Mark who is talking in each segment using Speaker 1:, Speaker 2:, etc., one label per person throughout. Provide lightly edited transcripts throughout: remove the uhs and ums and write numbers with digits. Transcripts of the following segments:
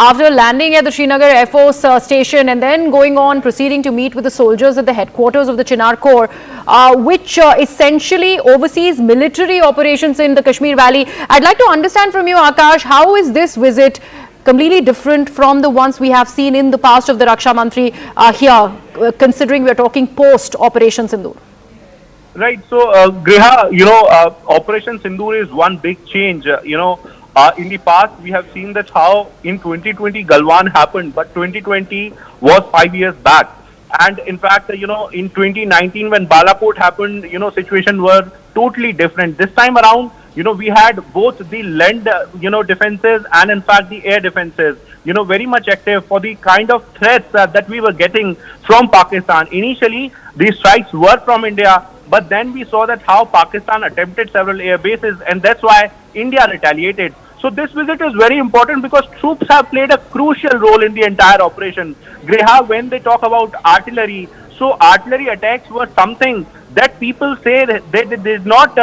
Speaker 1: after landing at the Srinagar Air Force station and then going on proceeding to meet with the soldiers at the headquarters of the Chinar Corps, which essentially oversees military operations in the Kashmir Valley. I'd like to understand from you, Akash, how is this visit completely different from the ones we have seen in the past of the Raksha Mantri here, considering we're talking post-Operation Sindoor?
Speaker 2: Right. So, Griha, Operation Sindoor is one big change. In the past, we have seen that how in 2020 Galwan happened, but 2020 was 5 years back. And in fact, in 2019 when Balakot happened, situation were totally different. This time around, we had both the land, defenses and in fact the air defenses, very much active for the kind of threats that we were getting from Pakistan. Initially, these strikes were from India, but then we saw that how Pakistan attempted several air bases, and that's why India retaliated. So this visit is very important because troops have played a crucial role in the entire operation. Griha, when they talk about artillery, so artillery attacks were something that people say that they did not,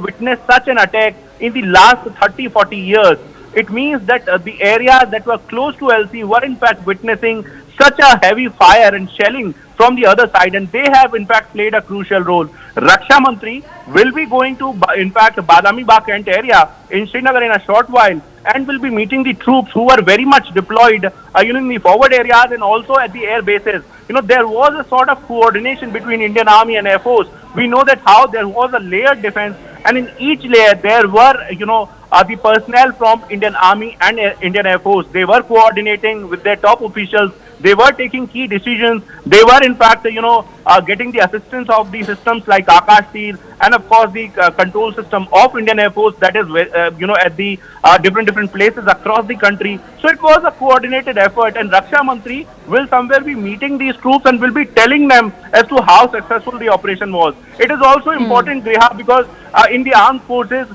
Speaker 2: witness such an attack in the last 30-40 years. It means that the areas that were close to LC were in fact witnessing such a heavy fire and shelling from the other side, and they have in fact played a crucial role. Raksha Mantri will be going to, in fact, Badami Bagh Kent area in Srinagar in a short while, and will be meeting the troops who are very much deployed, in the forward areas and also at the air bases. There was a sort of coordination between Indian Army and Air Force. We know that how there was a layered defense, and in each layer there were, the personnel from Indian Army and Indian Air Force. They were coordinating with their top officials. They were taking key decisions. They were in fact, getting the assistance of the systems like Akash Tir and of course the control system of Indian Air Force that is, at the different places across the country. So it was a coordinated effort, and Raksha Mantri will somewhere be meeting these troops and will be telling them as to how successful the operation was. It is also important, Griha, because in the armed forces,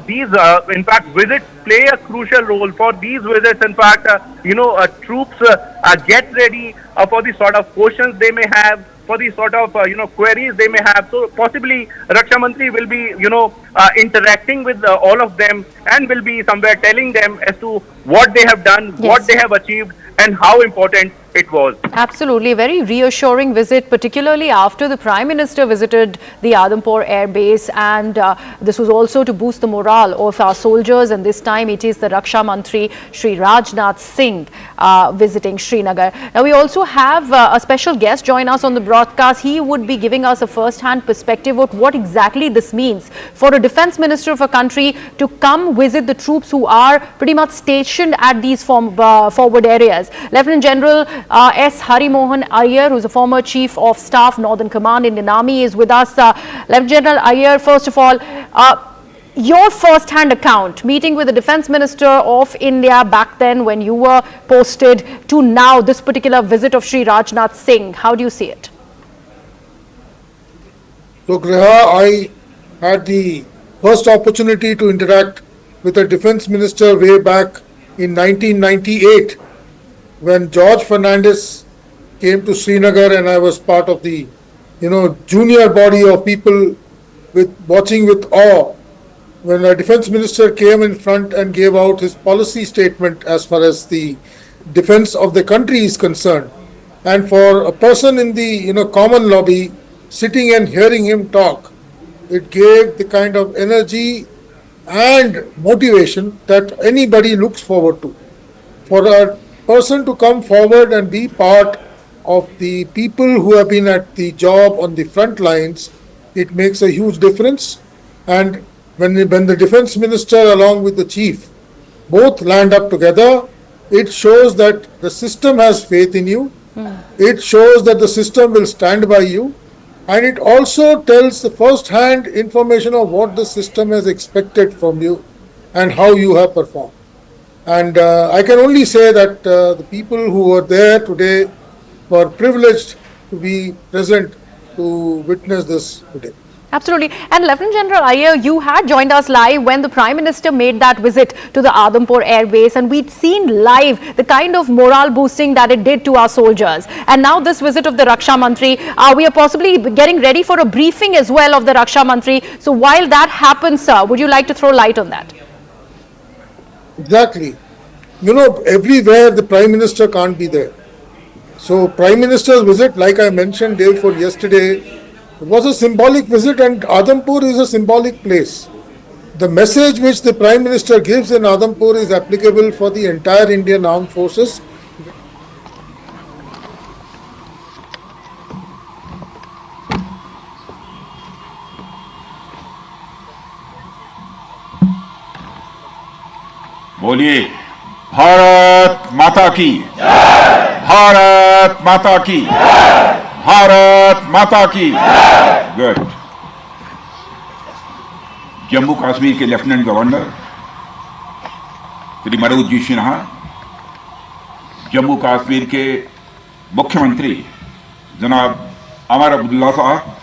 Speaker 2: these in fact visits play a crucial role. For these visits, in fact, troops get ready for the sort of questions they may have, for the sort of queries they may have. So possibly Raksha Mantri will be interacting with all of them and will be somewhere telling them as to what they have done, what they have achieved, and how important it was.
Speaker 1: Absolutely, very reassuring visit, particularly after the Prime Minister visited the Adampur Air Base, and this was also to boost the morale of our soldiers, and this time it is the Raksha Mantri Shri Rajnath Singh visiting Srinagar. Now we also have a special guest join us on the broadcast. He would be giving us a first-hand perspective of what exactly this means for a defense minister of a country to come visit the troops who are pretty much stationed at these forward areas. Lieutenant General S. Harimohan Iyer, who is a former Chief of Staff, Northern Command, Indian Army, is with us. Lieutenant General Iyer, first of all, your first-hand account, meeting with the Defence Minister of India back then when you were posted, to now this particular visit of Shri Rajnath Singh, how do you see it?
Speaker 3: So, Griha, I had the first opportunity to interact with the Defence Minister way back in 1998, when George Fernandez came to Srinagar, and I was part of the, junior body of people watching with awe when a defense minister came in front and gave out his policy statement as far as the defense of the country is concerned. And for a person in the, common lobby, sitting and hearing him talk, it gave the kind of energy and motivation that anybody looks forward to. For a person to come forward and be part of the people who have been at the job on the front lines, it makes a huge difference. And when the defense minister along with the chief both land up together, it shows that the system has faith in you. It shows that the system will stand by you. And it also tells the first-hand information of what the system has expected from you and how you have performed. And I can only say that the people who were there today were privileged to be present to witness this today.
Speaker 1: Absolutely. And Lieutenant General Iyer, you had joined us live when the Prime Minister made that visit to the Adampur Air Base, and we'd seen live the kind of morale boosting that it did to our soldiers. And now this visit of the Raksha Mantri, we are possibly getting ready for a briefing as well of the Raksha Mantri. So while that happens, sir, would you like to throw light on that?
Speaker 3: Exactly. everywhere the Prime Minister can't be there. So Prime Minister's visit, like I mentioned day before yesterday, it was a symbolic visit, and Adampur is a symbolic place. The message which the Prime Minister gives in Adampur is applicable for the entire Indian Armed Forces.
Speaker 4: बोलिए भारत माता की, भारत माता की, भारत माता की। Good. Jammu Kashmir के lieutenant governor Shri Manoj ji Sinha, Jammu Kashmir के मुख्यमंत्री जनाब अमर अब्दुल्ला साहब,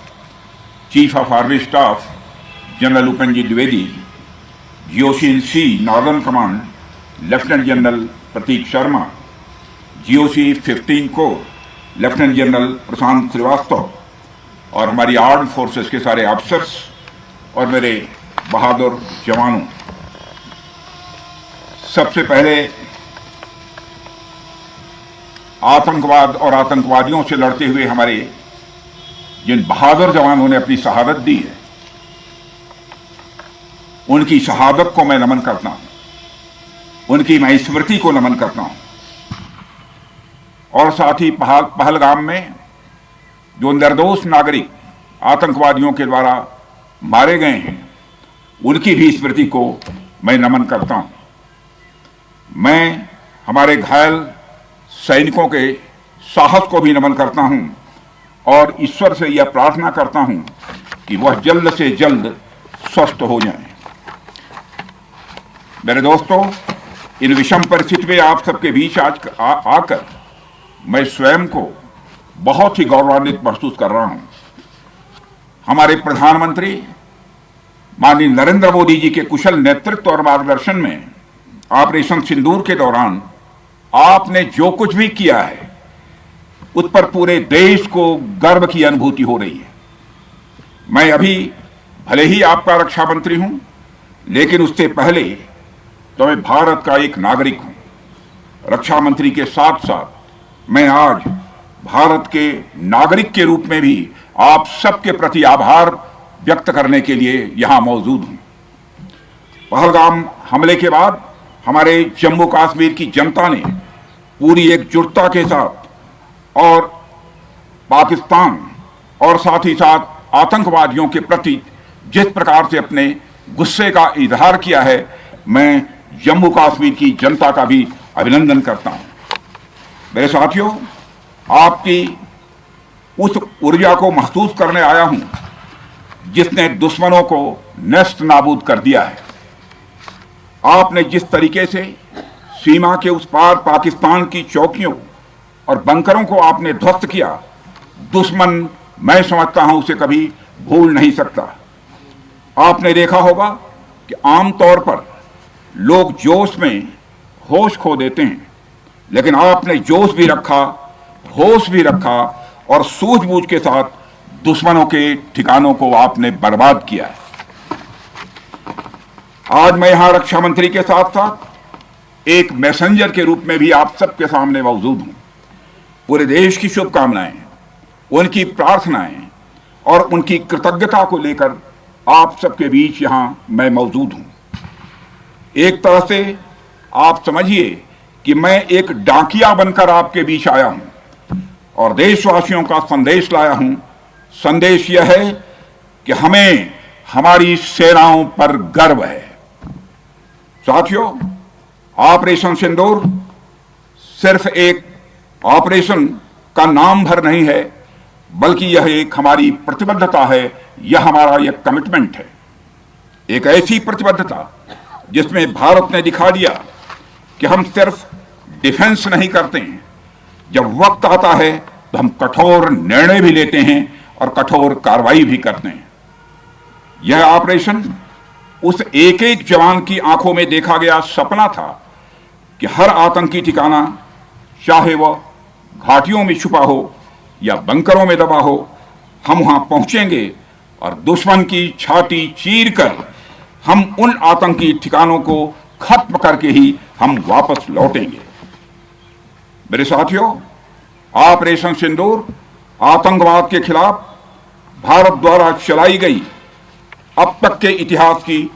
Speaker 4: chief of army staff general Upendra ji Dwivedi, GOC northern command lieutenant general Prateek Sharma, GOC 15 को लेफ्टिनेंट जनरल प्रशांत श्रीवास्तव और हमारी आर्म्ड फोर्सेस के सारे अफसर्स और मेरे बहादुर जवानों, सबसे पहले आतंकवाद और आतंकवादियों से लड़ते हुए हमारे जिन बहादुर जवानों ने अपनी शहादत दी है, उनकी शहादत को मैं नमन करता हूं, उनकी मैं स्मृति को नमन करता हूं। और साथ ही पहलगाम में जो निर्दोष नागरिक आतंकवादियों के द्वारा मारे गए हैं, उनकी भी स्मृति को मैं नमन करता हूं। मैं हमारे घायल सैनिकों के साहस को भी नमन करता हूं और ईश्वर से यह प्रार्थना करता हूं कि वह जल्द से जल्द स्वस्थ हो जाएं। मेरे दोस्तों, इन विषम परिस्थिति में आप सबके बीच आज आकर मैं स्वयं को बहुत ही गौरवान्वित महसूस कर रहा हूं। हमारे प्रधानमंत्री माननीय नरेंद्र मोदी जी के कुशल नेतृत्व और मार्गदर्शन में ऑपरेशन सिंदूर के दौरान आपने जो कुछ भी किया है, उस पर पूरे देश को गर्व की अनुभूति हो रही है। मैं अभी भले ही आपका रक्षा मंत्री हूं, लेकिन उससे पहले तो मैं भारत का एक नागरिक हूं। रक्षा मंत्री के साथ साथ मैं आज भारत के नागरिक के रूप में भी आप सबके प्रति आभार व्यक्त करने के लिए यहां मौजूद हूं। पहलगाम हमले के बाद हमारे जम्मू कश्मीर की जनता ने पूरी एकजुटता के साथ और पाकिस्तान और साथ ही साथ आतंकवादियों के प्रति जिस प्रकार से अपने गुस्से का इजहार किया है, मैं जम्मू कश्मीर की जनता का भी अभिनंदन करता हूं। मेरे साथियों, आपकी उस ऊर्जा को महसूस करने आया हूं जिसने दुश्मनों को नष्ट नाबूद कर दिया है। आपने जिस तरीके से सीमा के उस पार पाकिस्तान की चौकियों और बंकरों को आपने ध्वस्त किया, दुश्मन मैं समझता हूं उसे कभी भूल नहीं सकता। आपने देखा होगा कि आमतौर पर लोग जोश में होश खो देते हैं, लेकिन आपने जोश भी रखा, होश भी रखा और सूझबूझ के साथ दुश्मनों के ठिकानों को आपने बर्बाद किया है। आज मैं यहां रक्षा मंत्री के साथ साथ एक मैसेंजर के रूप में भी आप सबके सामने मौजूद हूं। पूरे देश की शुभकामनाएं, उनकी प्रार्थनाएं और उनकी कृतज्ञता को लेकर आप सबके बीच यहां मैं मौजूद हूं। एक तरह से आप समझिए कि मैं एक डाकिया बनकर आपके बीच आया हूं और देशवासियों का संदेश लाया हूं। संदेश यह है कि हमें हमारी सेनाओं पर गर्व है। साथियों, ऑपरेशन सिंदूर सिर्फ एक ऑपरेशन का नाम भर नहीं है, बल्कि यह एक हमारी प्रतिबद्धता है, यह हमारा यह कमिटमेंट है। एक ऐसी प्रतिबद्धता जिसमें भारत ने दिखा दिया कि हम सिर्फ डिफेंस नहीं करते हैं, जब वक्त आता है तो हम कठोर निर्णय भी लेते हैं और कठोर कार्रवाई भी करते हैं। यह ऑपरेशन उस एक एक जवान की आंखों में देखा गया सपना था कि हर आतंकी ठिकाना, चाहे वह घाटियों में छुपा हो या बंकरों में दबा हो, हम वहां पहुंचेंगे और दुश्मन की छाती चीर कर हम उन आतंकी ठिकानों को खत्म करके ही हम वापस लौटेंगे। मेरे साथियों, ऑपरेशन सिंदूर आतंकवाद के खिलाफ भारत द्वारा चलाई गई अब तक के इतिहास की,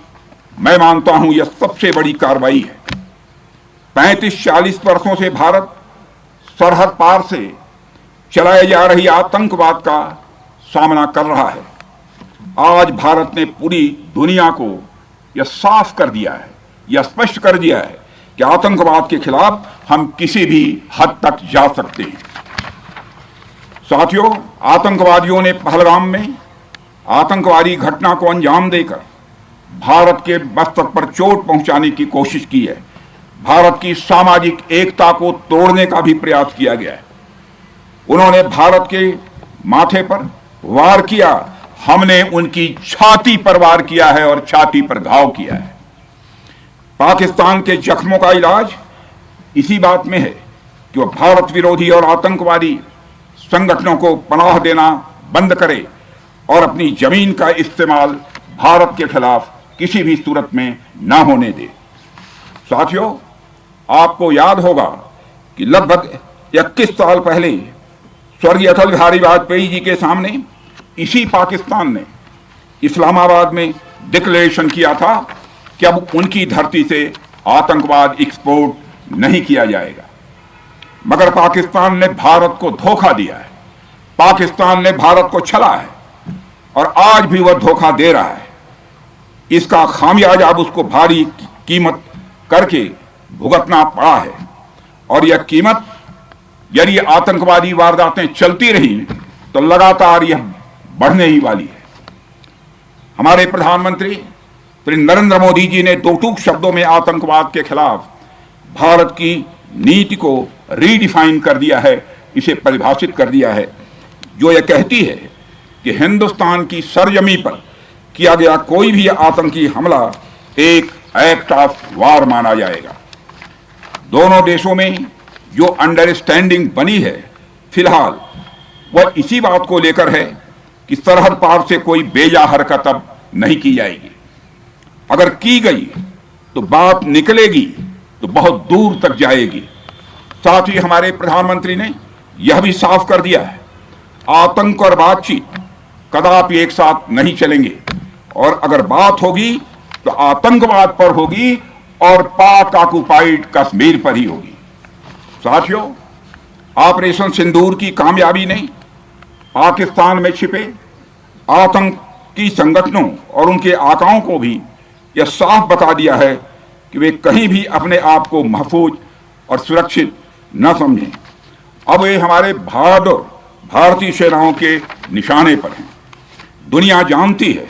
Speaker 4: मैं मानता हूं, यह सबसे बड़ी कार्रवाई है। 35-40 वर्षों से भारत सरहद पार से चलाए जा रही आतंकवाद का सामना कर रहा है। आज भारत ने पूरी दुनिया को यह साफ कर दिया है, यह स्पष्ट कर दिया है कि आतंकवाद के खिलाफ हम किसी भी हद तक जा सकते हैं। साथियों, आतंकवादियों ने पहलगाम में आतंकवादी घटना को अंजाम देकर भारत के मस्तक पर चोट पहुंचाने की कोशिश की है। भारत की सामाजिक एकता को तोड़ने का भी प्रयास किया गया है। उन्होंने भारत के माथे पर वार किया, हमने उनकी छाती पर वार किया है और छाती पर घाव किया है। पाकिस्तान के जख्मों का इलाज इसी बात में है कि वह भारत विरोधी और आतंकवादी संगठनों को पनाह देना बंद करे और अपनी जमीन का इस्तेमाल भारत के खिलाफ किसी भी सूरत में न होने दे। साथियों, आपको याद होगा कि लगभग 21 साल पहले स्वर्गीय अटल बिहारी वाजपेयी जी के सामने इसी पाकिस्तान ने इस्लामाबाद में डिक्लेरेशन किया था कि अब उनकी धरती से आतंकवाद एक्सपोर्ट नहीं किया जाएगा। मगर पाकिस्तान ने भारत को धोखा दिया है, पाकिस्तान ने भारत को छला है और आज भी वह धोखा दे रहा है। इसका खामियाजा अब उसको भारी कीमत करके भुगतना पड़ा है और यह कीमत, यदि आतंकवादी वारदातें चलती रही तो लगातार यह बढ़ने ही वाली है। हमारे प्रधानमंत्री श्री नरेंद्र मोदी जी ने दो टूक शब्दों में आतंकवाद के खिलाफ भारत की नीति को रीडिफाइन कर दिया है, इसे परिभाषित कर दिया है, जो यह कहती है कि हिंदुस्तान की सरजमी पर किया गया कोई भी आतंकी हमला एक एक्ट ऑफ वार माना जाएगा। दोनों देशों में जो अंडरस्टैंडिंग बनी है फिलहाल वह इसी बात को लेकर है कि सरहद पार से कोई बेजा हरकत अब नहीं की जाएगी। अगर की गई तो बात निकलेगी तो बहुत दूर तक जाएगी। साथ ही हमारे प्रधानमंत्री ने यह भी साफ कर दिया है, आतंक और बातचीत कदापि एक साथ नहीं चलेंगे और अगर बात होगी तो आतंकवाद पर होगी और पाक ऑक्युपाइड कश्मीर पर ही होगी। साथियों, ऑपरेशन सिंदूर की कामयाबी ने पाकिस्तान में छिपे आतंकी संगठनों और उनके आकाओं को भी यह साफ बता दिया है कि वे कहीं भी अपने आप को महफूज और सुरक्षित न समझें। अब वे हमारे बहादुर भारतीय सेनाओं के निशाने पर हैं। दुनिया जानती है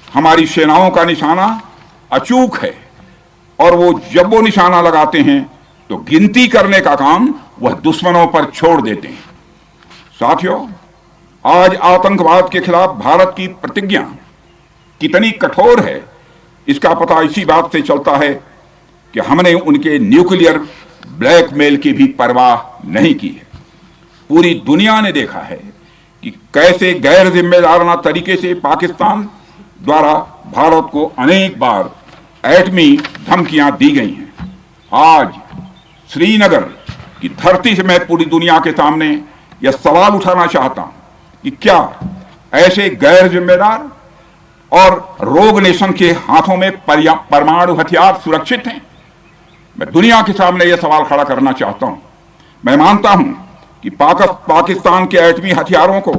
Speaker 4: हमारी सेनाओं का निशाना अचूक है और वो जब वो निशाना लगाते हैं तो गिनती करने का काम वह दुश्मनों पर छोड़ देते हैं। साथियों, आज आतंकवाद के खिलाफ भारत की प्रतिज्ञा कितनी कठोर है इसका पता इसी बात से चलता है कि हमने उनके न्यूक्लियर ब्लैकमेल की भी परवाह नहीं की है। पूरी दुनिया ने देखा है कि कैसे गैर जिम्मेदाराना तरीके से पाकिस्तान द्वारा भारत को अनेक बार एटमी धमकियां दी गई हैं। आज श्रीनगर की धरती से मैं पूरी दुनिया के सामने यह सवाल उठाना चाहता हूं कि क्या ऐसे गैर जिम्मेदार और रोग नेशन के हाथों में परमाणु हथियार सुरक्षित हैं? मैं दुनिया के सामने यह सवाल खड़ा करना चाहता हूं। मैं मानता हूं कि पाकिस्तान के एटमी हथियारों को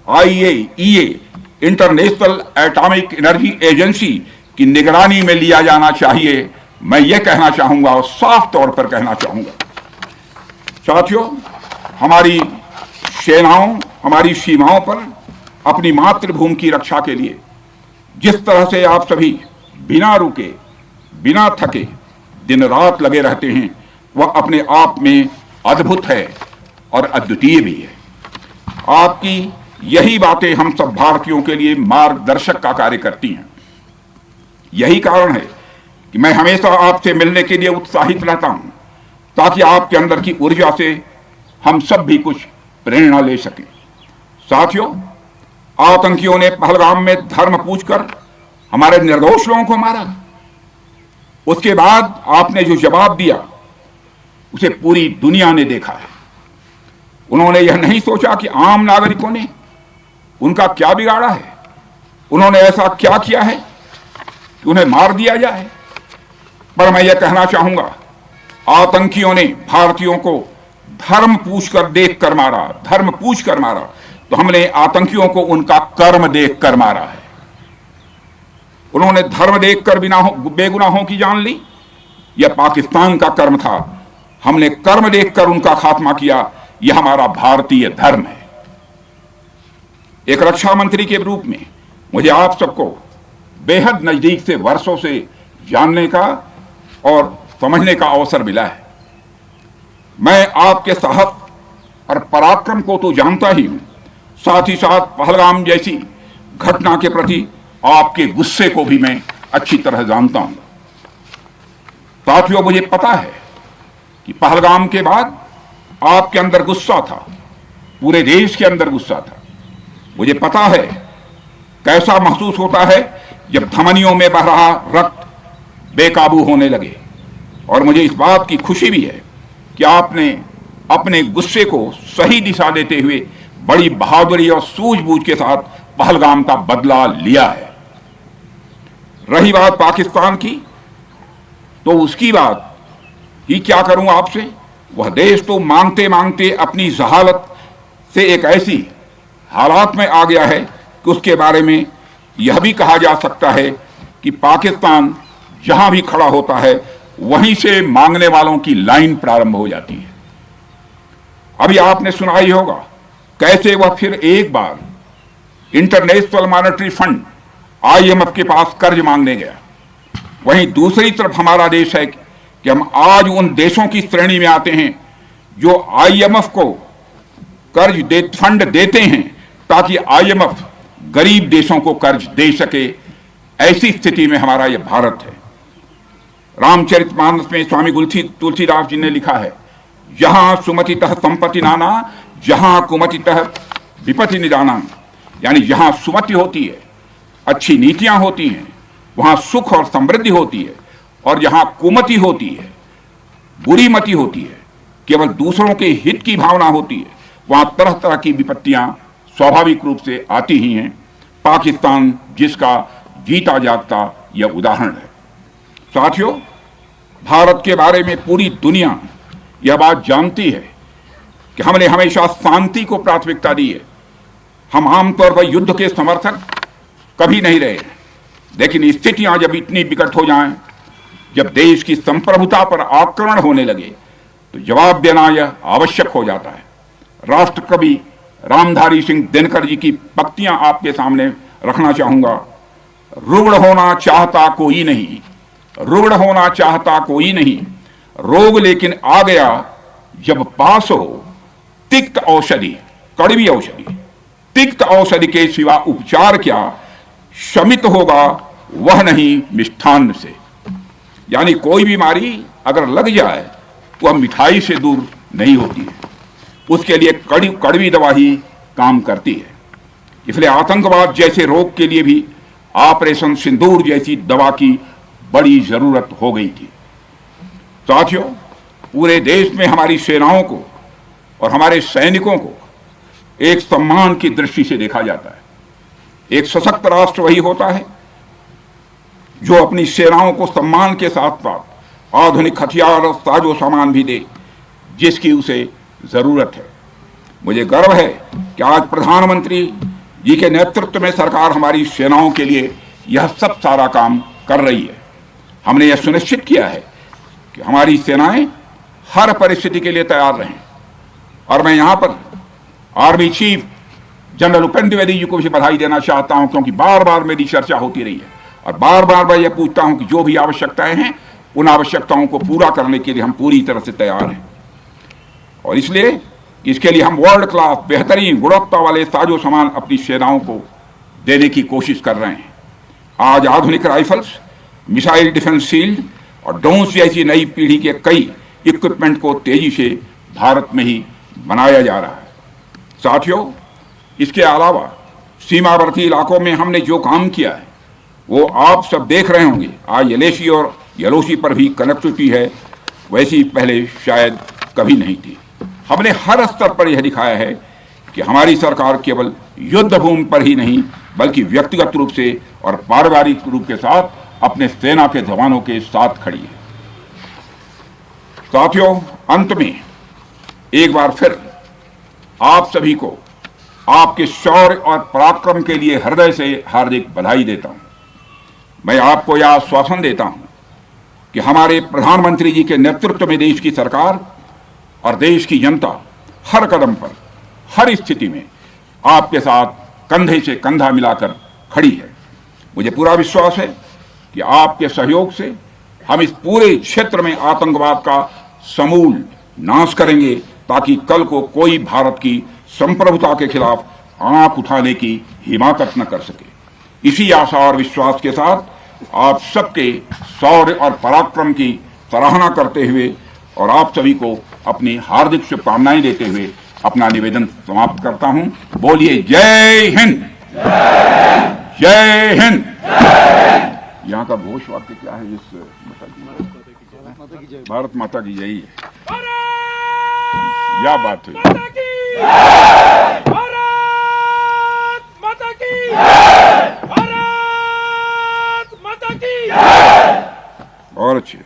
Speaker 4: IAEA international atomic energy agency की निगरानी में लिया जाना चाहिए। मैं ये कहना चाहूंगा और साफ तौर पर कहना चाहूंगा। साथियों, हमारी सेनाओं हमारी सीमाओं पर अपनी मातृभूमि की रक्षा के लिए जिस तरह से आप सभी बिना रुके बिना थके दिन रात लगे रहते हैं वह अपने आप में अद्भुत है और अद्वितीय भी है। आपकी यही बातें हम सब भारतीयों के लिए मार्गदर्शक का कार्य करती हैं। यही कारण है कि मैं हमेशा आपसे मिलने के लिए उत्साहित रहता हूं ताकि आपके अंदर की ऊर्जा से हम सब भी कुछ प्रेरणा ले सकें। साथियों, आतंकियों ने पहलगाम में धर्म पूछकर हमारे निर्दोष लोगों को मारा। उसके बाद आपने जो जवाब दिया उसे पूरी दुनिया ने देखा है। उन्होंने यह नहीं सोचा कि आम नागरिकों ने उनका क्या बिगाड़ा है, उन्होंने ऐसा क्या किया है कि उन्हें मार दिया जाए। पर मैं यह कहना चाहूंगा, आतंकियों ने भारतीयों को धर्म पूछकर देखकर मारा, धर्म पूछकर मारा, तो हमने आतंकियों को उनका कर्म देखकर मारा है। उन्होंने धर्म देखकर बेगुनाहों की जान ली, यह पाकिस्तान का कर्म था। हमने कर्म देखकर उनका खात्मा किया, यह हमारा भारतीय धर्म है। एक रक्षा मंत्री के रूप में मुझे आप सबको बेहद नजदीक से वर्षों से जानने का और समझने का अवसर मिला है। मैं आपके साहस और पराक्रम को तो जानता ही हूं, साथ ही साथ पहलगाम जैसी घटना के प्रति आपके गुस्से को भी मैं अच्छी तरह जानता हूं। साथियों, मुझे पता है कि पहलगाम के बाद आपके अंदर गुस्सा था, पूरे देश के अंदर गुस्सा था। मुझे पता है कैसा महसूस होता है जब धमनियों में बह रहा रक्त बेकाबू होने लगे, और मुझे इस बात की खुशी भी है कि आपने अपने गुस्से को सही दिशा देते हुए बड़ी बहादुरी और सूझबूझ के साथ पहलगाम का बदला लिया है। रही बात पाकिस्तान की, तो उसकी बात ही क्या करूं आपसे। वह देश तो मांगते मांगते अपनी जहालत से एक ऐसी हालात में आ गया है कि उसके बारे में यह भी कहा जा सकता है कि पाकिस्तान जहां भी खड़ा होता है वहीं से मांगने वालों की लाइन प्रारंभ हो जाती है। अभी आपने सुना ही होगा कैसे वह फिर एक बार इंटरनेशनल मॉनेटरी फंड IMF के पास कर्ज मांगने गया। वहीं दूसरी तरफ हमारा देश है कि हम आज उन देशों की श्रेणी में आते हैं जो IMF को फंड देते हैं ताकि IMF गरीब देशों को कर्ज दे सके। ऐसी स्थिति में हमारा यह भारत है। रामचरितमानस में स्वामी तुलसीदास जी ने लिखा है, जहां सुमतितः संपत्ति नाना, जहां कुमतितः विपत्ति निदाना। यानी जहां सुमति होती है, अच्छी नीतियां होती हैं, वहां सुख और समृद्धि होती है, और जहां कुमति होती है, बुरी मति होती है, केवल दूसरों के हित की भावना होती है, वहां तरह तरह की विपत्तियां स्वाभाविक रूप से आती ही हैं। पाकिस्तान जिसका जीता जागता यह उदाहरण है। साथियों, भारत के बारे में पूरी दुनिया यह बात जानती है कि हमने हमेशा शांति को प्राथमिकता दी है। हम आमतौर पर युद्ध के समर्थक कभी नहीं रहे, लेकिन स्थितियां जब इतनी विकट हो जाएं, जब देश की संप्रभुता पर आक्रमण होने लगे, तो जवाब देना यह आवश्यक हो जाता है। राष्ट्रकवि रामधारी सिंह दिनकर जी की पंक्तियां आपके सामने रखना चाहूंगा। रुग्ण होना चाहता कोई नहीं, रुग्ण होना चाहता कोई नहीं, रोग लेकिन आ गया जब पास हो तिक्त औषधि, कड़वी औषधि, तिक्त औषधि के सिवा उपचार क्या, शमित होगा वह नहीं मिष्ठान्न से। यानी कोई बीमारी अगर लग जाए तो वह मिठाई से दूर नहीं होती है, उसके लिए कड़वी दवा ही काम करती है। इसलिए आतंकवाद जैसे रोग के लिए भी ऑपरेशन सिंदूर जैसी दवा की बड़ी जरूरत हो गई थी। साथियों, पूरे देश में हमारी सेनाओं को और हमारे सैनिकों को एक सम्मान की दृष्टि से देखा जाता है। एक सशक्त राष्ट्र वही होता है जो अपनी सेनाओं को सम्मान के साथ साथ आधुनिक हथियार और साजो सामान भी दे जिसकी उसे जरूरत है। मुझे गर्व है कि आज प्रधानमंत्री जी के नेतृत्व में सरकार हमारी सेनाओं के लिए यह सब सारा काम कर रही है। हमने यह सुनिश्चित किया है कि हमारी सेनाएं हर परिस्थिति के लिए तैयार रहें। और मैं यहां पर army chief general Upendra Dwivedi ji को भी बधाई देना चाहता हूं, क्योंकि बार बार मेरी चर्चा होती रही है और बार बार मैं यह पूछता हूं कि जो भी आवश्यकताएं हैं उन आवश्यकताओं को पूरा करने के लिए हम पूरी तरह से तैयार हैं। और इसलिए इसके लिए हम वर्ल्ड क्लास बेहतरीन गुणवत्ता वाले साजो सामान अपनी सेनाओं को देने की कोशिश कर रहे हैं। आज आधुनिक राइफल्स, मिसाइल डिफेंस शील्ड और ड्रोन्स जैसी नई पीढ़ी के कई इक्विपमेंट को तेजी से भारत में ही बनाया जा रहा है। साथियों, इसके अलावा सीमावर्ती इलाकों में हमने जो काम किया है वो आप सब देख रहे होंगे। आज LAC और एलओसी पर भी कनेक्टिविटी है, वैसी पहले शायद कभी नहीं थी। हमने हर स्तर पर यह दिखाया है कि हमारी सरकार केवल युद्ध भूमि पर ही नहीं बल्कि व्यक्तिगत रूप से और पारिवारिक रूप के साथ अपने सेना के जवानों के साथ खड़ी है। साथियों, अंत में एक बार फिर आप सभी को आपके शौर्य और पराक्रम के लिए हृदय से हार्दिक बधाई देता हूं। मैं आपको यह आश्वासन देता हूं कि हमारे प्रधानमंत्री जी के नेतृत्व में देश की सरकार और देश की जनता हर कदम पर, हर स्थिति में आपके साथ कंधे से कंधा मिलाकर खड़ी है। मुझे पूरा विश्वास है कि आपके सहयोग से हम इस पूरे क्षेत्र में आतंकवाद का समूल नाश करेंगे ताकि कल को कोई भारत की संप्रभुता के खिलाफ आंख उठाने की हिमाकत न कर सके। इसी आशा और विश्वास के साथ आप सबके शौर्य और पराक्रम की सराहना करते हुए और आप सभी को अपनी हार्दिक शुभकामनाएं देते हुए अपना निवेदन समाप्त करता हूं। बोलिए जय हिंद, जय हिंद। यहाँ का घोष वाक्य क्या है? इस भारत माता की जय है। क्या बात है। और अच्छे।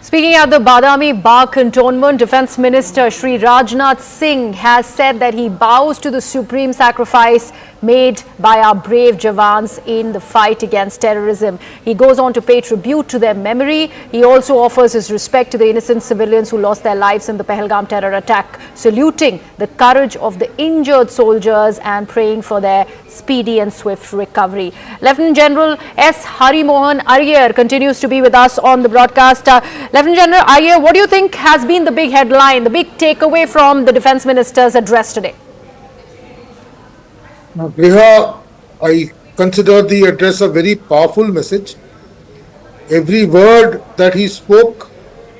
Speaker 1: Speaking at the Badami Bagh cantonment, Defence Minister Shri Rajnath Singh has said that he bows to the supreme sacrifice made by our brave Jawans in the fight against terrorism. He goes on to pay tribute to their memory. He also offers his respect to the innocent civilians who lost their lives in the Pahalgam terror attack, saluting the courage of the injured soldiers and praying for their speedy and swift recovery. Lieutenant General S. Hari Mohan Iyer continues to be with us on the broadcast. Lieutenant General Iyer, what do you think has been the big headline, the big takeaway from the Defence Minister's address today?
Speaker 3: Now, Griha, I consider the address a very powerful message. Every word that he spoke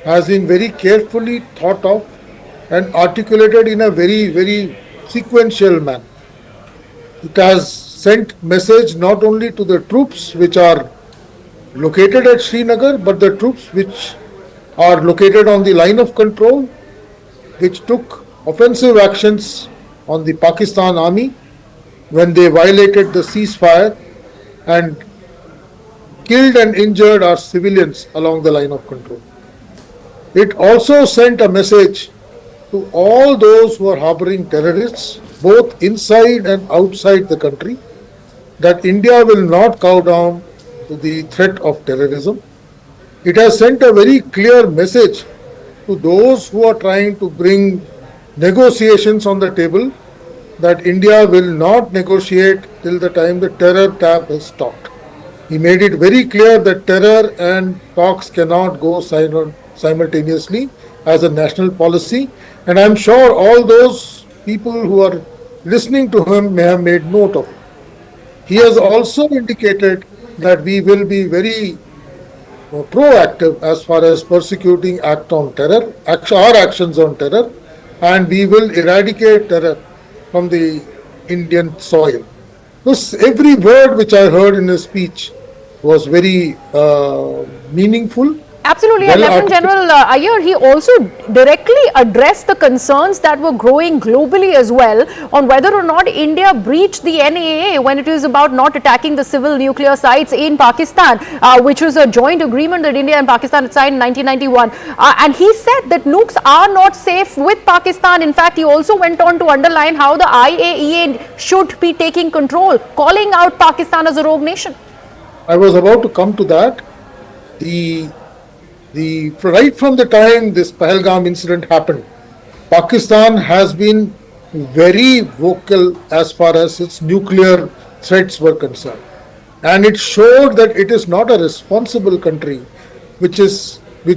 Speaker 3: has been very carefully thought of and articulated in a very, very sequential manner. It has sent message not only to the troops which are located at Srinagar, but the troops which are located on the line of control, which took offensive actions on the Pakistan army when they violated the ceasefire and killed and injured our civilians along the line of control. It also sent a message to all those who are harboring terrorists, both inside and outside the country, that India will not cow down to the threat of terrorism. It has sent a very clear message to those who are trying to bring negotiations on the table that India will not negotiate till the time the terror tap is stopped. He made it very clear that terror and talks cannot go simultaneously as a national policy, and I am sure all those people who are listening to him may have made note of it. He has also indicated that we will be very proactive as far as persecuting our actions on terror, and we will eradicate terror from the Indian soil. Thus, every word which I heard in his speech was very meaningful.
Speaker 1: Absolutely. And Lieutenant General Iyer, he also directly addressed the concerns that were growing globally as well on whether or not India breached the NAA when it is about not attacking the civil nuclear sites in Pakistan, which was a joint agreement that India and Pakistan had signed in 1991. And he said that nukes are not safe with Pakistan. In fact, he also went on to underline how the IAEA should be taking control, calling out Pakistan as a rogue nation.
Speaker 3: I was about to come to that. Right from the time this Pahalgam incident happened, Pakistan has been very vocal as far as its nuclear threats were concerned, and it showed that it is not a responsible country, which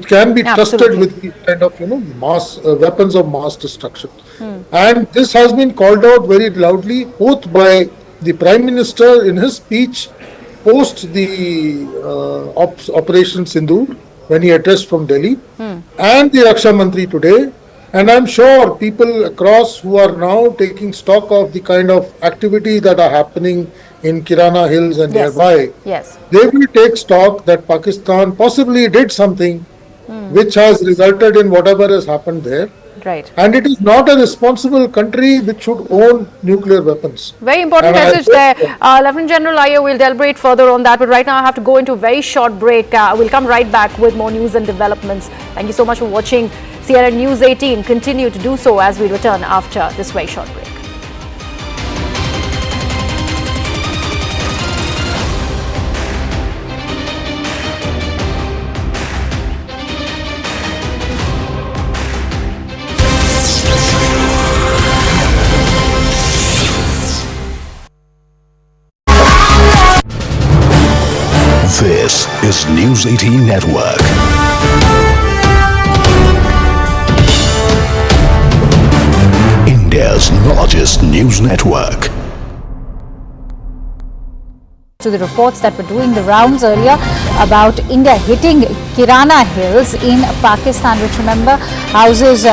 Speaker 3: can be trusted with these kind of mass weapons of mass destruction. And this has been called out very loudly both by the Prime Minister in his speech post the Operation Sindoor, when he addressed from Delhi, and the Raksha Mantri today. And I'm sure people across who are now taking stock of the kind of activities that are happening in Kirana Hills and
Speaker 1: Yes.
Speaker 3: nearby,
Speaker 1: Yes.
Speaker 3: they will take stock that Pakistan possibly did something which has resulted in whatever has happened there.
Speaker 1: Right.
Speaker 3: And it is not a responsible country which should own nuclear weapons.
Speaker 1: Very important
Speaker 3: And I
Speaker 1: message
Speaker 3: hope
Speaker 1: there.
Speaker 3: that-
Speaker 1: Lieutenant General Iyer will deliberate further on that, but right now I have to go into a very short break. We'll come right back with more news and developments. Thank you so much for watching CNN News 18. Continue to do so as we return after this very short break.
Speaker 5: This is News 18 Network. India's largest news network.
Speaker 6: To the reports that were doing the rounds earlier about India hitting Kirana Hills in Pakistan, which remember houses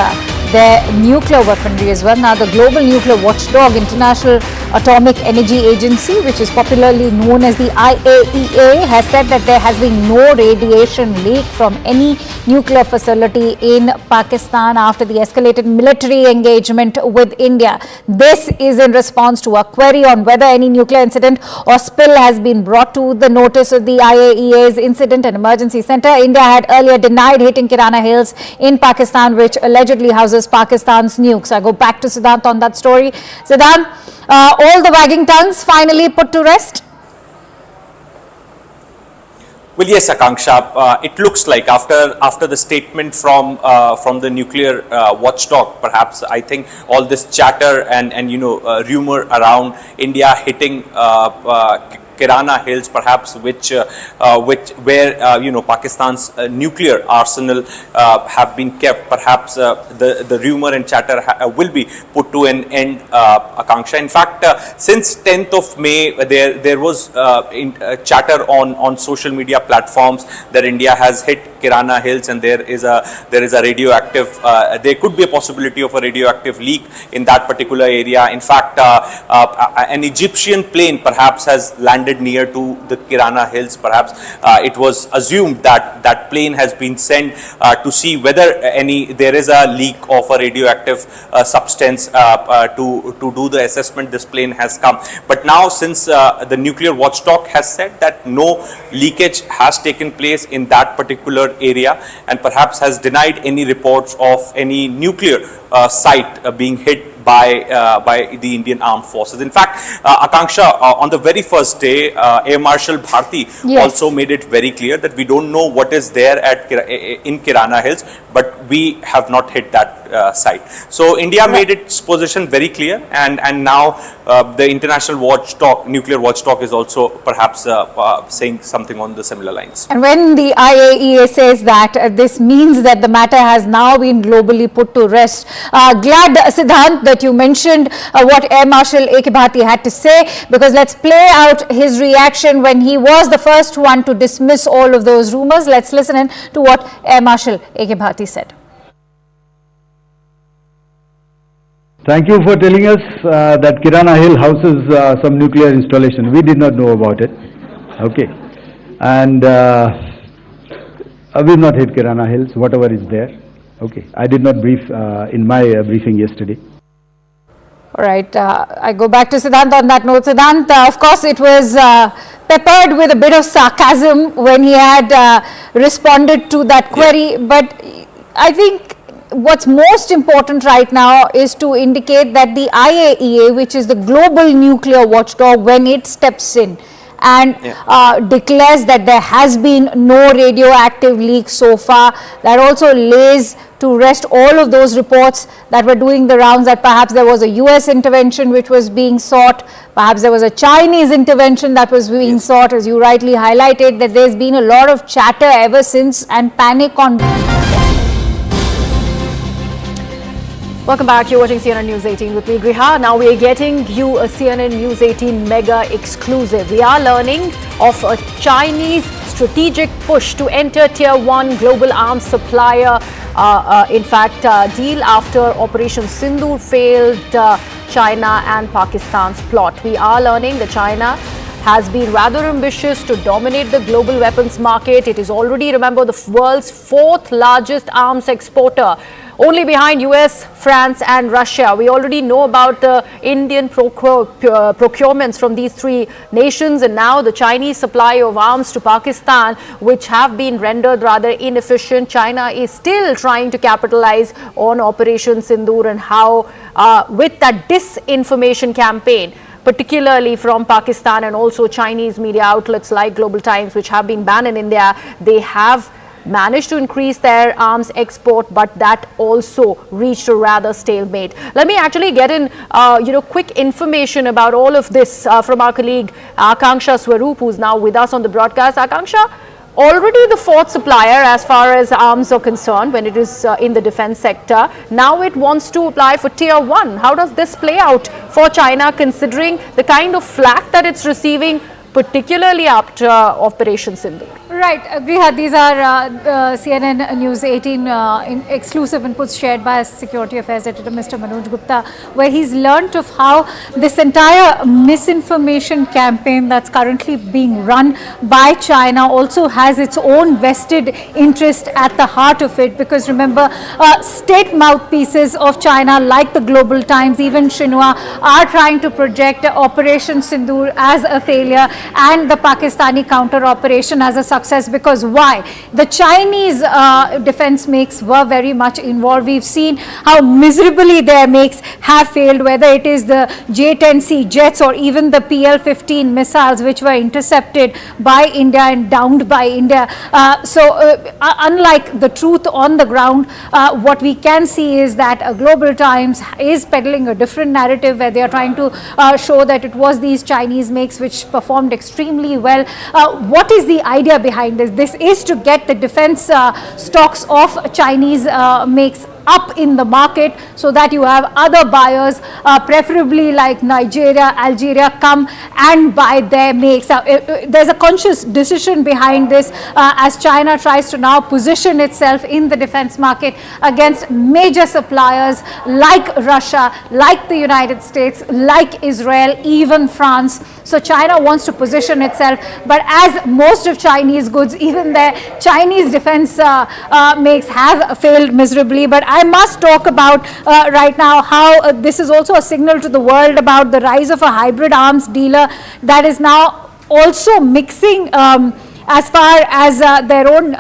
Speaker 6: their nuclear weaponry as well. Now, the global nuclear watchdog, International Atomic Energy Agency, which is popularly known as the IAEA, has said that there has been no radiation leak from any nuclear facility in Pakistan after the escalated military engagement with India. This is in response to a query on whether any nuclear incident or spill has been brought to the notice of the IAEA's Incident and Emergency Center. India had earlier denied hitting Kirana Hills in Pakistan, which allegedly houses Pakistan's nukes. I go back to Siddhant on that story. Siddhant, all the wagging tongues finally put to rest?
Speaker 7: Well, yes, Akanksha. It looks like after the statement from the nuclear watchdog, perhaps I think all this chatter and rumor around India hitting Kirana Hills, perhaps where Pakistan's nuclear arsenal have been kept. Perhaps the rumor and chatter will be put to an end, Akanksha. In fact, since 10th of May, there was chatter on social media platforms that India has hit Kirana Hills and there is a radioactive. There could be a possibility of a radioactive leak in that particular area. In fact, an Egyptian plane perhaps has landed near to the Kirana Hills. Perhaps it was assumed that plane has been sent to see whether there is a leak of a radioactive substance to do the assessment. This plane has come, but now since the nuclear watchdog has said that no leakage has taken place in that particular area and perhaps has denied any reports of any nuclear site being hit by the Indian Armed Forces. In fact, Akanksha, on the very first day, Air Marshal Bharti also made it very clear that we don't know what is there in Kirana Hills, but we have not hit that site. So India made its position very clear, and now the international nuclear watchdog is also perhaps saying something on the similar lines.
Speaker 6: And when the IAEA says that, this means that the matter has now been globally put to rest. Glad, Siddhant, that you mentioned what Air Marshal A.K. Bharti had to say, because let's play out his reaction when he was the first one to dismiss all of those rumors. Let's listen in to what Air Marshal A.K. Bharti said.
Speaker 8: Thank you for telling us that Kirana Hill houses some nuclear installation. We did not know about it. Okay. And we've not hit Kirana Hills, whatever is there. Okay. I did not brief in my briefing yesterday.
Speaker 6: All right. I go back to Siddhant on that note. Siddhant, of course, it was peppered with a bit of sarcasm when he had responded to that query. But I think what's most important right now is to indicate that the IAEA, which is the global nuclear watchdog, when it steps in and declares that there has been no radioactive leak so far, that also lays to rest all of those reports that were doing the rounds, that perhaps there was a US intervention which was being sought, perhaps there was a Chinese intervention that was being sought, as you rightly highlighted, that there's been a lot of chatter ever since and panic on.
Speaker 1: Welcome back. You're watching CNN News 18 with me, Griha. Now we are getting you a CNN News 18 mega exclusive. We are learning of a Chinese strategic push to enter Tier 1 global arms supplier, deal after Operation Sindoor failed China and Pakistan's plot. We are learning that China has been rather ambitious to dominate the global weapons market. It is already, remember, the world's fourth largest arms exporter, only behind US, France and Russia. We already know about the Indian procurements from these three nations, and now the Chinese supply of arms to Pakistan, which have been rendered rather inefficient. China is still trying to capitalize on Operation Sindoor and how with that disinformation campaign, particularly from Pakistan and also Chinese media outlets like Global Times, which have been banned in India, they have managed to increase their arms export, but that also reached a rather stalemate. Let me actually get in, quick information about all of this from our colleague Akanksha Swaroop, who's now with us on the broadcast. Akanksha, already the fourth supplier as far as arms are concerned when it is in the defense sector. Now it wants to apply for tier 1. How does this play out for China, considering the kind of flack that it's receiving, particularly after Operation Sindoor?
Speaker 6: Right, Griha, these are CNN News 18 exclusive inputs shared by Security Affairs Editor Mr. Manoj Gupta, where he's learnt of how this entire misinformation campaign that's currently being run by China also has its own vested interest at the heart of it. Because remember, state mouthpieces of China like the Global Times, even Xinhua, are trying to project Operation Sindoor as a failure and the Pakistani counter operation as a success. Because why? The Chinese defense makes were very much involved. We've seen how miserably their makes have failed, whether it is the J-10C jets or even the PL-15 missiles, which were intercepted by India and downed by India. Unlike the truth on the ground, what we can see is that Global Times is peddling a different narrative, where they are trying to show that it was these Chinese makes which performed extremely well. What is the idea behind this? This is to get the defense stocks of Chinese makes up in the market, so that you have other buyers, preferably like Nigeria, Algeria, come and buy their makes. There's a conscious decision behind this as China tries to now position itself in the defense market against major suppliers like Russia, like the United States, like Israel, even France. So China wants to position itself, but as most of Chinese goods, even their Chinese defense makes have failed miserably. But I must talk about right now how this is also a signal to the world about the rise of a hybrid arms dealer that is now also mixing as far as their own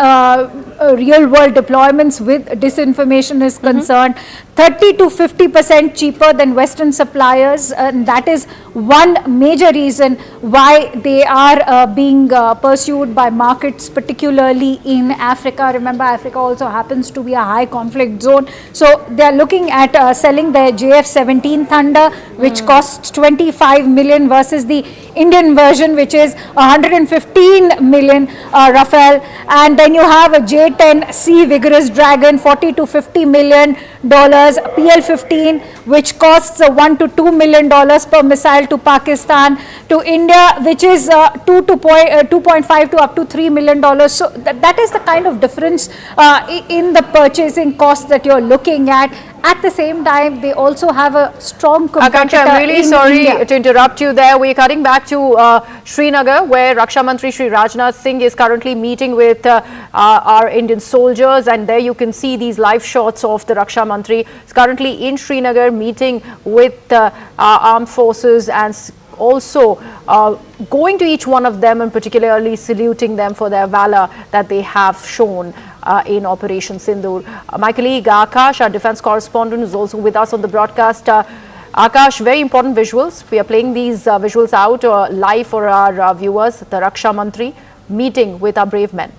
Speaker 6: real world deployments with disinformation is concerned. 30 to 50% cheaper than Western suppliers, and that is one major reason why they are being pursued by markets, particularly in Africa. Remember, Africa also happens to be a high conflict zone, so they are looking at selling their JF-17 Thunder, which costs 25 million, versus the Indian version, which is 115 million Rafale. And then you have a J-10C Vigorous Dragon, 40 to 50 million dollars. PL-15, which costs $1 to $2 million per missile to Pakistan. To India, which is 2.5 to up to $3 million. So that is the kind of difference in the purchasing cost that you're looking at. At the same time, they also have a strong competitor.
Speaker 1: Akanksha, I'm really sorry to interrupt you there. We're cutting back to Srinagar, where Raksha Mantri Shri Rajnath Singh is currently meeting with our Indian soldiers, and there you can see these live shots of the Raksha Mantri. He's currently in Srinagar meeting with our armed forces and also going to each one of them and particularly saluting them for their valor that they have shown in Operation Sindoor. My colleague Akash, our defense correspondent, is also with us on the broadcast. Akash, very important visuals. We are playing these visuals out live for our viewers. The Raksha Mantri meeting with our brave men.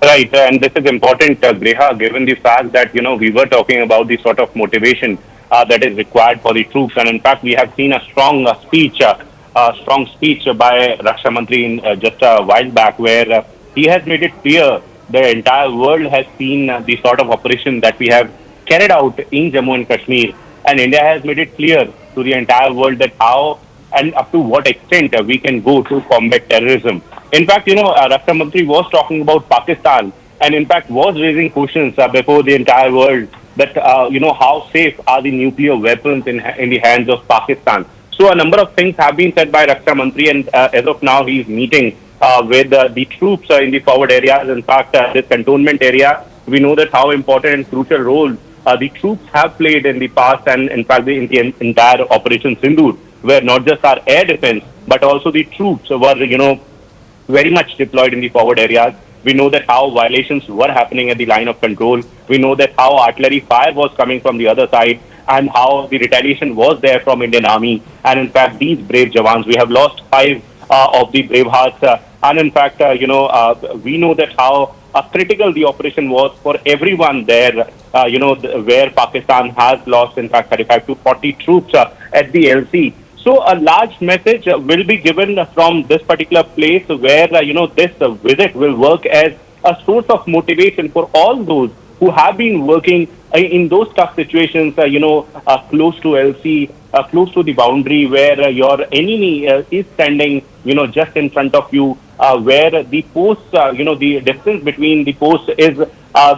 Speaker 2: Right, and this is important, Griha, given the fact that, we were talking about the sort of motivation that is required for the troops. And in fact, we have seen a strong speech by Raksha Mantri in just a while back, where he has made it clear the entire world has seen the sort of operation that we have carried out in Jammu and Kashmir. And India has made it clear to the entire world that how and up to what extent we can go to combat terrorism. In fact, Raksha Mantri was talking about Pakistan, and in fact was raising questions before the entire world that, how safe are the nuclear weapons in the hands of Pakistan. So a number of things have been said by Raksha Mantri, and as of now he is meeting with the troops in the forward areas. In fact, this cantonment area, we know that how important and crucial role the troops have played in the past, and in fact in the entire Operation Sindoor, where not just our air defense but also the troops were, very much deployed in the forward areas. We know that how violations were happening at the line of control. We know that how artillery fire was coming from the other side, and how the retaliation was there from Indian Army. And in fact, these brave Jawans, we have lost 5 of the brave hearts. And in fact, we know that how critical the operation was for everyone there, where Pakistan has lost, in fact, 35 to 40 troops at the LC. So a large message will be given from this particular place where, this visit will work as a source of motivation for all those who have been working in those tough situations, close to LC, close to the boundary where your enemy is standing, just in front of you, where the posts, the distance between the posts is,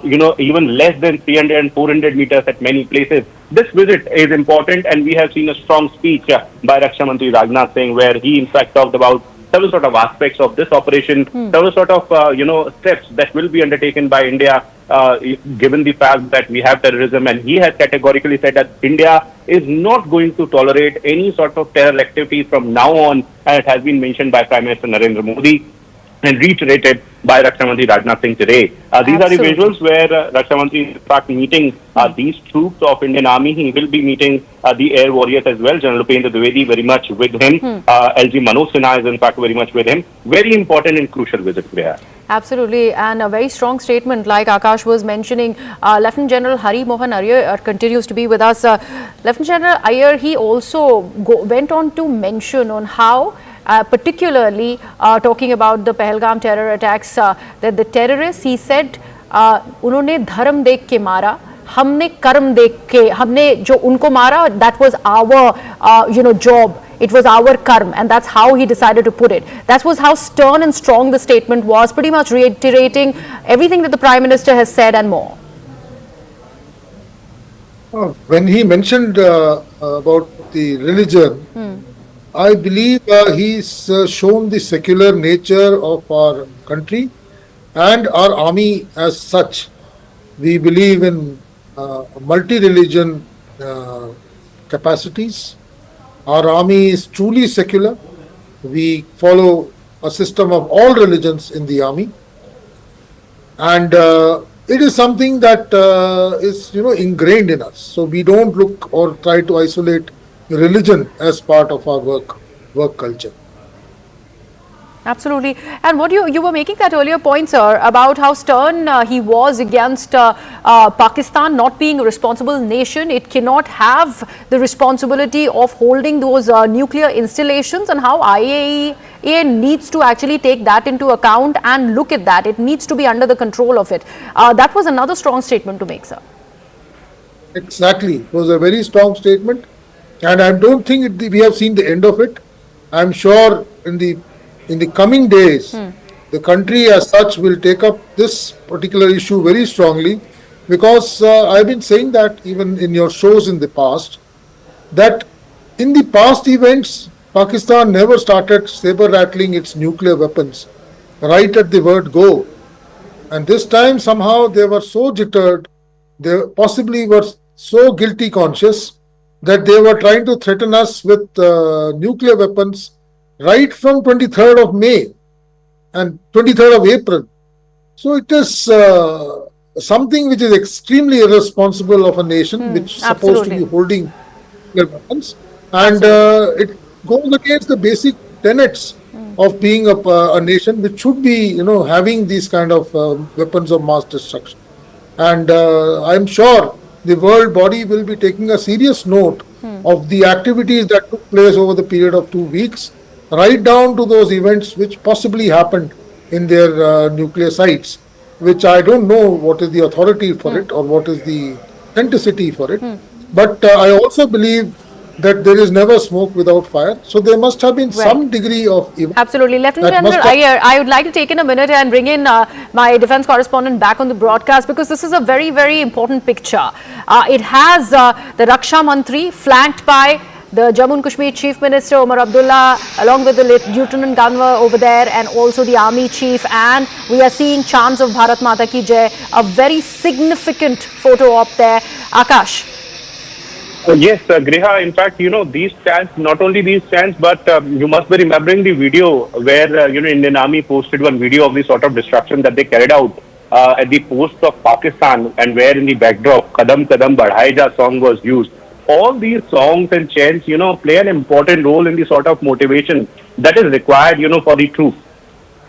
Speaker 2: even less than 300 and 400 meters at many places. This visit is important, and we have seen a strong speech by Raksha Mantri Rajnath Singh, where he in fact talked about several sort of aspects of this operation, several sort of, steps that will be undertaken by India, given the fact that we have terrorism. And he has categorically said that India is not going to tolerate any sort of terror activities from now on, and it has been mentioned by Prime Minister Narendra Modi and reiterated by Raksha Mantri Rajnath Singh today. These are the visuals where Raksha Mantri is in fact meeting these troops of Indian Army. He will be meeting the air warriors as well. General Upendra Dwivedi very much with him. LG Manoj Sinha is in fact very much with him. Very important and crucial visit there.
Speaker 1: Absolutely, and a very strong statement, like Akash was mentioning. Lieutenant General Hari Mohan Iyer continues to be with us. Lieutenant General Iyer, he also went on to mention on how, particularly talking about the Pahalgam terror attacks, that the terrorists, he said, उन्होंने धर्म देख के मारा, हमने कर्म देख के, हमने जो उनको मारा, that was our job. It was our karma, and that's how he decided to put it. That was how stern and strong the statement was, pretty much reiterating everything that the Prime Minister has said and more.
Speaker 3: When he mentioned about the religion, I believe he's shown the secular nature of our country and our army as such. We believe in multi-religion capacities. Our army is truly secular. We follow a system of all religions in the army. And it is something that is, ingrained in us. So we don't look or try to isolate religion as part of our work culture.
Speaker 1: Absolutely. And what you were making that earlier point, sir, about how stern he was against Pakistan not being a responsible nation. It cannot have the responsibility of holding those nuclear installations, and how IAEA needs to actually take that into account and look at that. It needs to be under the control of it. That was another strong statement to make, sir.
Speaker 3: Exactly. It was a very strong statement. And I don't think we have seen the end of it. I'm sure in the coming days, the country as such will take up this particular issue very strongly, because I've been saying that even in your shows in the past, that in the past events, Pakistan never started saber rattling its nuclear weapons right at the word go. And this time somehow they were so jittered, they possibly were so guilty conscious that they were trying to threaten us with nuclear weapons right from 23rd of May and 23rd of April. So it is something which is extremely irresponsible of a nation which is supposed to be holding nuclear weapons. And it goes against the basic tenets of being a nation which should be, having these kind of weapons of mass destruction. And I'm sure the world body will be taking a serious note of the activities that took place over the period of 2 weeks, right down to those events which possibly happened in their nuclear sites, which I don't know what is the authority for it or what is the authenticity for it. But I also believe that there is never smoke without fire. So there must have been some degree of...
Speaker 1: Absolutely. Lieutenant General Iyer, I would like to take in a minute and bring in my defense correspondent back on the broadcast, because this is a very, very important picture. It has the Raksha Mantri flanked by the Jammu and Kashmir Chief Minister Omar Abdullah, along with the Lieutenant Governor over there, and also the Army Chief, and we are seeing chants of Bharat Mata Ki Jai, a very significant photo op there. Akash.
Speaker 2: Yes, Griha, in fact, these chants, not only these chants, but you must be remembering the video where, Indian Army posted one video of the sort of destruction that they carried out at the coast of Pakistan, and where in the backdrop, Kadam Kadam Badhai Ja song was used. All these songs and chants, play an important role in the sort of motivation that is required, for the troops.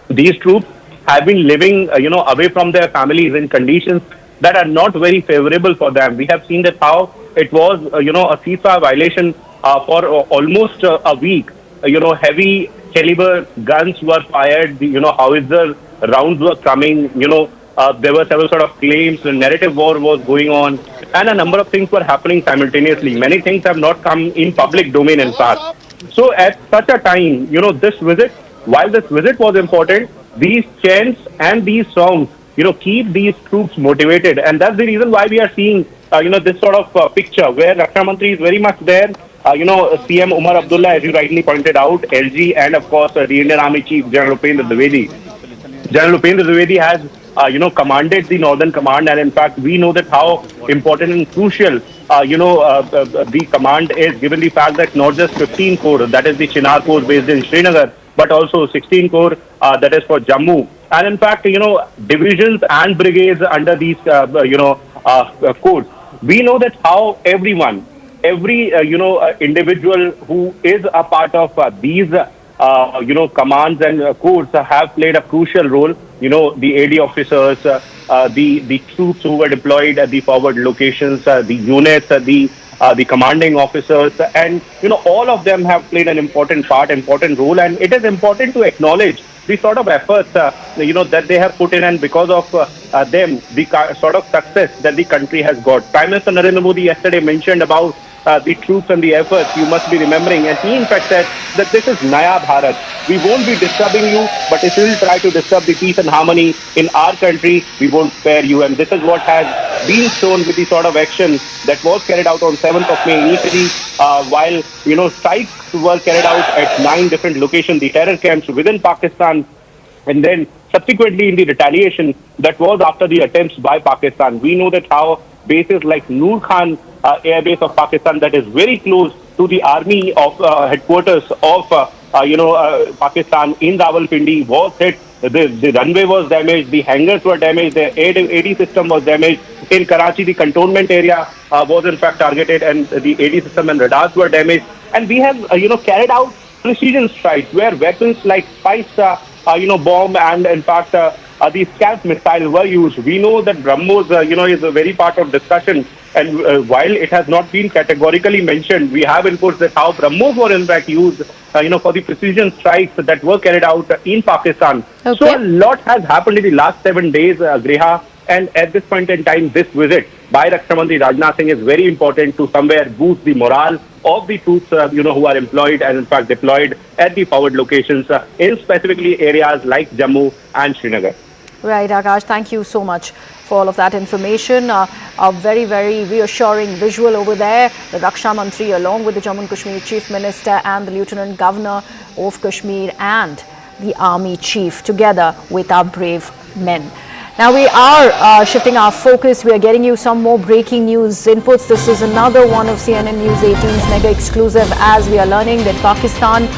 Speaker 2: These troops have been living, away from their families in conditions that are not very favorable for them. We have seen that how it was, a ceasefire violation for almost a week. Heavy caliber guns were fired, howitzer rounds were coming, there were several sort of claims, the narrative war was going on, and a number of things were happening simultaneously. Many things have not come in public domain, in fact. So at such a time, this visit, while this visit was important, these chants and these songs, keep these troops motivated. And that's the reason why we are seeing, this sort of picture where Raksha Mantri is very much there. CM Omar Abdullah, as you rightly pointed out, LG, and of course the Indian Army Chief, General Upendra Dwivedi. General Upendra Dwivedi has, commanded the Northern Command, and in fact, we know that how important and crucial, the command is, given the fact that not just 15 Corps, that is the Chinar Corps based in Srinagar, but also 16 Corps, that is for Jammu. And in fact, divisions and brigades under these, corps. We know that how everyone, every, individual who is a part of these, commands and corps have played a crucial role. The AD officers, the troops who were deployed at the forward locations, the units, the commanding officers, and all of them have played an important part, important role, and it is important to acknowledge the sort of efforts that they have put in, and because of them, the sort of success that the country has got. Prime Minister Narendra Modi yesterday mentioned about the troops and the efforts. You must be remembering, and he in fact said that this is Naya Bharat. We won't be disturbing you, but if you will try to disturb the peace and harmony in our country, we won't spare you. And this is what has been shown with the sort of action that was carried out on 7th of May initially, while strikes were carried out at 9 different locations, the terror camps within Pakistan, and then subsequently in the retaliation that was after the attempts by Pakistan. We know that how bases like Noor Khan Air Base of Pakistan, that is very close to the army of headquarters of Pakistan in Rawalpindi, was hit. The runway was damaged, the hangars were damaged, the AD system was damaged. In Karachi, the cantonment area was in fact targeted, and the AD system and radars were damaged. And we have carried out precision strikes where weapons like spice bomb and in fact the scalp missile were used. We know that BrahMos is a very part of discussion, and while it has not been categorically mentioned, we have inputs that how BrahMos were in fact used for the precision strikes that were carried out in Pakistan. Okay. So a lot has happened in the last 7 days, Griha, and at this point in time, this visit by Raksha Mantri Rajnath Singh is very important to somewhere boost the morale of the troops, who are employed and in fact deployed at the forward locations in specifically areas like Jammu and Srinagar.
Speaker 1: Right, Akash, thank you so much for all of that information. A very, very reassuring visual over there. The Raksha Mantri, along with the Jammu and Kashmir Chief Minister and the Lieutenant Governor of Kashmir and the Army Chief, together with our brave men. Now we are shifting our focus. We are getting you some more breaking news inputs. This is another one of CNN News 18's mega exclusive, as we are learning that Pakistan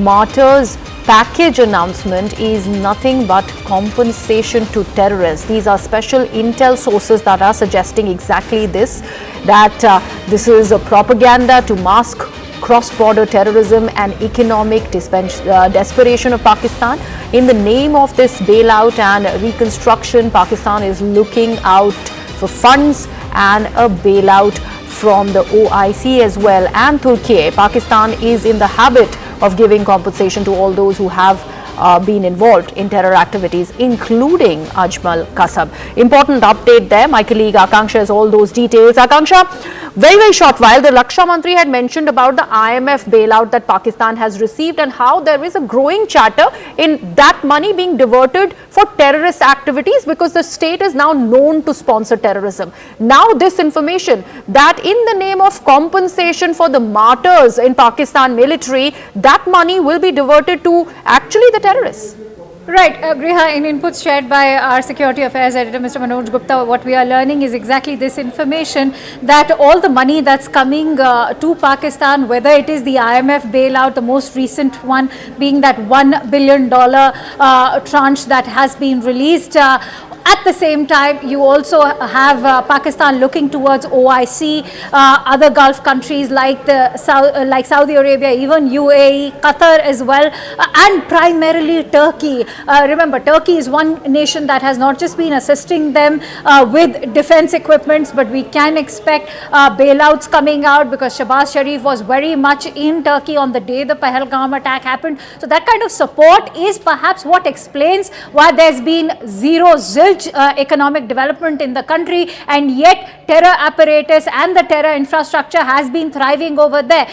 Speaker 1: Martyrs package announcement is nothing but compensation to terrorists. These are special intel sources that are suggesting exactly this, that this is a propaganda to mask cross-border terrorism and economic desperation of Pakistan. In the name of this bailout and reconstruction, Pakistan is looking out for funds and a bailout from the OIC as well and Turkey. Pakistan is in the habit of giving compensation to all those who have been involved in terror activities, including Ajmal Kasab. Important update there. My colleague Akanksha has all those details. Akanksha, very short while, the Raksha Mantri had mentioned about the IMF bailout that Pakistan has received and how there is a growing chatter in that money being diverted for terrorist activities because the state is now known to sponsor terrorism. Now this information that in the name of compensation for the martyrs in Pakistan military, that money will be diverted to actually the terrorists.
Speaker 6: Right, Griha, in inputs shared by our Security Affairs Editor, Mr. Manoj Gupta, what we are learning is exactly this information, that all the money that's coming to Pakistan, whether it is the IMF bailout, the most recent one being that $1 billion tranche that has been released, at the same time, you also have Pakistan looking towards OIC, other Gulf countries like Saudi Arabia, even UAE, Qatar as well, and primarily Turkey. Remember, Turkey is one nation that has not just been assisting them with defense equipments, but we can expect bailouts coming out because Shahbaz Sharif was very much in Turkey on the day the Pahalgam attack happened. So that kind of support is perhaps what explains why there's been zilch economic development in the country, and yet terror apparatus and the terror infrastructure has been thriving over there.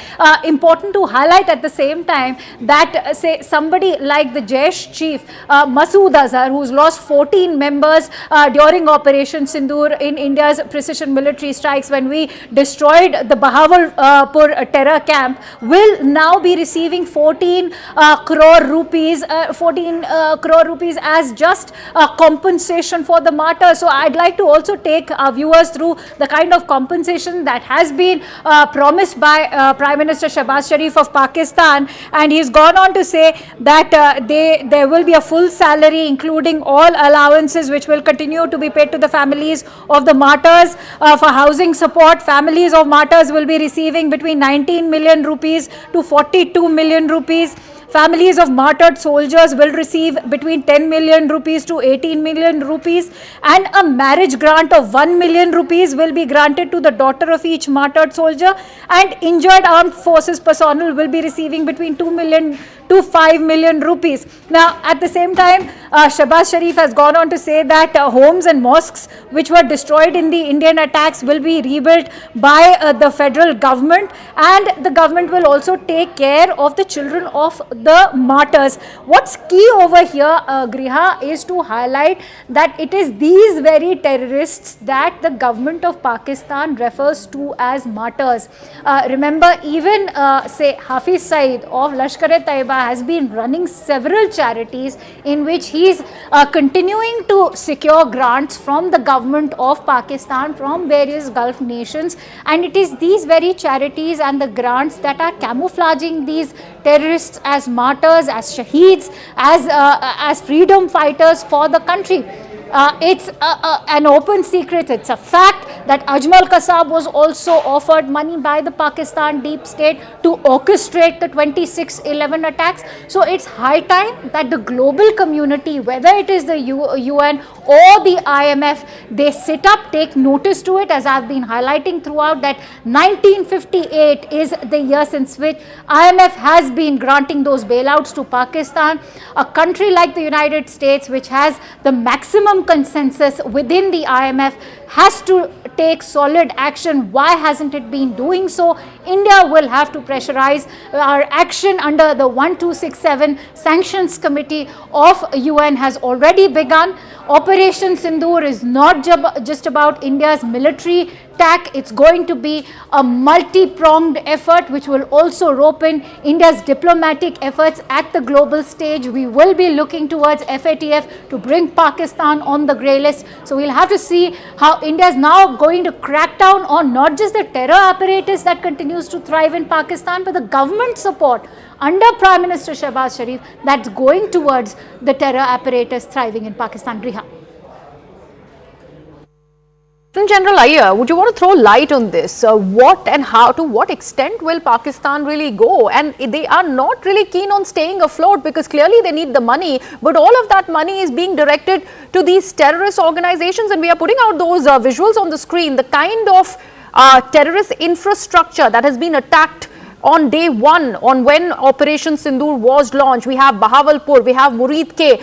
Speaker 6: Important to highlight at the same time that say somebody like the Jaish chief Masood Azhar, who's lost 14 members during Operation Sindoor in India's precision military strikes when we destroyed the Bahawalpur terror camp, will now be receiving 14 crore rupees as just compensation for the martyrs. So I'd like to also take our viewers through the kind of compensation that has been promised by Prime Minister Shahbaz Sharif of Pakistan, and he's gone on to say that there will be a full salary including all allowances which will continue to be paid to the families of the martyrs. For housing support, families of martyrs will be receiving between 19 million rupees to 42 million rupees. Families of martyred soldiers will receive between 10 million rupees to 18 million rupees, and a marriage grant of 1 million rupees will be granted to the daughter of each martyred soldier, and injured armed forces personnel will be receiving between 2 million to 5 million rupees. Now, at the same time, Shahbaz Sharif has gone on to say that homes and mosques which were destroyed in the Indian attacks will be rebuilt by the federal government, and the government will also take care of the children of the martyrs. What's key over here, Griha, is to highlight that it is these very terrorists that the government of Pakistan refers to as martyrs. Remember, even say Hafiz Saeed of Lashkar-e-Taiba has been running several charities in which he is continuing to secure grants from the government of Pakistan from various Gulf nations, and it is these very charities and the grants that are camouflaging these terrorists as martyrs, as shaheeds, as freedom fighters for the country. It's an open secret, it's a fact that Ajmal Kasab was also offered money by the Pakistan deep state to orchestrate the 26/11 attacks. So it's high time that the global community, whether it is the UN or the IMF, they sit up, take notice to it, as I've been highlighting throughout that 1958 is the year since which IMF has been granting those bailouts to Pakistan. A country like the United States, which has the maximum consensus within the IMF, has to take solid action. Why hasn't it been doing so? India will have to pressurize our action under the 1267 Sanctions Committee of UN has already begun. Operation Sindoor is not just about India's military tack. It's going to be a multi-pronged effort which will also rope in India's diplomatic efforts at the global stage. We will be looking towards FATF to bring Pakistan on the grey list. So we'll have to see how India is now going to crack down on not just the terror apparatus that continues to thrive in Pakistan, but the government support under Prime Minister Shahbaz Sharif that's going towards the terror apparatus thriving in Pakistan. Riha.
Speaker 1: General Iyer, would you want to throw light on this? What and how, to what extent will Pakistan really go? And they are not really keen on staying afloat because clearly they need the money, but all of that money is being directed to these terrorist organizations, and we are putting out those visuals on the screen, the kind of terrorist infrastructure that has been attacked on day one, on when Operation Sindoor was launched. We have Bahawalpur, we have Murid Ke,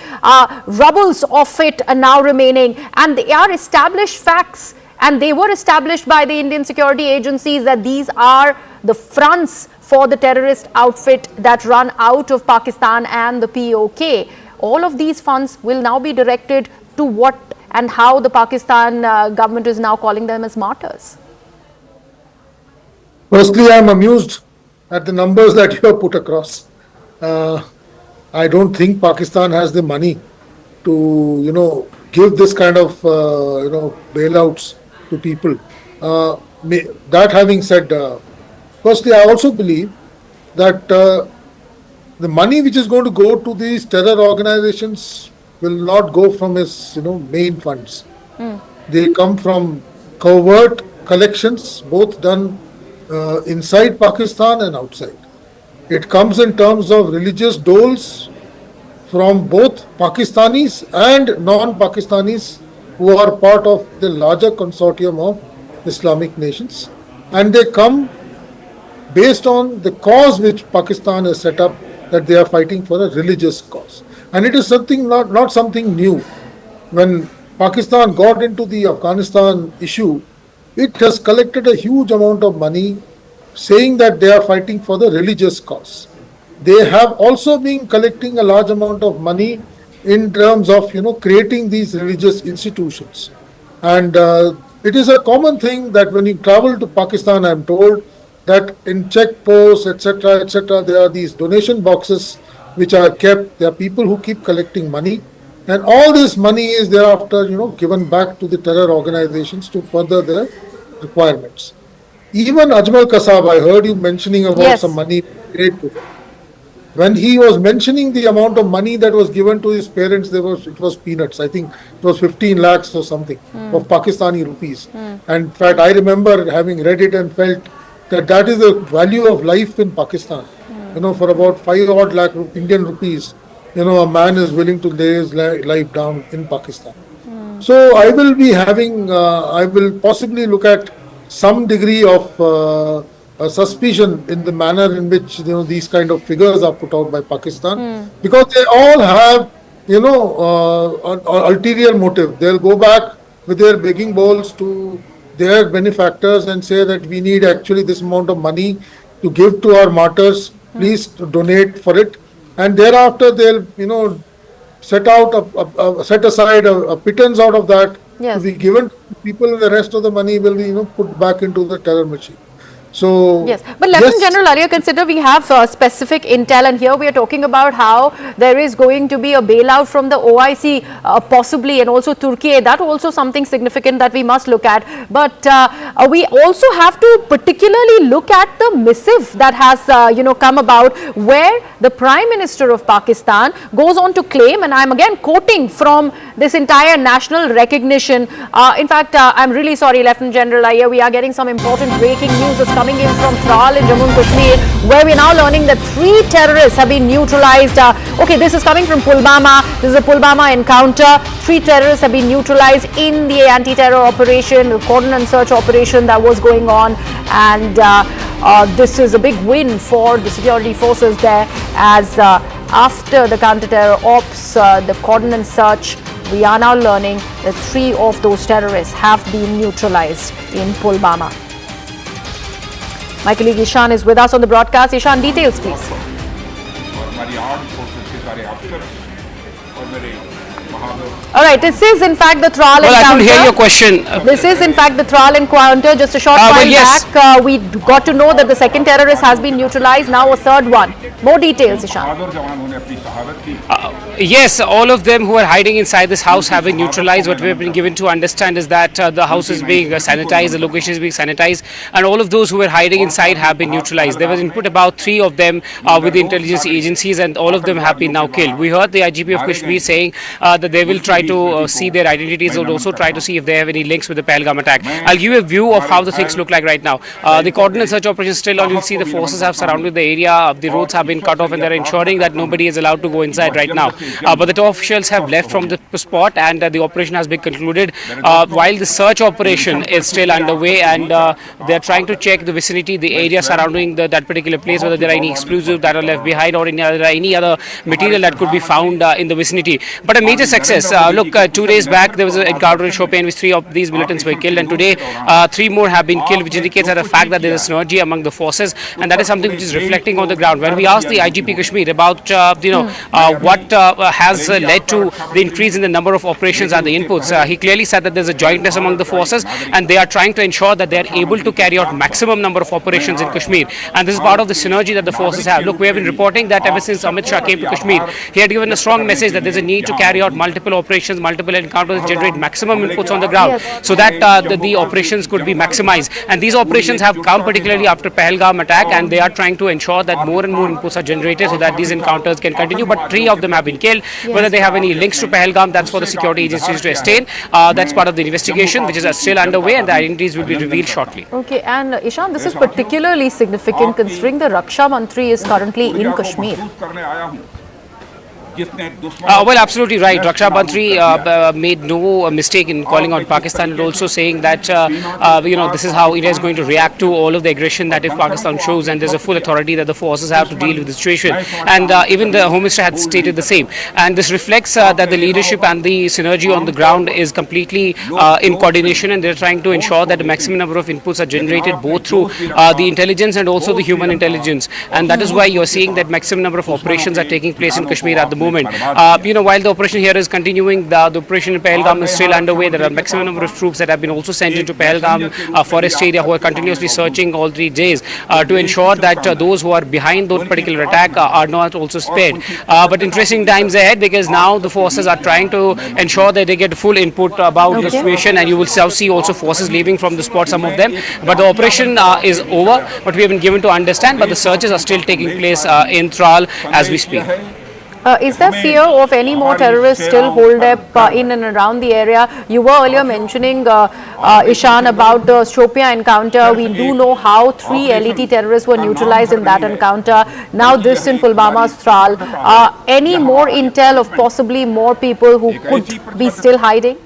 Speaker 1: rubbles of it are now remaining, and they are established facts, and they were established by the Indian security agencies that these are the fronts for the terrorist outfit that run out of Pakistan and the POK. All of these funds will now be directed to what and how the Pakistan government is now calling them as martyrs.
Speaker 3: Firstly, I am amused at the numbers that you have put across. I don't think Pakistan has the money to, give this kind of, bailouts to people. That having said, firstly, I also believe that the money which is going to go to these terror organizations will not go from its, main funds. They come from covert collections, both done inside Pakistan and outside. It comes in terms of religious doles from both Pakistanis and non-Pakistanis who are part of the larger consortium of Islamic nations. And they come based on the cause which Pakistan has set up, that they are fighting for a religious cause. And it is something not something new. When Pakistan got into the Afghanistan issue, it has collected a huge amount of money saying that they are fighting for the religious cause. They have also been collecting a large amount of money in terms of, creating these religious institutions. And it is a common thing that when you travel to Pakistan, I am told that in checkposts, etc., there are these donation boxes which are kept. There are people who keep collecting money, and all this money is thereafter, given back to the terror organizations to further their requirements. Even Ajmal Kasab, I heard you mentioning about some money paid to him. When he was mentioning the amount of money that was given to his parents, it was peanuts. I think it was 15 lakhs or something of Pakistani rupees. And in fact, I remember having read it and felt that is the value of life in Pakistan. For about 5 odd lakh Indian rupees, a man is willing to lay his life down in Pakistan. So I will be having, I will possibly look at some degree of suspicion in the manner in which, these kind of figures are put out by Pakistan, because they all have, an ulterior motive. They'll go back with their begging bowls to their benefactors and say that we need actually this amount of money to give to our martyrs, please donate for it, and thereafter they'll set aside a pittance out of that to be given to people, and the rest of the money will be put back into the terror machine. So
Speaker 1: yes, but Lieutenant General, are you consider we have specific intel, and here we are talking about how there is going to be a bailout from the OIC possibly, and also Turkey. That also something significant that we must look at. But we also have to particularly look at the missive that has come about, where the Prime Minister of Pakistan goes on to claim, and I'm again quoting from this entire national recognition. In fact, I'm really sorry, Lieutenant General Iyer, we are getting some important breaking news that's coming in from Tral in Jammu and Kashmir, where we are now learning that 3 terrorists have been neutralized. Okay, this is coming from Pulwama. This is a Pulwama encounter. 3 terrorists have been neutralized in the anti-terror operation, the cordon and search operation that was going on, and this is a big win for the security forces there, as after the counter-terror ops, the cordon and search, we are now learning that 3 of those terrorists have been neutralized in Pulwama. My colleague Ishan is with us on the broadcast. Ishan, details please. All right, this is in fact the Tral encounter.
Speaker 9: I couldn't hear your question.
Speaker 1: This is in fact the Tral encounter. Just a short while back, we got to know that the second terrorist has been neutralized, now a third one. More details, Ishan.
Speaker 9: Yes, all of them who are hiding inside this house have been neutralized. What we have been given to understand is that the house is being sanitized, the location is being sanitized, and all of those who were hiding inside have been neutralized. There was input about 3 of them with the intelligence agencies, and all of them have been now killed. We heard the IGP of Kashmir saying that they will try to see their identities and also try to see if they have any links with the Pahalgam attack. I'll give you a view of how the things look like right now. The cordon and search operation is still on. You'll see the forces have surrounded the area. The roads have been cut off, and they're ensuring that nobody is allowed to go inside right now. but the top officials have left from the spot, and the operation has been concluded. While the search operation is still underway, and they are trying to check the vicinity, the area surrounding that particular place, whether there are any explosives that are left behind or any other material that could be found in the vicinity. But a major success. Look, 2 days back there was an encounter in Shopian in which 3 of these militants were killed, and today 3 more have been killed, which indicates that the fact that there is synergy among the forces, and that is something which is reflecting on the ground. When we asked the IGP Kashmir about what has led to the increase in the number of operations and the inputs, he clearly said that there is a jointness among the forces, and they are trying to ensure that they are able to carry out maximum number of operations in Kashmir, and this is part of the synergy that the forces have. Look, we have been reporting that ever since Amit Shah came to Kashmir, he had given a strong message that there is a need to carry out multiple operations, multiple encounters, generate maximum inputs on the ground, so that the operations could be maximized. And these operations have come particularly after Pahalgam attack, and they are trying to ensure that more and more inputs are generated so that these encounters can continue. But 3 of them have been killed. Whether they have any links to Pahalgam, that's for the security agencies to ascertain. That's part of the investigation, which is still underway, and the identities will be revealed shortly.
Speaker 1: Okay, and Ishan, this is particularly significant considering the Raksha Mantri is currently in Kashmir.
Speaker 9: Well, absolutely right. Raksha Mantri made no mistake in calling out Pakistan, and also saying that this is how India is going to react to all of the aggression that if Pakistan shows, and there's a full authority that the forces have to deal with the situation. And even the Home Minister had stated the same. And this reflects that the leadership and the synergy on the ground is completely in coordination, and they're trying to ensure that the maximum number of inputs are generated both through the intelligence and also the human intelligence. And that is why you're seeing that maximum number of operations are taking place in Kashmir at the moment. While the operation here is continuing, the operation in Pahalgam is still underway. There are maximum number of troops that have been also sent into Pahalgam forest area, who are continuously searching all 3 days to ensure that those who are behind that particular attack are not also spared. But interesting times ahead, because now the forces are trying to ensure that they get full input about the situation, and you will see also forces leaving from the spot, some of them. But the operation is over, but we have been given to understand, but the searches are still taking place in Tral as we speak.
Speaker 1: Is there fear of any more terrorists still holed up in and around the area? You were earlier mentioning, Ishan, about the Shopian encounter. We do know how 3 LET terrorists were neutralized in that encounter. Now this in Pulwama's Tral. Any more intel of possibly more people who could be still hiding?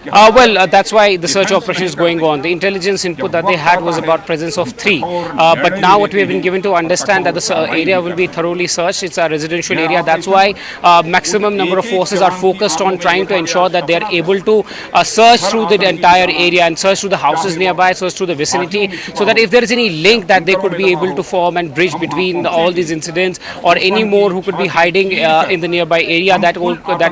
Speaker 9: Well, that's why the search operation is going on. The intelligence input that they had was about presence of 3. But now what we have been given to understand that the area will be thoroughly searched. It's a residential area. That's why maximum number of forces are focused on trying to ensure that they are able to search through the entire area and search through the houses nearby, search through the vicinity, so that if there is any link that they could be able to form and bridge between all these incidents, or any more who could be hiding in the nearby area, that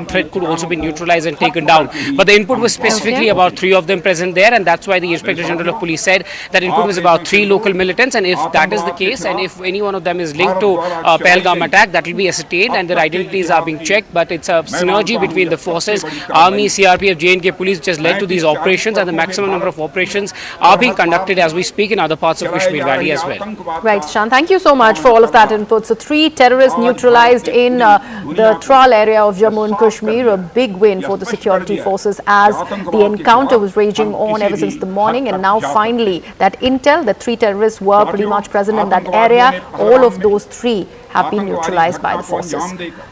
Speaker 9: threat could also be neutralized and taken down. But the input was specifically about 3 of them present there, and that's why the Inspector General of Police said that input was about 3 local militants, and if that is the case, and if any one of them is linked to Pahalgam attack, that will be ascertained and their identities are being checked. But it's a synergy between the forces, Army, CRPF, J&K Police, which has led to these operations, and the maximum number of operations are being conducted as we speak in other parts of Kashmir Valley as well.
Speaker 1: Right, Shan, thank you so much for all of that input. So 3 terrorists neutralized in the Tral area of Jammu and Kashmir, a big win for the security forces, as the encounter was raging on ever since the morning, and now finally that intel that 3 terrorists were pretty much present in that area, all of those 3 have been neutralized by the forces.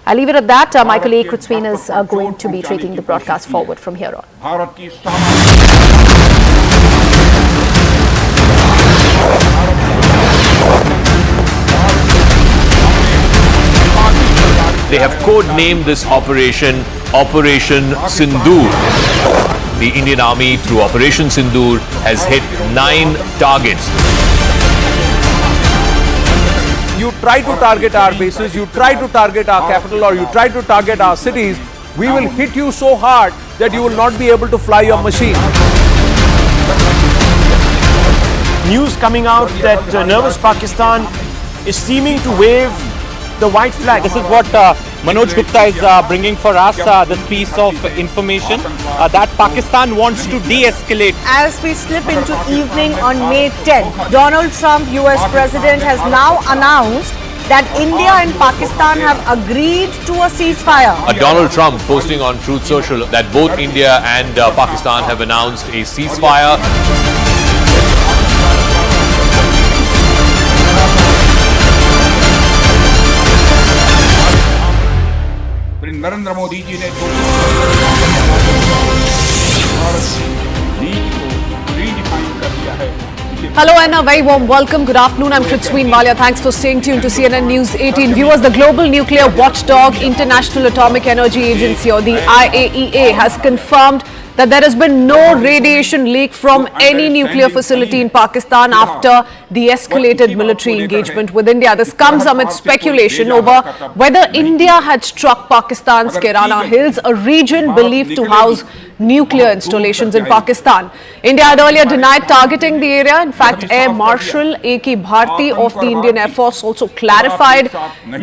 Speaker 1: I'll leave it at that. My colleague Kritzwin is going to be taking the broadcast forward from here on.
Speaker 10: They have code-named this operation Operation Sindoor. The Indian Army, through Operation Sindoor, has hit 9 targets.
Speaker 11: You try to target our bases, you try to target our capital, or you try to target our cities, we will hit you so hard that you will not be able to fly your machine.
Speaker 12: News coming out that nervous Pakistan is seeming to wave the white flag. This is what Manoj Gupta is bringing for us, this piece of information that Pakistan wants to de-escalate.
Speaker 13: As we slip into evening on May 10th, Donald Trump, US President, has now announced that India and Pakistan have agreed to a ceasefire.
Speaker 10: Donald Trump posting on Truth Social that both India and Pakistan have announced a ceasefire.
Speaker 4: Narendra Modi ji ने redefine कर दिया है।
Speaker 13: Hello and a very warm welcome. Good afternoon. I'm Prithween Walia. Thanks for staying tuned to CNN News 18. Viewers, the global nuclear watchdog International Atomic Energy Agency, or the IAEA, has confirmed that there has been no radiation leak from any nuclear facility in Pakistan after the escalated military engagement with India. This comes amid speculation over whether India had struck Pakistan's Kirana Hills, a region believed to house nuclear installations in Pakistan. India had earlier denied targeting the area. In fact, Air Marshal A.K. Bharti of the Indian Air Force also clarified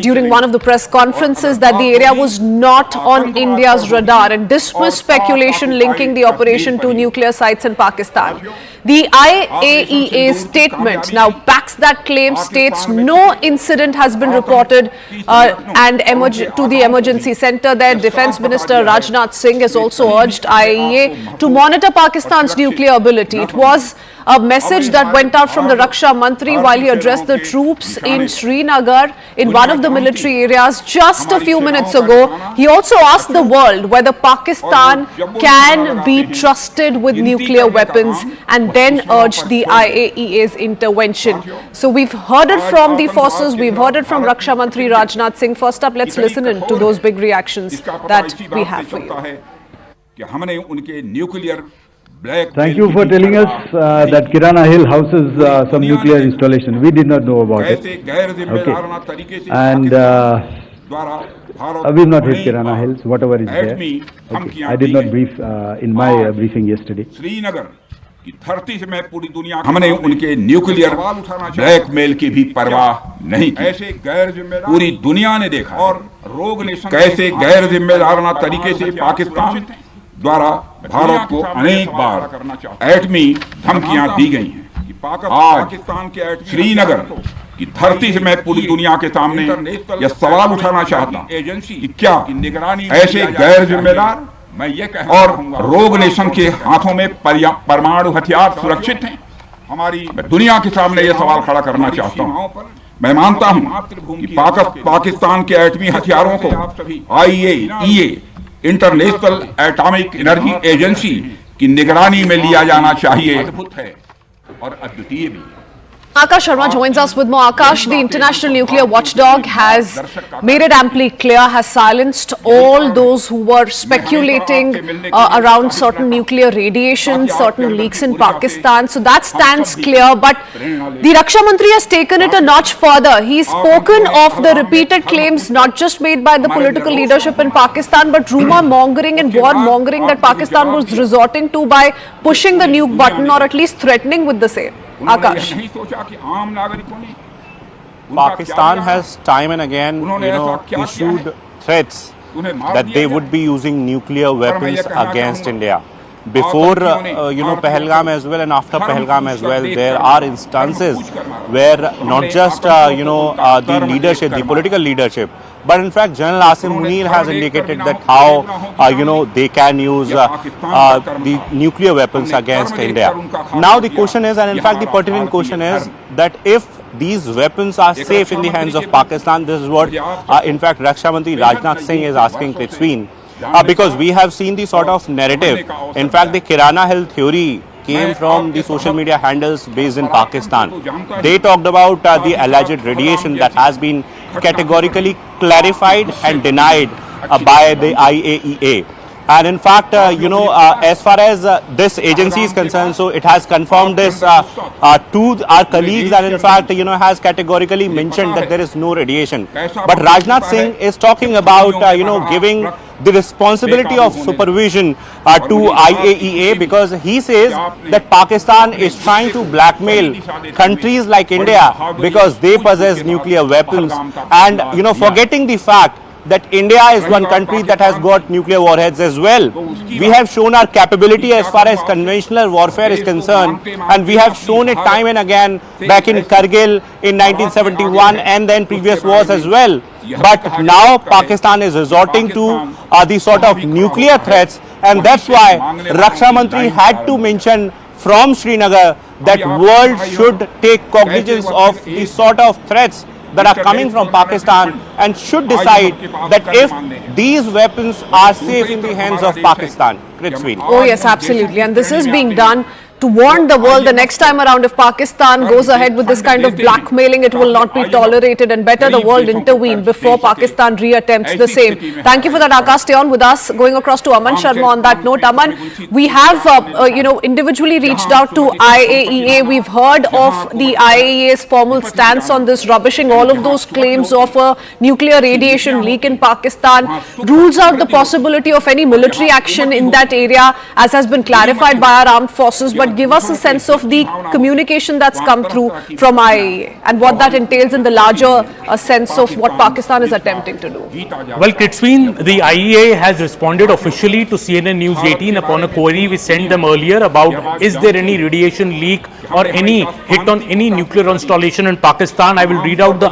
Speaker 13: during one of the press conferences that the area was not on India's radar and dismissed speculation linking the operation to nuclear sites in Pakistan. The IAEA statement now backs that claim, states no incident has been reported to the emergency center there. Defence Minister Rajnath Singh has also urged IAEA to monitor Pakistan's nuclear ability. It was a message that went out from the Raksha Mantri while he addressed the troops in Srinagar in one of the military areas just a few minutes ago. He also asked the world whether Pakistan can be trusted with nuclear weapons and then urged the IAEA's intervention. So we've heard it from the forces, we've heard it from Raksha Mantri Rajnath Singh. First up, let's listen in to those big reactions that we have for you.
Speaker 8: Thank you for telling us that Kirana Hill houses some nuclear installation. We did not know about it. Okay. And we've not hit Kirana Hills, whatever is there. Okay. I did not brief in my briefing yesterday.
Speaker 4: Srinagar की धरती से मैं पूरी दुनिया हमने उनके nuclear blackmail की भी परवाह नहीं की। ऐसे गैर जिम्मेदार पूरी दुनिया ने देखा और रोग ने कैसे गैर जिम्मेदाराना तरीके से पाकिस्तान द्वारा भारत को अनेक बार एटमी धमकियां दी गई हैं। आज श्रीनगर की धरती से मैं पूरी दुनिया के सामने यह सवाल उठाना चाहता हूं कि क्या ऐसे गैर जिम्मेदार और रोग नेशन के हाथों में परमाणु हथियार सुरक्षित हैं? हमारी दुनिया के सामने यह सवाल खड़ा करना चाहता हूं। मैं मानता हूं कि पाकिस्तान के एटमी हथियारों को IAEA international atomic energy agency की निगरानी में लिया जाना चाहिए। अद्भुत है और अद्वितीय भी।
Speaker 13: Akash Sharma joins us with more. Akash, the International Nuclear Watchdog has made it amply clear, has silenced all those who were speculating around certain nuclear radiation, certain leaks in Pakistan. So that stands clear. But the Raksha Mantri has taken it a notch further. He's spoken of the repeated claims not just made by the political leadership in Pakistan, but rumor mongering and war mongering that Pakistan was resorting to by pushing the nuke button or at least threatening with the same. Akash.
Speaker 12: Pakistan has time and again, issued threats that they would be using nuclear weapons against India. Before, Pahalgam as well and after Pahalgam as well, there are instances where not just, the leadership, the political leadership, but in fact, General Asim Munir has indicated that how, they can use the nuclear weapons against India. Now the question is, and in fact the pertinent question is, that if these weapons are safe in the hands of Pakistan, this is what, in fact, Raksha Mantri Rajnath Singh is asking Prithween. Because we have seen the sort of narrative. In fact, the Kirana Hill theory came from the social media handles based in Pakistan. They talked about the alleged radiation that has been categorically clarified and denied by the IAEA. And in fact, as far as this agency is concerned, so it has confirmed this to our colleagues, and in fact, has categorically mentioned that there is no radiation. But Rajnath Singh is talking about, giving the responsibility of supervision to IAEA, because he says that Pakistan is trying to blackmail countries like India because they possess nuclear weapons, and forgetting the fact that India is one country that has got nuclear warheads as well. We have shown our capability as far as conventional warfare is concerned, and we have shown it time and again back in Kargil in 1971 and then previous wars as well. But now Pakistan is resorting to the sort of nuclear threats, and that's why Raksha Mantri had to mention from Srinagar that world should take cognizance of the sort of threats that are coming from Pakistan and should decide that if these weapons are safe in the hands of Pakistan. Kritzween.
Speaker 13: Oh yes, absolutely. And this is being done to warn the world the next time around if Pakistan goes ahead with this kind of blackmailing, it will not be tolerated, and better the world intervene before Pakistan reattempts the same. Thank you for that, Akash. Stay on with us. Going across to Aman Sharma on that note. Aman, we have individually reached out to IAEA. We've heard of the IAEA's formal stance on this, rubbishing all of those claims of a nuclear radiation leak in Pakistan, rules out the possibility of any military action in that area, as has been clarified by our armed forces. But give us a sense of the communication that's come through from IAEA and what that entails in the larger sense of what Pakistan is attempting to do.
Speaker 14: Well, Kritzween, the IAEA has responded officially to CNN News 18 upon a query we sent them earlier about is there any radiation leak or any hit on any nuclear installation in Pakistan. I will read out the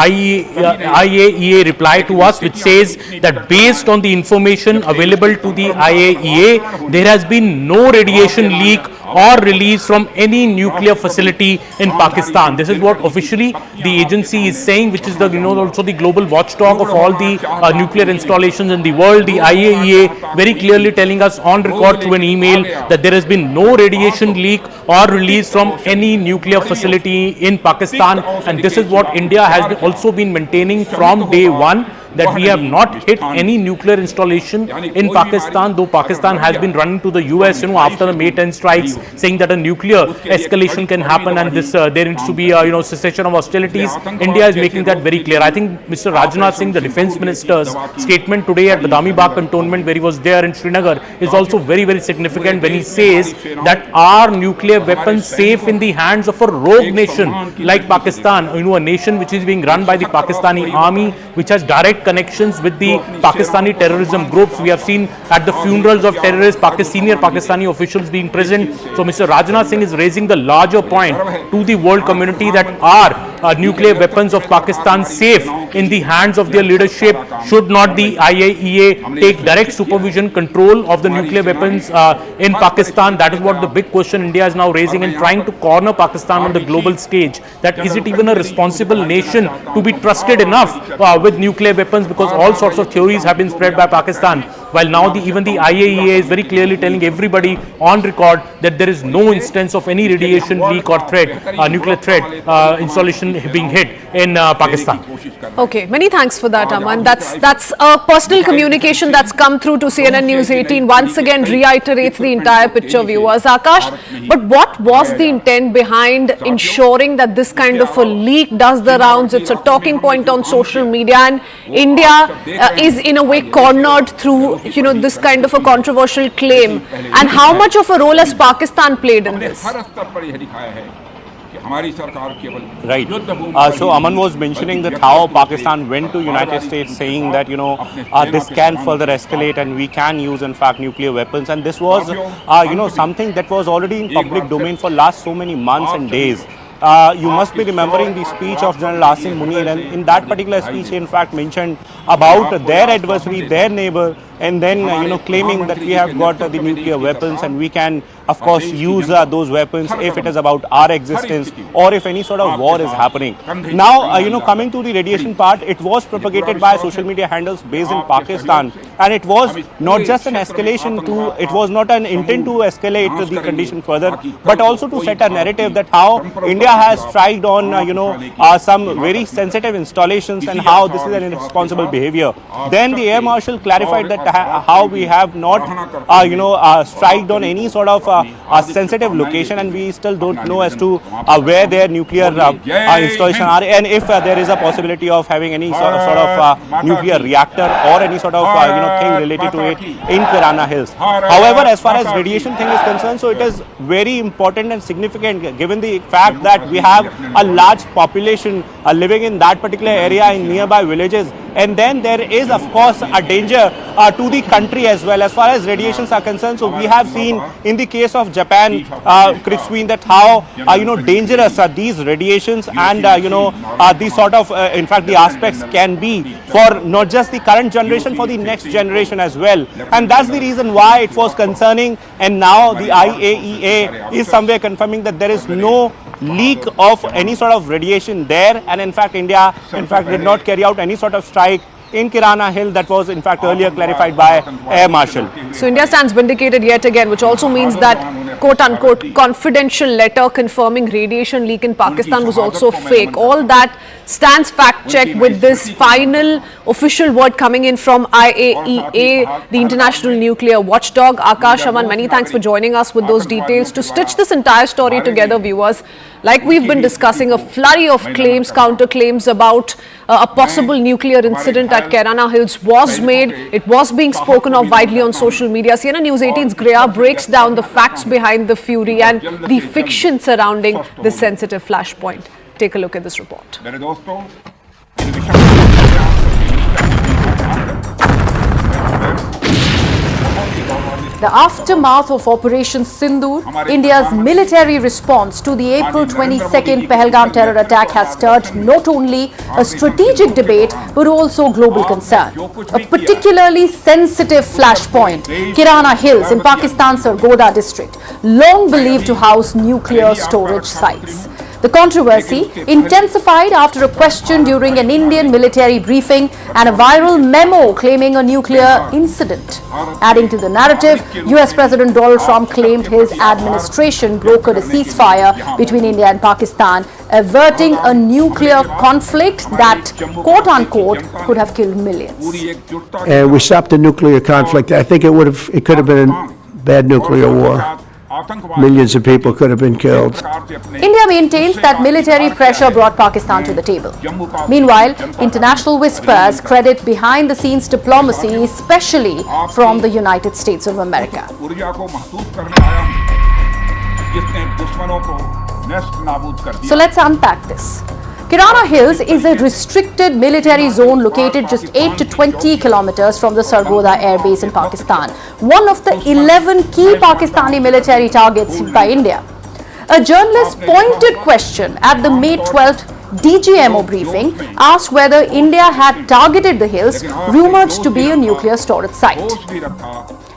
Speaker 14: IAEA reply to us, which says that based on the information available to the IAEA, there has been no radiation leak or release from any nuclear facility in Pakistan. This is what officially the agency is saying, which is the also the global watchdog of all the nuclear installations in the world. The IAEA very clearly telling us on record through an email that there has been no radiation leak or release from any nuclear facility in Pakistan, and this is what India has also been maintaining from day one, that we have not hit any nuclear installation in Pakistan, though Pakistan has been running to the US, after the May 10 strikes, saying that a nuclear escalation can happen and this there needs to be a cessation of hostilities. India is making that very clear. I think Mr. Rajnath Singh, the defense minister's statement today at Badami Bagh cantonment, where he was there in Srinagar, is also very, very significant when he says that are nuclear weapons safe in the hands of a rogue nation like Pakistan, a nation which is being run by the Pakistani army, which has direct connections with the Pakistani terrorism groups. We have seen at the funerals of terrorists, senior Pakistani officials being present. So Mr. Rajnath Singh is raising the larger point to the world community that are nuclear weapons of Pakistan safe in the hands of their leadership? Should not the IAEA take direct supervision, control of the nuclear weapons in Pakistan? That is what the big question India is now raising and trying to corner Pakistan on the global stage. That is it even a responsible nation to be trusted enough with nuclear weapons, because all sorts of theories have been spread by Pakistan, while now even the IAEA is very clearly telling everybody on record that there is no instance of any radiation leak or threat, nuclear threat installation being hit in Pakistan.
Speaker 13: Okay, many thanks for that, Aman. That's a personal communication that's come through to CNN News 18. Once again reiterates the entire picture, viewers. Akash, but what was the intent behind ensuring that this kind of a leak does the rounds? It's a talking point on social media, and India is in a way cornered through this kind of a controversial claim. And how much of a role has Pakistan played in this?
Speaker 12: Right. So Aman was mentioning that how Pakistan went to United States saying that this can further escalate and we can use in fact nuclear weapons, and this was something that was already in public domain for last so many months and days. You must be remembering the speech of General Asim Munir, and in that particular speech he in fact mentioned about their adversary, their neighbor, and then claiming that we have got the nuclear weapons and we can of course use those weapons if it is about our existence or if any sort of war is happening. Now coming to the radiation part, it was propagated by social media handles based in Pakistan, and it was not just an escalation to, it was not an intent to escalate the condition further, but also to set a narrative that how India has striked on some very sensitive installations and how this is an irresponsible behavior. Then the Air Marshal clarified that how we have not striked on any sort of sensitive location, and we still don't know as to where their nuclear installation are, and if there is a possibility of having any sort of nuclear reactor or any sort of thing related to it in Kirana Hills. However, as far as radiation thing is concerned, so it is very important and significant given the fact that we have a large population living in that particular area in nearby villages, and then there is of course a danger to the country as well as far as radiations are concerned. So we have seen in the case of Japan, Kritzween, that how dangerous these radiations and these sort of in fact the aspects can be for not just the current generation, for the next generation as well. And that's the reason why it was concerning, and now the IAEA is somewhere confirming that there is no leak of any sort of radiation there, and in fact India did not carry out any sort of strike in Kirana Hill that was in fact earlier clarified by Air Marshal.
Speaker 13: So India stands vindicated yet again, which also means that quote-unquote confidential letter confirming radiation leak in Pakistan was also fake. All that stands fact-checked with this final official word coming in from IAEA, the International Nuclear Watchdog. Akash, Aman, many thanks for joining us with those details. To stitch this entire story together, viewers, like we've been discussing, a flurry of claims, counter-claims about a possible nuclear incident at Kirana Hills was made. It was being spoken of widely on social media. CNN News 18's Greha breaks down the facts behind the fury and the fiction surrounding this sensitive flashpoint. Take a look at this report.
Speaker 1: The aftermath of Operation Sindoor, India's military response to the April 22nd Pahalgam terror attack has stirred not only a strategic debate but also global concern. A particularly sensitive flashpoint, Kirana Hills in Pakistan's Sargodha district, long believed to house nuclear storage sites. The controversy intensified after a question during an Indian military briefing and a viral memo claiming a nuclear incident. Adding to the narrative, US President Donald Trump claimed his administration brokered a ceasefire between India and Pakistan, averting a nuclear conflict that, quote-unquote, could have killed millions.
Speaker 15: And we stopped the nuclear conflict. I think it could have been a bad nuclear war. Millions of people could have been killed.
Speaker 1: India maintains that military pressure brought Pakistan to the table. Meanwhile, international whispers credit behind-the-scenes diplomacy, especially from the United States of America. So let's unpack this. Kirana Hills is a restricted military zone located just 8 to 20 kilometers from the Sargodha Air Base in Pakistan, one of the 11 key Pakistani military targets hit by India. A journalist's pointed question at the May 12th DGMO briefing asked whether India had targeted the hills rumored to be a nuclear storage site.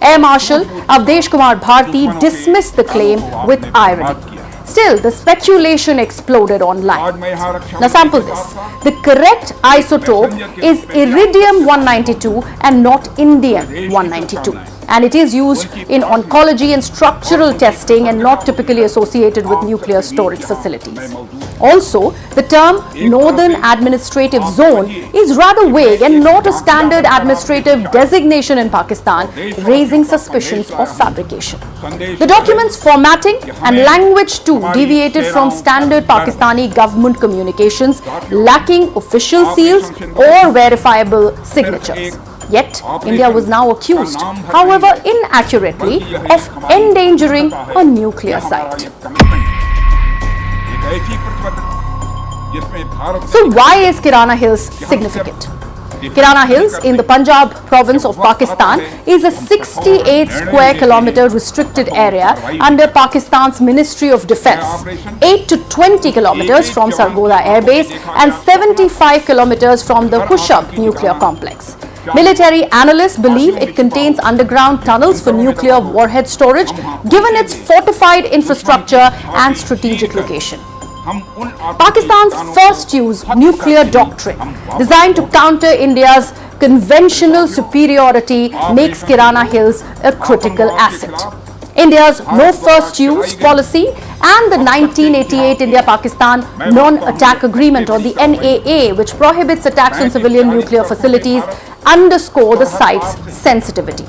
Speaker 1: Air Marshal Avdesh Kumar Bharti dismissed the claim with irony. Still, the speculation exploded online. Now sample this. The correct isotope is iridium-192 and not indium-192. And it is used in oncology and structural testing and not typically associated with nuclear storage facilities. Also, the term Northern Administrative Zone is rather vague and not a standard administrative designation in Pakistan, raising suspicions of fabrication. The document's formatting and language too deviated from standard Pakistani government communications, lacking official seals or verifiable signatures. Yet, India was now accused, however inaccurately, of endangering a nuclear site. So why is Kirana Hills significant? Kirana Hills in the Punjab province of Pakistan is a 68 square kilometer restricted area under Pakistan's Ministry of Defence, 8 to 20 kilometers from Sargodha Air Base and 75 kilometers from the Hushab nuclear complex. Military analysts believe it contains underground tunnels for nuclear warhead storage, given its fortified infrastructure and strategic location. Pakistan's first use nuclear doctrine, designed to counter India's conventional superiority, makes Kirana Hills a critical asset. India's no first use policy and the 1988 India-Pakistan non-attack agreement, or the NAA, which prohibits attacks on civilian nuclear facilities, underscore the site's sensitivity.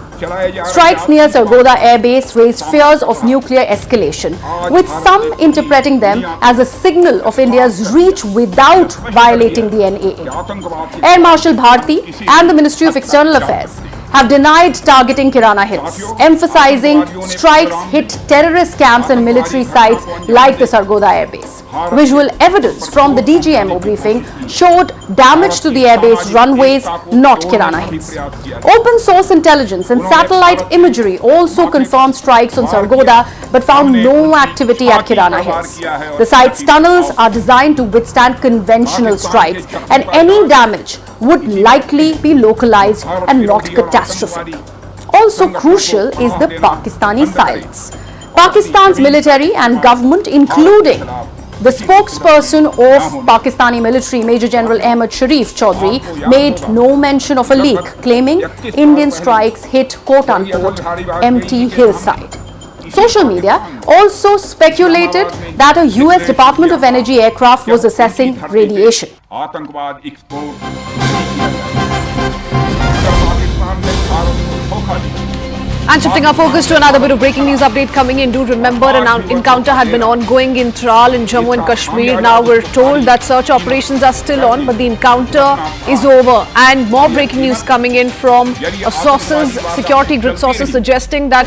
Speaker 1: Strikes near Sargodha Air Base raised fears of nuclear escalation, with some interpreting them as a signal of India's reach without violating the NAA. Air Marshal Bharti and the Ministry of External Affairs have denied targeting Kirana Hills, emphasizing strikes hit terrorist camps and military sites like the Sargodha Air Base. Visual evidence from the DGMO briefing showed damage to the airbase runways, not Kirana Hills. Open source intelligence and satellite imagery also confirmed strikes on Sargodha but found no activity at Kirana Hills. The site's tunnels are designed to withstand conventional strikes, and any damage would likely be localized and not catastrophic. Also crucial is the Pakistani silence. Pakistan's military and government, including The spokesperson of Pakistani military, Major General Ahmad Sharif Chaudhry, made no mention of a leak, claiming Indian strikes hit quote-unquote empty hillside. Social media also speculated that a US Department of Energy aircraft was assessing radiation.
Speaker 13: And shifting our focus to another bit of breaking news update coming in. Do remember an encounter had been ongoing in Tral in Jammu and Kashmir. Now we're told that search operations are still on, but the encounter is over. And more breaking news coming in from sources, security grid sources, suggesting that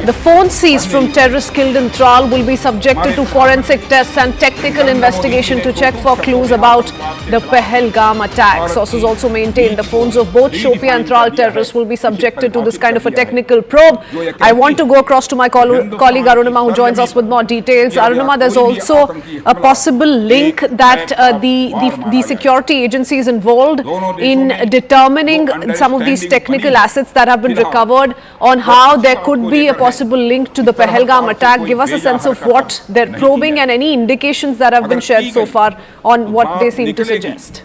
Speaker 13: the phone seized from terrorists killed in Tral will be subjected to forensic tests and technical investigation to check for clues about the Pahalgam attack. Sources also maintain the phones of both Shopia and Tral terrorists will be subjected to this kind of a technical probe. I want to go across to my colleague Arunima, who joins us with more details. Arunima, there's also a possible link that the security agencies involved in determining some of these technical assets that have been recovered, on how there could be a possible link to the Pahalgam attack. Give us a sense of what they're probing and any indications that have been shared so far on what they seem to suggest.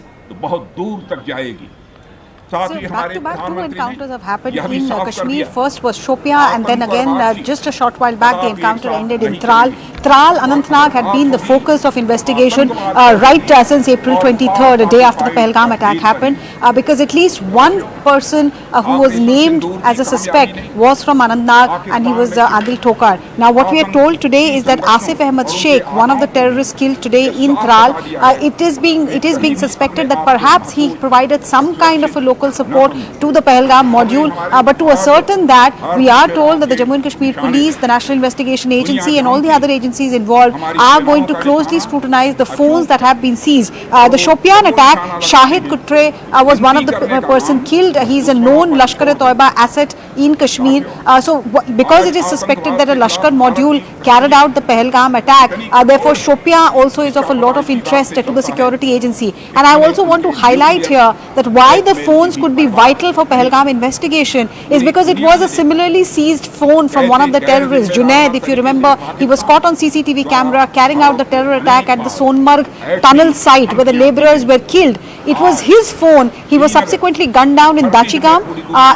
Speaker 16: So back-to-back two encounters have happened in Kashmir. First was Shopia, and then again just a short while back the encounter ended in Tral. Tral, Anantnag had been the focus of investigation right since April 23rd, a day after the Pahalgam attack happened, because at least one person who was named as a suspect was from Anantnag, and he was Adil Tokar. Now what we are told today is that Asif Ahmed Sheikh, one of the terrorists killed today in Tral, it is being suspected that perhaps he provided some kind of a local support to the Pahalgam module, but to ascertain that, we are told that the Jammu and Kashmir Police, the National Investigation Agency and all the other agencies involved are going to closely scrutinize the phones that have been seized. The Shopian attack, Shahid Kutre was one of the person killed. He is a known Lashkar-e-Toiba asset in Kashmir. So because it is suspected that a Lashkar module carried out the Pahalgam attack, therefore Shopia also is of a lot of interest to the security agency. And I also want to highlight here that why the phones could be vital for Pahalgam investigation is because it was a similarly seized phone from one of the terrorists, Junaid. If you remember, he was caught on CCTV camera carrying out the terror attack at the Sonmarg tunnel site where the labourers were killed. It was his phone. He was subsequently gunned down in Dachigam,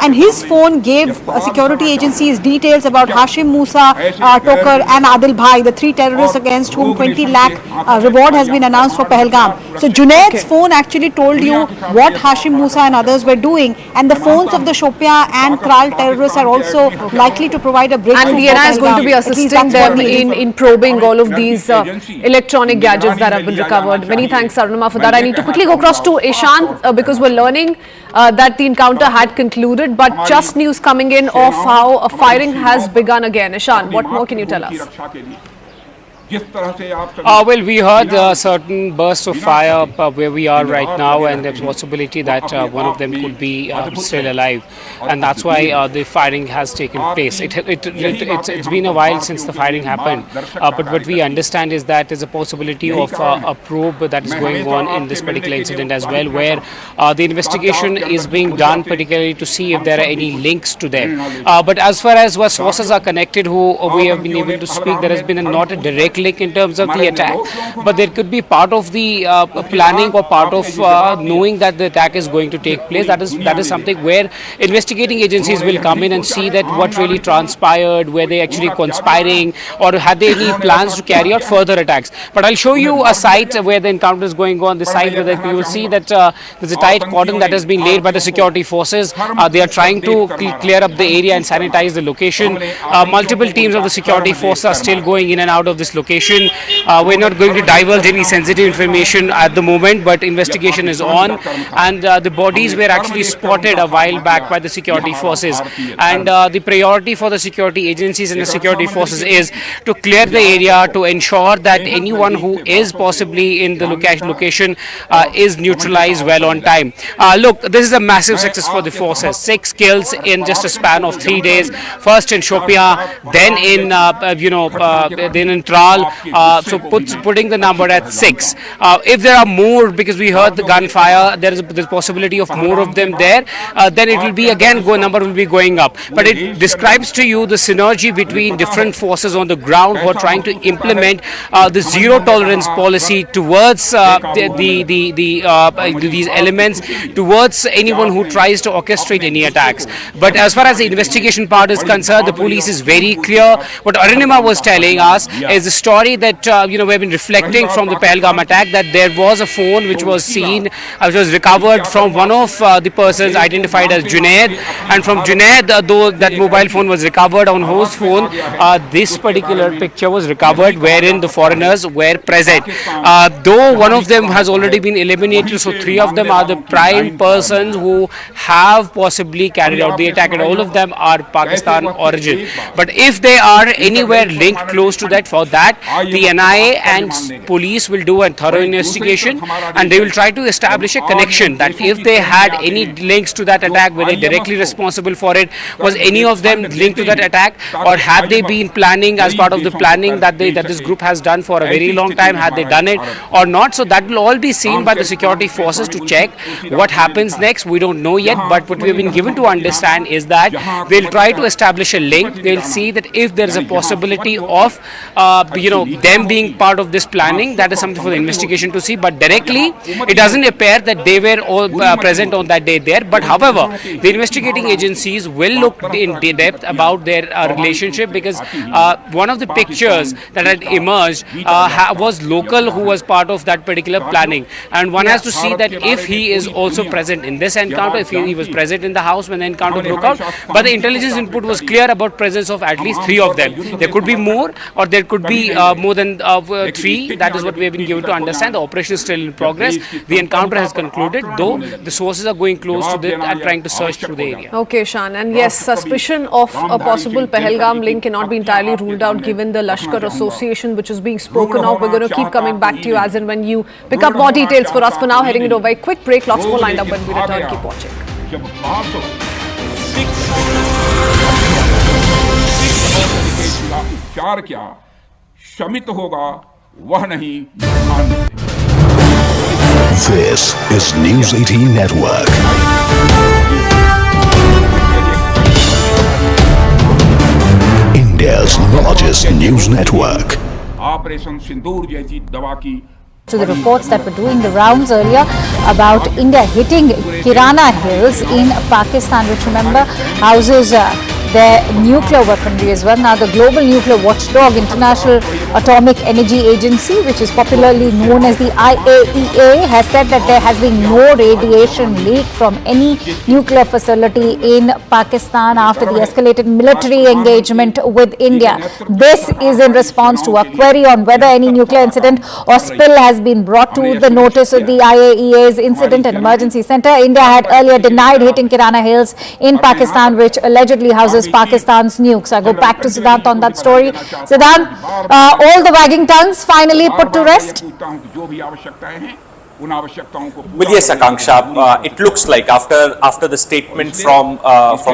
Speaker 16: and his phone gave security agencies details about Hashim Musa, Tokar and Adil Bhai, the three terrorists against whom 20 lakh reward has been announced for Pahalgam. So Junaid's phone actually told you what Hashim Musa and others were doing, and the phones of the Shopia and Tral terrorists are also likely to provide a breakthrough.
Speaker 13: And the NI is going to be assisting them in probing all of these electronic gadgets that have been recovered. Many thanks, Arunima, for that. I need to quickly go across to Ishan because we're learning that the encounter had concluded, but just news coming in of how a firing has begun again. Ishan, what more can you tell us?
Speaker 9: Well, we heard certain bursts of fire where we are right now, and there's a possibility that one of them could be still alive, and that's why the firing has taken place. It's been a while since the firing happened, but what we understand is that there's a possibility of a probe that is going on in this particular incident as well, where the investigation is being done particularly to see if there are any links to them. But as far as what sources are connected who we have been able to speak, there has been not a direct link in terms of the attack, but there could be part of the planning or part of knowing that the attack is going to take place. That is something where investigating agencies will come in and see that what really transpired, were they actually conspiring, or had they any plans to carry out further attacks. But I'll show you a site where the encounter is going on, the site where you will see that there's a tight cordon that has been laid by the security forces. They are trying to clear up the area and sanitize the location. Multiple teams of the security force are still going in and out of this location. We're not going to divulge any sensitive information at the moment, but investigation is on, and the bodies were actually spotted a while back by the security forces, and the priority for the security agencies and the security forces is to clear the area, to ensure that anyone who is possibly in the location is neutralized well on time. Look, this is a massive success for the forces. 6 kills in just a span of 3 days. First in Shopia, then in then in Tral, Tral, so putting the number at 6. If there are more, because we heard the gunfire, there is the possibility of more of them there, then it will be again, number will be going up. But it describes to you the synergy between different forces on the ground who are trying to implement the zero tolerance policy towards these elements, towards anyone who tries to orchestrate any attacks. But as far as the investigation part is concerned, the police is very clear. What Arunima was telling us is the story that we've been reflecting from the Pahalgam attack, that there was a phone which was seen, which was recovered from one of the persons identified as Junaid, and from Junaid, though that mobile phone was recovered, on whose phone this particular picture was recovered, wherein the foreigners were present. Though one of them has already been eliminated, so 3 of them are the prime persons who have possibly carried out the attack, and all of them are Pakistan origin. But if they are anywhere linked close to that, for that the NIA and police will do a thorough investigation, and they will try to establish a connection, that if they had any links to that attack, were they directly responsible for it, was any of them linked to that attack, or had they been planning as part of the planning that this group has done for a very long time, had they done it or not. So that will all be seen by the security forces to check what happens next. We don't know yet, but what we have been given to understand is that they'll try to establish a link. They'll see that if there is a possibility of them being part of this planning, that is something for the investigation to see. But directly, it doesn't appear that they were all present on that day there. But however, the investigating agencies will look in depth about their relationship, because one of the pictures that had emerged was local who was part of that particular planning, and one has to see that if he is also present in this encounter, if he was present in the house when the encounter broke out. But the intelligence input was clear about presence of at least 3 of them. There could be more, or there could be more than 3. That is what we have been given to understand. The operation is still in progress. The encounter has concluded, though the sources are going close to it and trying to search through the area.
Speaker 13: Okay, Shan. And yes, suspicion of a possible Pahalgam link cannot be entirely ruled out given the Lashkar association which is being spoken of. We're going to keep coming back to you as and when you pick up more details for us. For now, heading into a very quick break. Lots more lined up when we return. Keep watching.
Speaker 5: This is News 18 Network. India's largest news network.
Speaker 4: Operation Sindoor जैसी दवा की
Speaker 6: to the reports that were doing the rounds earlier about India hitting Kirana Hills in Pakistan, which, remember, houses their nuclear weaponry as well. Now, the global nuclear watchdog, International Atomic Energy Agency, which is popularly known as the IAEA, has said that there has been no radiation leak from any nuclear facility in Pakistan after the escalated military engagement with India. This is in response to a query on whether any nuclear incident or spill has been brought to the notice of the IAEA's Incident and Emergency Center. India had earlier denied hitting Kirana Hills in Pakistan, which allegedly houses Pakistan's nukes. I go back to Siddhant on that story. Siddhant, all the wagging tongues finally put to rest?
Speaker 7: Well, yes, Akanksha, it looks like after the statement from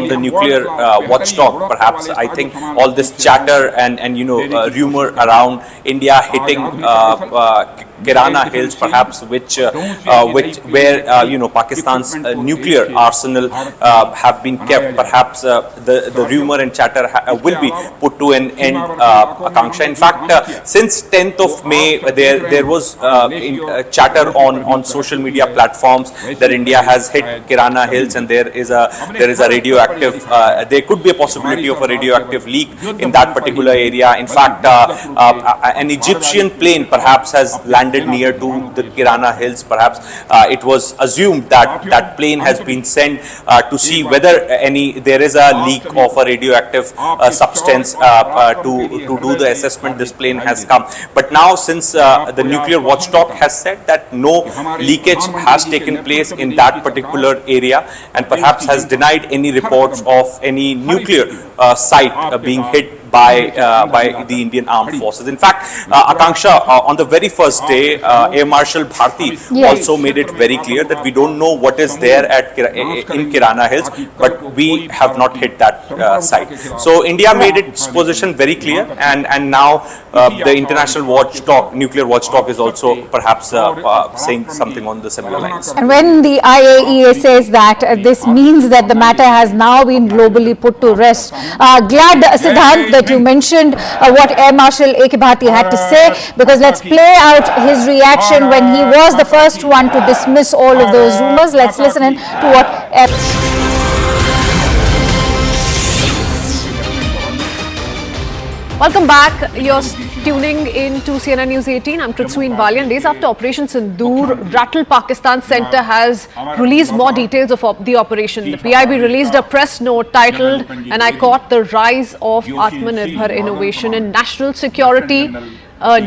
Speaker 7: the nuclear watchdog, perhaps I think all this chatter and rumor around India hitting Kirana Hills, perhaps where Pakistan's nuclear arsenal have been kept. Perhaps the rumor and chatter will be put to an end, Akanksha. In fact, since 10th of May, there was chatter on social media platforms that India has hit Kirana Hills, and there is a radioactive. There could be a possibility of a radioactive leak in that particular area. In fact, an Egyptian plane perhaps has landed near to the Kirana Hills. Perhaps it was assumed that plane has been sent to see whether there is a leak of a radioactive substance to do the assessment. This plane has come, but now since the nuclear watchdog has said that no leakage has taken place in that particular area, and perhaps has denied any reports of any nuclear site being hit by the Indian Armed Forces. In fact, Akanksha, on the very first day, Air Marshal Bharti also made it very clear that we don't know what is there in Kirana Hills, but we have not hit that site. So India made its position very clear, and now the international watchdog, nuclear watchdog, is also perhaps saying something on the similar lines.
Speaker 6: And when the IAEA says that, this means that the matter has now been globally put to rest. Glad, Siddhant, that you mentioned what Air Marshal A.K. Bharti had to say, because let's play out his reaction when he was the first one to dismiss all of those rumors. Let's listen in to what Air
Speaker 13: Welcome back. You're tuning in to CNN News 18. I'm Prithvi Valian. Days after Operation Sindoor, rattled Pakistan Centre has released more details of the operation. The PIB released a press note titled, and I quote, "The Rise of Atmanirbhar Innovation in National Security,"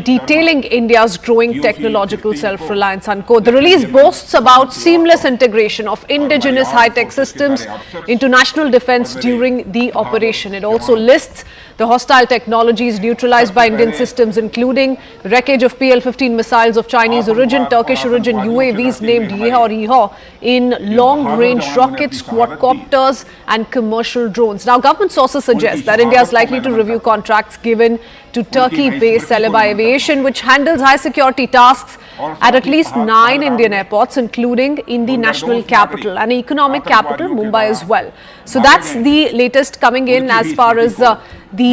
Speaker 13: detailing India's growing technological self-reliance, unquote. The release boasts about seamless integration of indigenous high-tech systems into national defense during the operation. It also lists the hostile technologies neutralized by Indian systems, including wreckage of PL-15 missiles of Chinese origin, Turkish origin UAVs named Yeha or Yeha, in long-range rockets, quadcopters and commercial drones. Now, government sources suggest that India is likely to review contracts given to Turkey-based Celebi Aviation, which handles high-security tasks at least 9 Indian airports, including in the national capital and economic capital, Mumbai, as well. So that's the latest coming in as far as the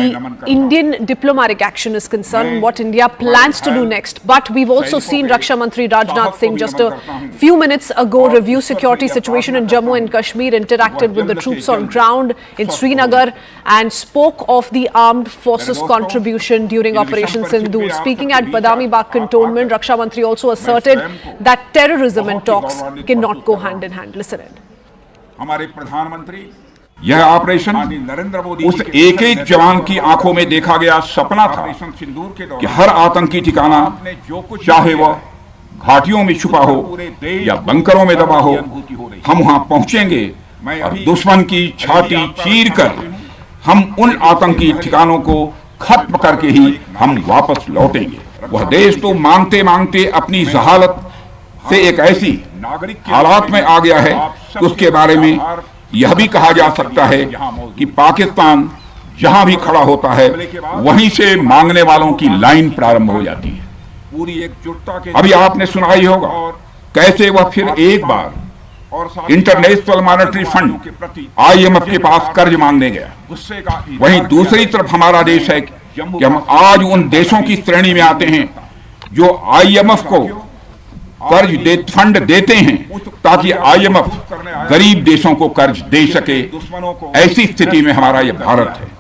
Speaker 13: Indian diplomatic action is concerned, what India plans to do next. But we've also seen Raksha Mantri Rajnath Singh just a few minutes ago review security situation in Jammu and Kashmir, interacted with the troops on ground in Srinagar, and spoke of the armed forces contribution during Operation Sindoor. Speaking at Badami Bagh cantonment, Raksha Mantri also asserted that terrorism and talks cannot go hand in hand. Listen in.
Speaker 4: हमारे प्रधानमंत्री, यह operation उस एक एक जवान की आंखों में देखा गया सपना था कि हर आतंकी ठिकाना, चाहे वह घाटियों में छुपा हो या बंकरों में दबा हो, हम वहां पहुंचेंगे और दुश्मन की छाती चीरकर हम उन आतंकी ठिकानों को खत्म करके ही हम वापस लौटेंगे। वह देश तो मांगते मांगते अपनी जहालत से एक ऐसी हालात में आ गया है कि उसके बारे में यह भी कहा जा सकता है कि पाकिस्तान जहां भी खड़ा होता है वहीं से मांगने वालों की लाइन प्रारंभ हो जाती है। पूरी एकजुटता के अभी आपने सुना ही होगा कैसे वह फिर एक बार इंटरनेशनल मॉनेटरी फंड IMF के पास कर्ज मांगने गया। वहीं दूसरी तरफ हमारा देश है कि हम आज उन देशों की श्रेणी में आते हैं जो IMF को फंड देते हैं ताकि IMF गरीब देशों को कर्ज दे सके। ऐसी स्थिति में हमारा यह भारत है।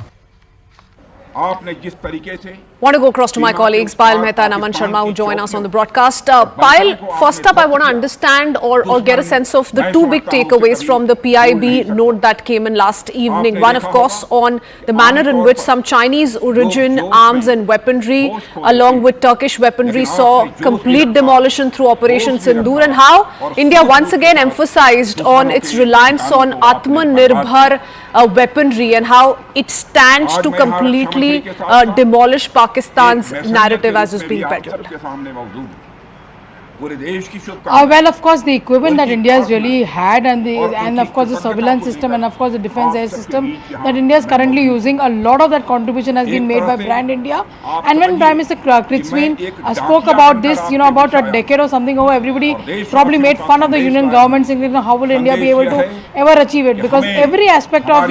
Speaker 4: आपने जिस तरीके से
Speaker 13: Want to go across to my colleagues, Payal Mehta and Aman Sharma, who join us on the broadcast. Payal, first up, I want to understand or get a sense of the two big takeaways from the PIB note that came in last evening. One, of course, on the manner in which some Chinese origin arms and weaponry, along with Turkish weaponry, saw complete demolition through Operation Sindoor, and how India once again emphasized on its reliance on Atmanirbhar weaponry and how it stands to completely demolish Pakistan's narrative as is being peddled.
Speaker 17: Well, of course, the equipment that India has really had, and of course the surveillance system, and of course the defense air system that India is currently using, a lot of that contribution has been made by Brand India. And when Prime Minister Kritzween spoke about this, about a decade or something ago, everybody probably made fun of the Union government, saying, how will India be able to ever achieve it? Because every aspect of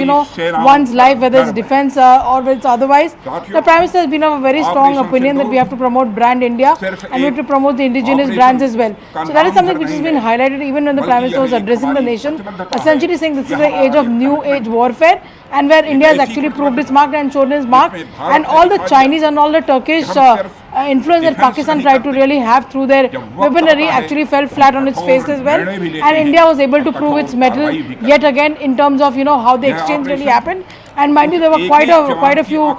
Speaker 17: one's life, whether it's defense or whether it's otherwise, the Prime Minister has been of a very strong opinion that we have to promote Brand India and we have to promote the indigenous brands as well. So that is something which has been highlighted even when the Prime Minister was addressing the nation, essentially saying this is the age of new age warfare, and where India has actually proved its mark and shown its mark, and all the Chinese and all the Turkish influence that Pakistan tried to really have through their weaponry actually fell flat on its face as well, and India was able to prove its mettle yet again in terms of how the exchange really happened. And mind you, there were quite a few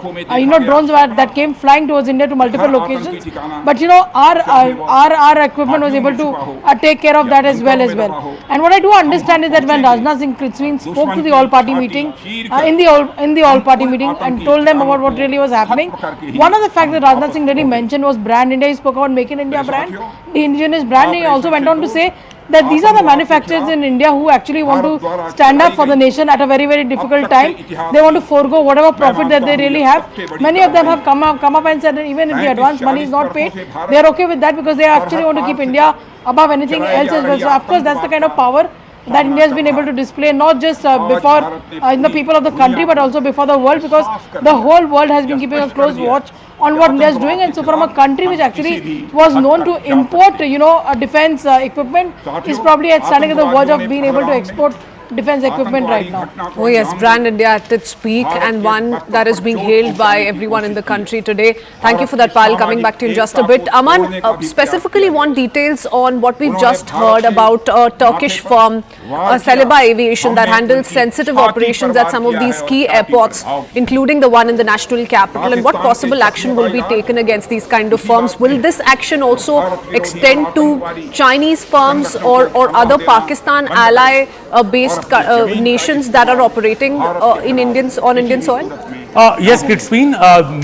Speaker 17: drones that came flying towards India to multiple locations. But our equipment was able to take care of that as well. And what I do understand is that when Rajnath Singh spoke to the all-party meeting, in the all-party meeting, and told them about what really was happening, one of the facts that Rajnath Singh really mentioned was brand India. He spoke about Make in India brand, the indigenous brand. He also went on to say that these are the manufacturers in India who actually want to stand up for the nation at a very, very difficult time. They want to forego whatever profit that they really have. Many of them have come up and said that even if the advance money is not paid, they are okay with that because they actually want to keep India above anything else as well. So of course that's the kind of power that India has been able to display, not just before the people of the country, but also before the world, because the whole world has been keeping a close watch on what India is doing. And so from a country which actually was known to import defense equipment, is probably standing at the verge of being able to export defense equipment right now.
Speaker 13: Oh yes, brand India at its peak, and one that is being hailed by everyone in the country today. Thank you for that, Pal. Coming back to you in just a bit. Aman, specifically want details on what we've just heard about a Turkish firm, Celiba Aviation, that handles sensitive operations at some of these key airports, including the one in the national capital, and what possible action will be taken against these kind of firms. Will this action also extend to Chinese firms or other Pakistan ally based nations that are operating on Indian soil?
Speaker 14: Yes, Kritzween,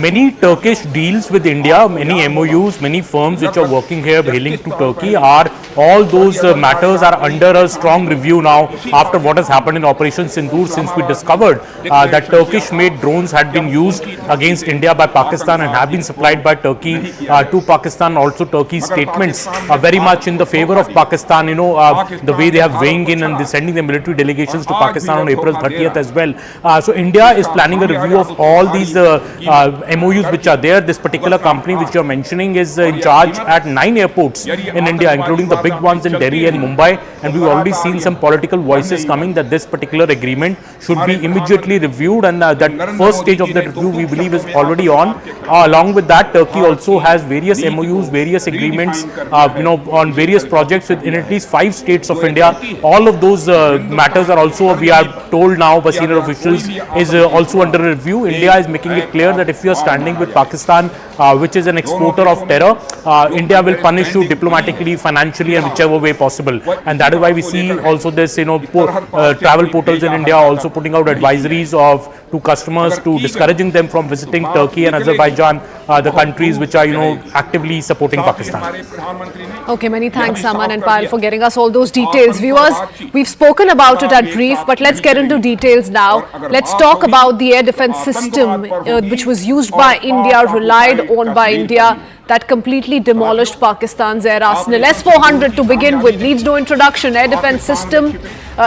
Speaker 14: many Turkish deals with India, many MOUs, many firms which are working here hailing to Turkey, all those matters are under a strong review now after what has happened in Operation Sindoor, since we discovered that Turkish-made drones had been used against India by Pakistan and have been supplied by Turkey to Pakistan. Also, Turkey's statements are very much in the favor of Pakistan, the way they have weighing in and sending the military delegations to Pakistan on April 30th as well. So India is planning a review of all these MOUs which are there. This particular company which you are mentioning is in charge at 9 airports in India, including the big ones in Delhi and Mumbai, and we've already seen some political voices coming that this particular agreement should be immediately reviewed, and that first stage of that review we believe is already on. Along with that, Turkey also has various MOUs, various agreements on various projects in at least 5 states of India. All of those matters are also, we are told now by senior officials, is also under review. India is making it clear that if you are standing with Pakistan, which is an exporter of terror, India will punish you diplomatically, financially, and whichever way possible. And that is why we see also this, travel portals in India also putting out advisories to customers to discouraging them from visiting Turkey and Azerbaijan, the countries which are, actively supporting Pakistan.
Speaker 13: Okay, many thanks, Aman and Payal, for getting us all those details. Viewers, we've spoken about it at brief, but let's get into details now. Let's talk about the air defense system which was used by India, relied on by India, that completely demolished Pakistan's air arsenal. S-400 to begin with needs no introduction. Air defense system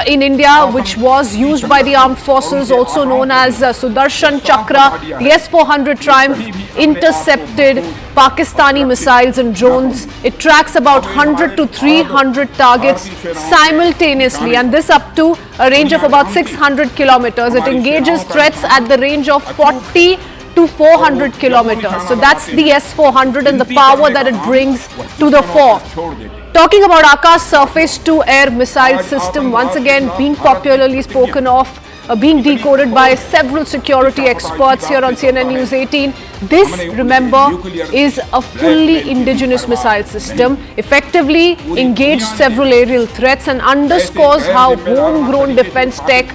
Speaker 13: in India, which was used by the armed forces, also known as Sudarshan Chakra. The S-400 Triumph intercepted Pakistani missiles and drones. It tracks about 100 to 300 targets simultaneously, and this up to a range of about 600 kilometers. It engages threats at the range of 40 to 400 kilometers. So that's the S-400 and the power that it brings to the fore. Talking about Akash surface-to-air missile system, once again being popularly spoken of, being decoded by several security experts here on CNN News 18. This, remember, is a fully indigenous missile system, effectively engaged several aerial threats, and underscores how homegrown defense tech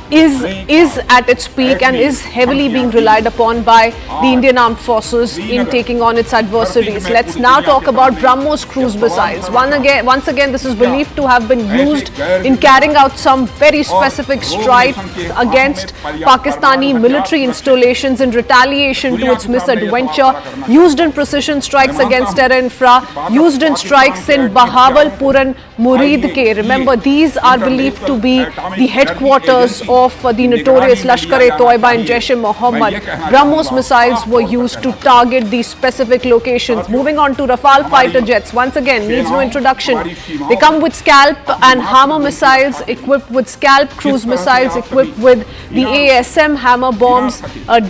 Speaker 13: is at its peak and is heavily being relied upon by the Indian Armed Forces in taking on its adversaries. Let's now talk about BrahMos cruise missiles. Once again, this is believed to have been used in carrying out some very specific strikes against Pakistani military installations in retaliation to its misadventure, used in precision strikes against terror infra, used in strikes in Bahawalpur and Muridke. Remember, these are believed to be the headquarters of the notorious Lashkar-e-Toiba and Jaish-e-Mohammed. BrahMos missiles were used to target these specific locations. Moving on to Rafale fighter jets, once again needs no introduction. They come with Scalp and Hammer missiles, equipped with Scalp cruise missiles, equipped with the ASM Hammer bombs.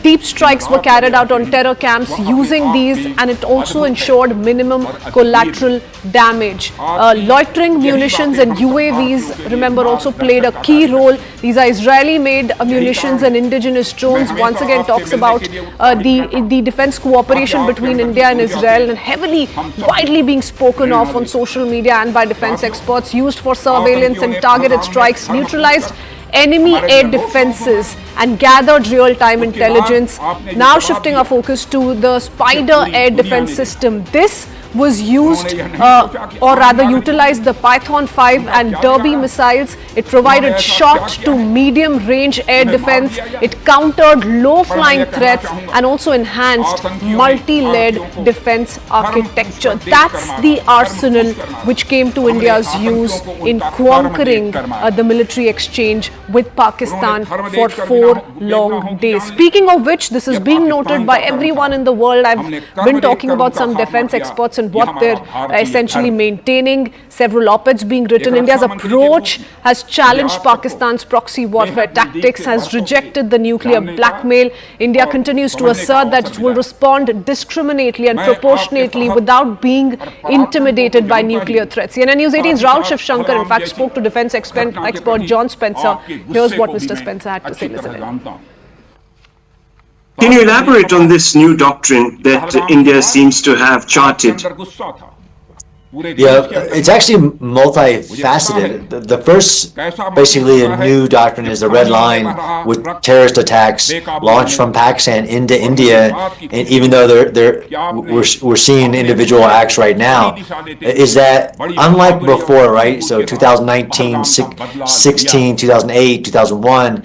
Speaker 13: Deep strikes were carried out on terror camps using these, and it also ensured minimum collateral damage. Loitering munitions and UAVs, remember, also played a key role. These These are Israeli-made munitions and indigenous drones. Once again talks about the defense cooperation between India and Israel, and heavily, widely being spoken of on social media and by defense experts, used for surveillance and targeted strikes, neutralized enemy air defenses and gathered real-time intelligence. Now shifting our focus to the Spider air defense system. This was used or rather utilized the Python 5 and Derby missiles. It provided short to medium range air defense. It countered low flying threats and also enhanced multi-layered defense architecture. That's the arsenal which came to India's use in conquering the military exchange with Pakistan for 4 long days. Speaking of which, this is being noted by everyone in the world. I've been talking about some defense experts and what they're essentially maintaining. Several op-eds being written. India's approach has challenged Pakistan's proxy warfare tactics, has rejected the nuclear blackmail. India continues to assert that it will respond discriminately and proportionately without being intimidated by nuclear threats. CNN News 18's Rahul Shivshankar, in fact, spoke to defense expert John Spencer. Here's what Mr. Spencer had to say. Listen in.
Speaker 18: Can you elaborate on this new doctrine that India seems to have charted?
Speaker 19: Yeah, it's actually multifaceted. The first, basically a new doctrine, is the red line with terrorist attacks launched from Pakistan into India, and even though we're seeing individual acts right now, is that unlike before, right? So 2019, 16, 2008, 2001,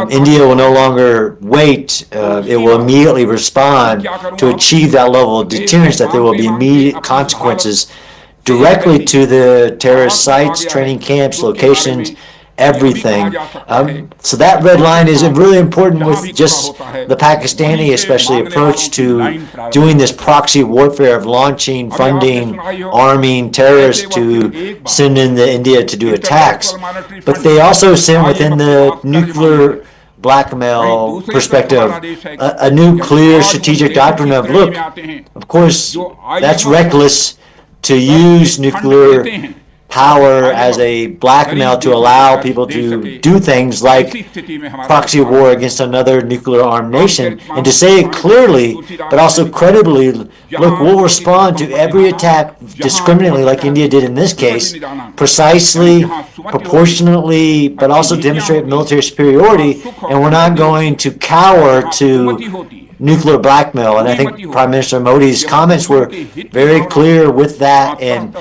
Speaker 19: India will no longer wait. It will immediately respond to achieve that level of deterrence, that there will be immediate consequences directly to the terrorist sites, training camps, locations, everything. So that red line is really important with just the Pakistani, especially, approach to doing this proxy warfare of launching, funding, arming terrorists to send into India to do attacks. But they also sit within the nuclear blackmail perspective, a new clear strategic doctrine of, look, of course, that's reckless to use nuclear power as a blackmail to allow people to do things like proxy war against another nuclear armed nation, and to say it clearly but also credibly, look, we'll respond to every attack discriminately, like India did in this case, precisely, proportionately, but also demonstrate military superiority, and we're not going to cower to nuclear blackmail. And I think Prime Minister Modi's comments were very clear with that, and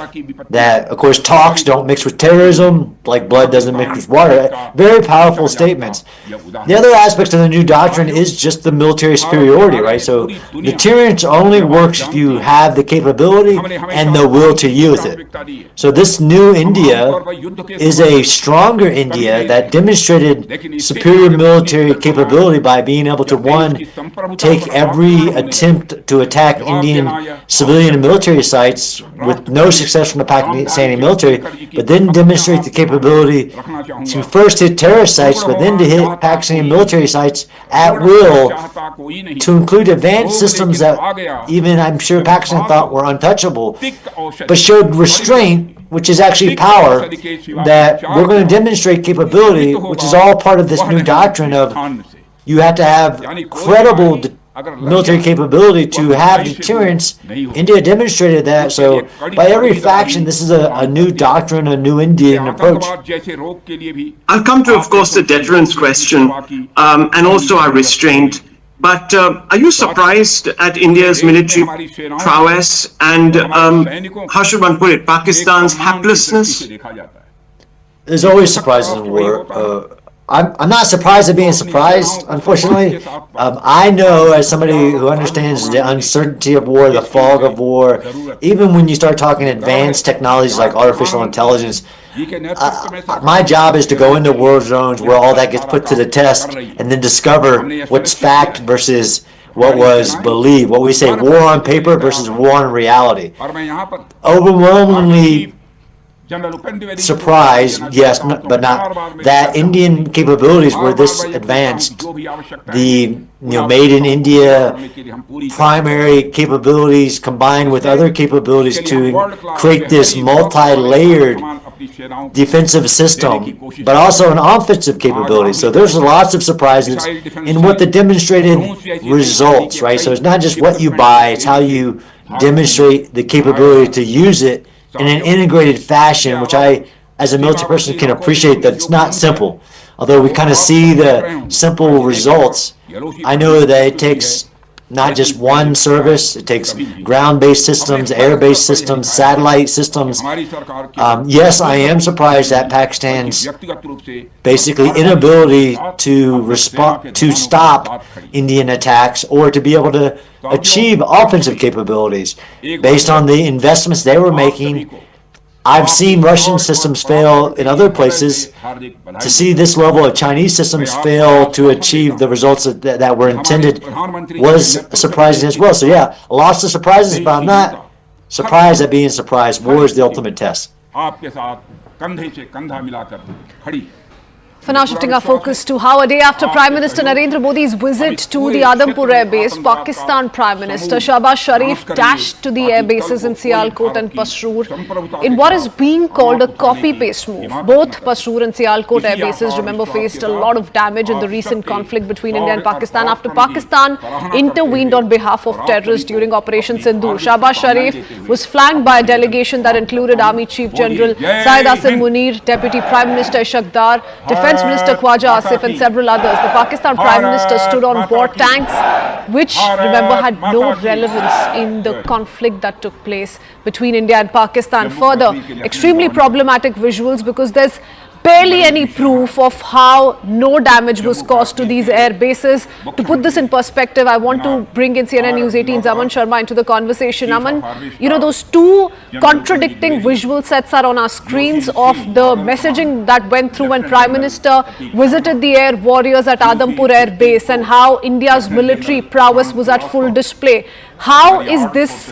Speaker 19: that, of course, talks don't mix with terrorism, like blood doesn't mix with water. Very powerful statements. The other aspects of the new doctrine is just the military superiority, right? So deterrence only works if you have the capability and the will to use it. So this new India is a stronger India that demonstrated superior military capability by being able to, one, take every attempt to attack Indian civilian and military sites with no success from the Pakistani military, but then demonstrate the capability to first hit terrorist sites, but then to hit Pakistani military sites at will, to include advanced systems that even I'm sure Pakistan thought were untouchable, but showed restraint, which is actually power, that we're going to demonstrate capability, which is all part of this new doctrine of you have to have credible military capability to have deterrence. India demonstrated that. So by every faction, this is a new doctrine, a new Indian approach.
Speaker 18: I'll come to, of course, the deterrence question and also our restraint. But are you surprised at India's military prowess and, how should one put it, Pakistan's haplessness?
Speaker 19: There's always surprises in war. I'm not surprised at being surprised, unfortunately. I know, as somebody who understands the uncertainty of war, the fog of war, even when you start talking advanced technologies like artificial intelligence, my job is to go into war zones where all that gets put to the test and then discover what's fact versus what was believed, what we say war on paper versus war in reality. Overwhelmingly surprised, yes, but not that Indian capabilities were this advanced. The made in India primary capabilities combined with other capabilities to create this multi-layered defensive system, but also an offensive capability. So there's lots of surprises in what the demonstrated results, right? So it's not just what you buy, it's how you demonstrate the capability to use it in an integrated fashion, which I, as a military person, can appreciate that it's not simple. Although we kind of see the simple results, I know that it takes not just one service, it takes ground-based systems, air-based systems, satellite systems. Yes, I am surprised at Pakistan's basically inability to respond, to stop Indian attacks or to be able to achieve offensive capabilities based on the investments they were making. I've seen Russian systems fail in other places. To see this level of Chinese systems fail to achieve the results that were intended was surprising as well. So yeah, lots of surprises, but I'm not surprised at being surprised. War is the ultimate test.
Speaker 13: For now, shifting our focus to how a day after Prime Minister Narendra Modi's visit to the Adampur Air Base, Pakistan Prime Minister Shahbaz Sharif dashed to the air bases in Sialkot and Pasrur in what is being called a copy-paste move. Both Pasrur and Sialkot air bases, remember, faced a lot of damage in the recent conflict between India and Pakistan after Pakistan intervened on behalf of terrorists during Operation Sindoor. Shahbaz Sharif was flanked by a delegation that included Army Chief General Syed Asim Munir, Deputy Prime Minister Ishaq Dar, Defence Minister Khwaja Asif and several others. The Pakistan Prime Minister stood on war tanks, which, remember, had no relevance in the conflict that took place between India and Pakistan. Further, extremely problematic visuals because there's barely any proof of how no damage was caused to these air bases. To put this in perspective, I want to bring in CNN News 18's Aman Sharma into the conversation. Aman, you know, those two contradicting visual sets are on our screens of the messaging that went through when Prime Minister visited the air warriors at Adampur Air Base and how India's military prowess was at full display. How is this,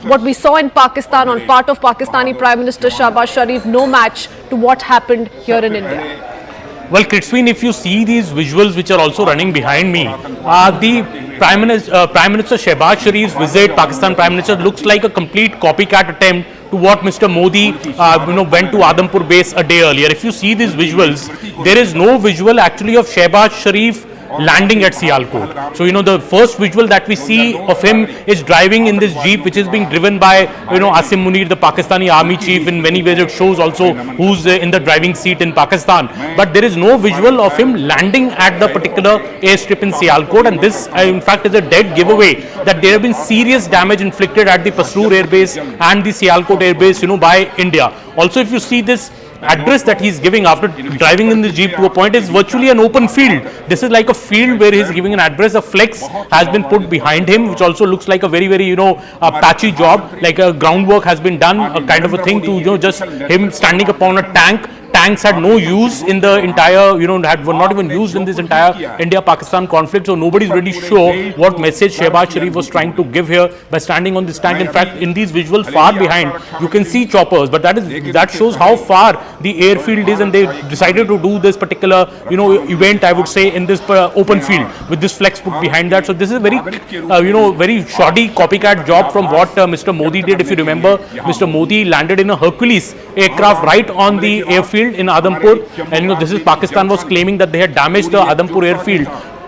Speaker 13: what we saw in Pakistan on part of Pakistani Prime Minister Shahbaz Sharif, no match to what happened here in India?
Speaker 14: Well, Kritzwin, if you see these visuals which are also running behind me, the Prime Minister Shehbaz Sharif's visit, Pakistan Prime Minister, looks like a complete copycat attempt to what Mr. Modi went to Adampur base a day earlier. If you see these visuals, there is no visual actually of Shehbaz Sharif landing at Sialkot. So, the first visual that we see of him is driving in this jeep, which is being driven by, Asim Munir, the Pakistani army chief. In many ways, it shows also who's in the driving seat in Pakistan. But there is no visual of him landing at the particular airstrip in Sialkot. And this, in fact, is a dead giveaway that there have been serious damage inflicted at the Pasrur Air Base and the Sialkot Air Base, by India. Also, if you see this address that he's giving after driving in the jeep to a point is virtually an open field. This is like a field where he's giving an address. A flex has been put behind him, which also looks like a very, very, patchy job, like a groundwork has been done, a kind of a thing to, just him standing upon a tank. Tanks had no use in the entire, were not even used in this entire India-Pakistan conflict. So nobody's really sure what message Shehbaz Sharif was trying to give here by standing on this tank. In fact, in these visuals far behind, you can see choppers, but that shows how far the airfield is, and they decided to do this particular, event, I would say, in this open field with this flex put behind that. So this is a very, very shoddy copycat job from what Mr. Modi did. If you remember, Mr. Modi landed in a Hercules aircraft right on the airfield in Adampur, and this is Pakistan was claiming that they had damaged the Adampur airfield.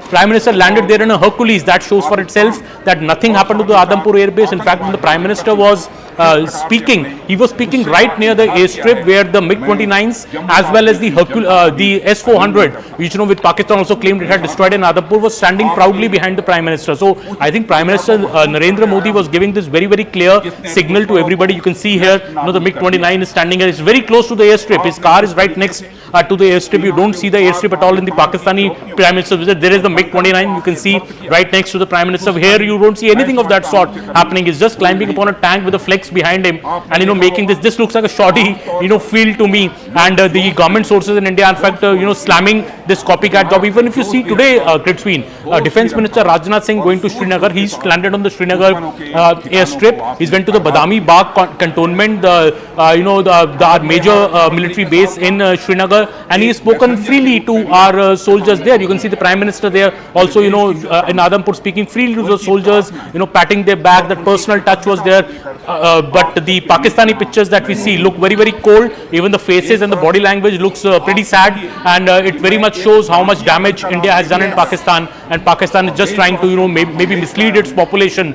Speaker 14: Prime Minister landed there in a Hercules. That shows for itself that nothing happened to the Adampur Air Base. In fact, when the Prime Minister was speaking, he was speaking right near the airstrip where the MiG-29s as well as the S-400, which which Pakistan also claimed it had destroyed in Adampur, was standing proudly behind the Prime Minister. So I think Prime Minister Narendra Modi was giving this very, very clear signal to everybody. You can see here, the MiG-29 is standing here. It's very close to the airstrip. His car is right next to the airstrip. You don't see the airstrip at all in the Pakistani Prime Minister visit. There is the MiG-29 you can see right next to the Prime Minister. Here you don't see anything of that sort happening. He's just climbing upon a tank with a flex behind him and making this looks like a shoddy field to me. And the government sources in India, in fact, slamming this copycat job. Even if you see today, Kritzwin, Defence Minister Rajnath Singh going to Srinagar, he's landed on the Srinagar airstrip. He's went to the Badami Bagh cantonment, our major military base in Srinagar. and he has spoken freely to our soldiers there. You can see the Prime Minister there also, in Adhampur, speaking freely to the soldiers, patting their back. That personal touch was there. But the Pakistani pictures that we see look very, very cold. Even the faces and the body language looks pretty sad, and it very much shows how much damage India has done in Pakistan, and Pakistan is just trying to, maybe mislead its population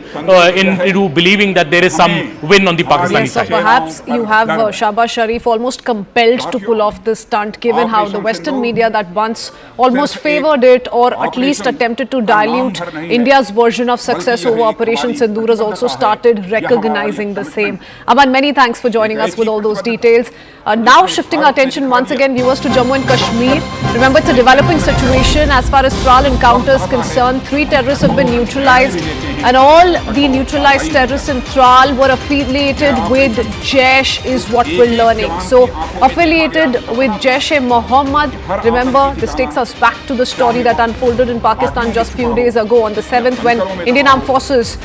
Speaker 14: into believing that there is some win on the Pakistani
Speaker 13: So
Speaker 14: side.
Speaker 13: perhaps you have Shahbaz Sharif almost compelled to pull off this stunt, given how the Western media that once almost favoured it, or at least attempted to dilute India's version of success over Operation Sindoor, has also started recognizing the same. Aman, many thanks for joining us with all those details. Now shifting our attention once again, viewers, to Jammu and Kashmir. Remember, it's a developing situation as far as Tral encounter is concerned. 3 terrorists have been neutralized, and all the neutralized terrorists in Tral were affiliated with Jaish, is what we're learning. So, affiliated with Jaish-e-Mohammed. Remember, this takes us back to the story that unfolded in Pakistan just few days ago on the 7th, when Indian Armed Forces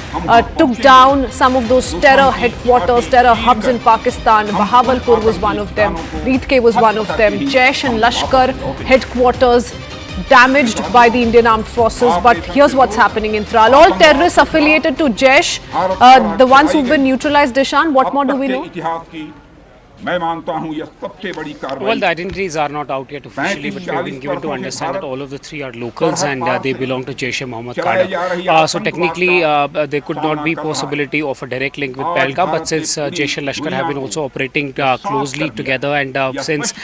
Speaker 13: took down some of those terror headquarters, terror hubs in Pakistan. Bahawalpur was one of them. Reedke was one of them. Jaish and Lashkar headquarters damaged by the Indian Armed Forces. But here's what's happening in Tral. All terrorists affiliated to Jaish, the ones who've been neutralized, Dishan, what more do we know?
Speaker 9: Well, the identities are not out yet officially, but we have been given to understand that all of the 3 are locals, and they belong to Jaish-e-Mohammed cadre. So technically, there could not be possibility of a direct link with Pahalgam, but since Jaish and Lashkar have been also operating closely together, and since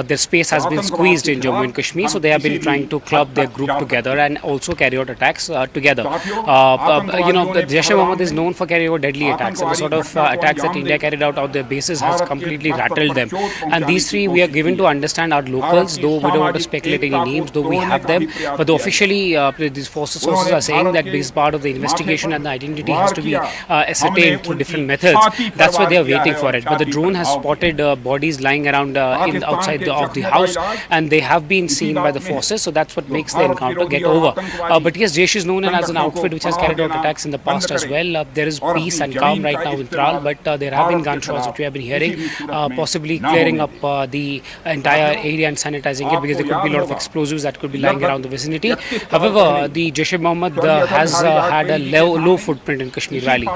Speaker 9: their space has been squeezed in Jammu and Kashmir, so they have been trying to club their group together and also carry out attacks together. Jaish-e-Mohammed is known for carrying out deadly attacks, and the sort of attacks that India carried out their bases has completely rattled them. And these 3 we are given to understand are locals, though we don't want to speculate any names, though we have them. But officially, these sources are saying that this is part of the investigation, and the identity has to be ascertained through different methods. That's why they are waiting for it. But the drone has spotted bodies lying around outside of the house, and they have been seen by the forces. So that's what makes the encounter get over. But yes, Jaish is known as an outfit which has carried out attacks in the past as well. There is peace and calm right now in Tral, but there have been gunshots which we have been hearing. Possibly clearing up the entire area and sanitizing it, because there could be a lot of explosives that could be lying around the vicinity. However, the Jaish-e-Mohammed has had a low footprint in Kashmir Valley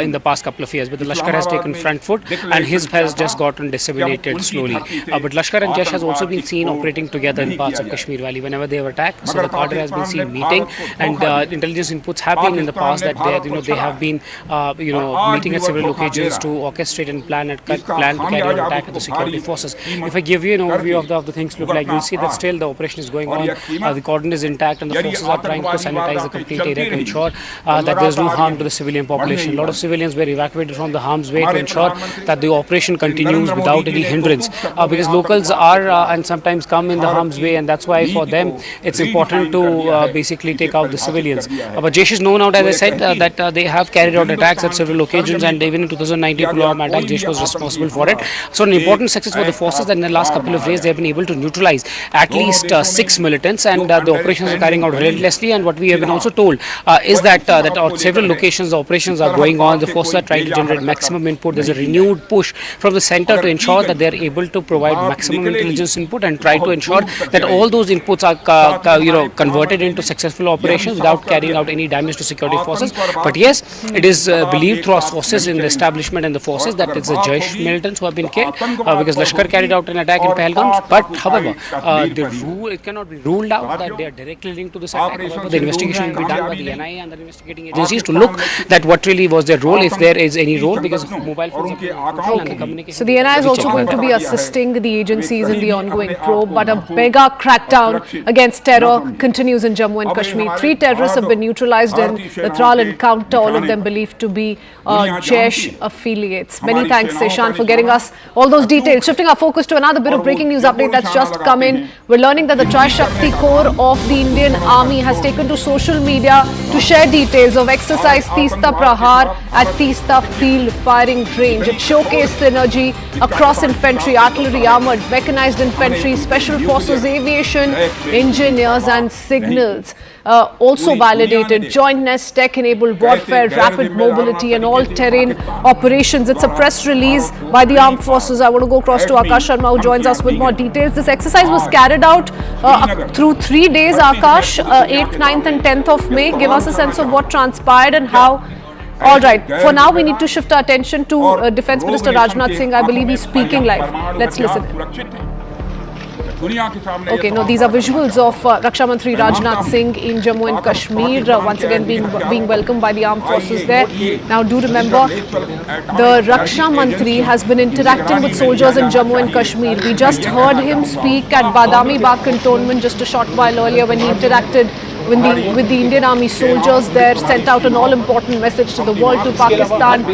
Speaker 9: in the past couple of years, but the Lashkar has taken front foot, and his has just gotten disseminated slowly. But Lashkar and Jaish has also been seen operating together in parts of Kashmir Valley whenever they have attacked. So the cadre has been seen meeting, and intelligence inputs have been in the past that they have been meeting at several occasions to orchestrate and plan to carry out attack at the security forces. If I give you an overview of the things look like, you'll see that still the operation is going on. The cordon is intact, and the forces are trying to sanitize the complete area to ensure that there is no harm to the civilian population. A lot of civilians were evacuated from the harm's way to ensure that the operation continues without any hindrance, because locals are and sometimes come in the harm's way, and that's why for them it's important to basically take out the civilians. But Jaish is known out, as I said, that they have carried out attacks at several occasions, and even in 2019 Pulwama attack, Jaish was responsible for it. So an important success for the forces that in the last couple of days they have been able to neutralize at least 6 militants, and the operations are carrying out relentlessly. And what we have been also told is that on several locations the operations are going on. The forces are trying to generate maximum input. There's a renewed push from the center to ensure that they are able to provide maximum intelligence input and try to ensure that all those inputs are converted into successful operations without carrying out any damage to security forces. But yes, it is believed through our sources in the establishment and the forces that it's the Jaish militants who have been killed, because Lashkar carried out an attack in Pahalgam. But however, it cannot be ruled out that they are directly linked to this attack. However, the investigation will be done by the NIA and the investigating agencies to look at what really was their role, if there is any role, because mobile phones are and the communication.
Speaker 13: So the NIA is also going to be assisting the agencies in the ongoing probe, but a mega crackdown against terror continues in Jammu and Kashmir. 3 terrorists have been neutralized in the Tral encounter, all of them believed to be Jaish affiliates. Many thanks, Seshan, for getting us all those details. Shifting our focus to another bit of breaking news update that's just come in. We're learning that the Tri-Shakti Corps of the Indian Army has taken to social media to share details of exercise Teesta Prahar at Teesta Field Firing Range. It showcased synergy across infantry, artillery, armoured, mechanized infantry, special forces, aviation, engineers and signals. also validated. Joint Nest, tech-enabled warfare, rapid mobility and all-terrain operations. It's a press release by the armed forces. I want to go across to Akash Sharma, who joins us with more details. This exercise was carried out through 3 days, Akash, 8th, 9th and 10th of May. Give us a sense of what transpired and how. All right, for now we need to shift our attention to Defence Minister Rajnath Singh. I believe he's speaking live. Let's listen. Okay, no, these are visuals of Raksha Mantri Rajnath Singh in Jammu and Kashmir, once again being welcomed by the armed forces there. Now, do remember, the Raksha Mantri has been interacting with soldiers in Jammu and Kashmir. We just heard him speak at Badami Bagh cantonment just a short while earlier when he interacted with the Indian Army soldiers there, sent out an all-important message to the world, to Pakistan,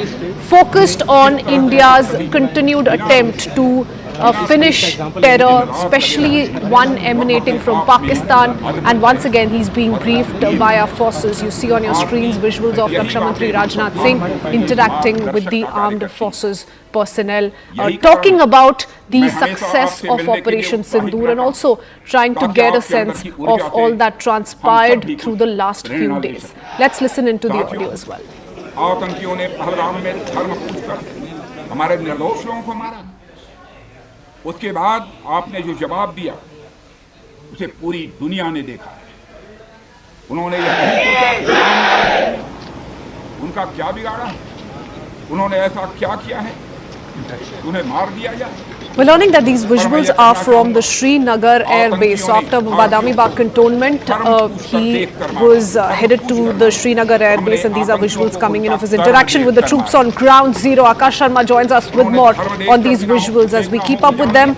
Speaker 13: focused on India's continued attempt to finish terror, especially one emanating from Pakistan. And once again, he's being briefed by our forces. You see on your screens visuals of Raksha Mantri Rajnath Singh interacting with the armed forces personnel, talking about the success of Operation Sindoor and also trying to get a sense of all that transpired through the last few days. Let's listen into the audio as well.
Speaker 4: उसके बाद आपने जो जवाब दिया उसे पूरी दुनिया ने देखा। उन्होंने ये नहीं सोचा उनका क्या बिगाड़ा, उन्होंने ऐसा क्या किया है उन्हें मार दिया जाए।
Speaker 13: We're learning that these visuals are from the Srinagar air base. So after Badami Bagh cantonment, he was headed to the Srinagar air base, and these are visuals coming in of his interaction with the troops on ground zero. Akash Sharma joins us with more on these visuals as we keep up with them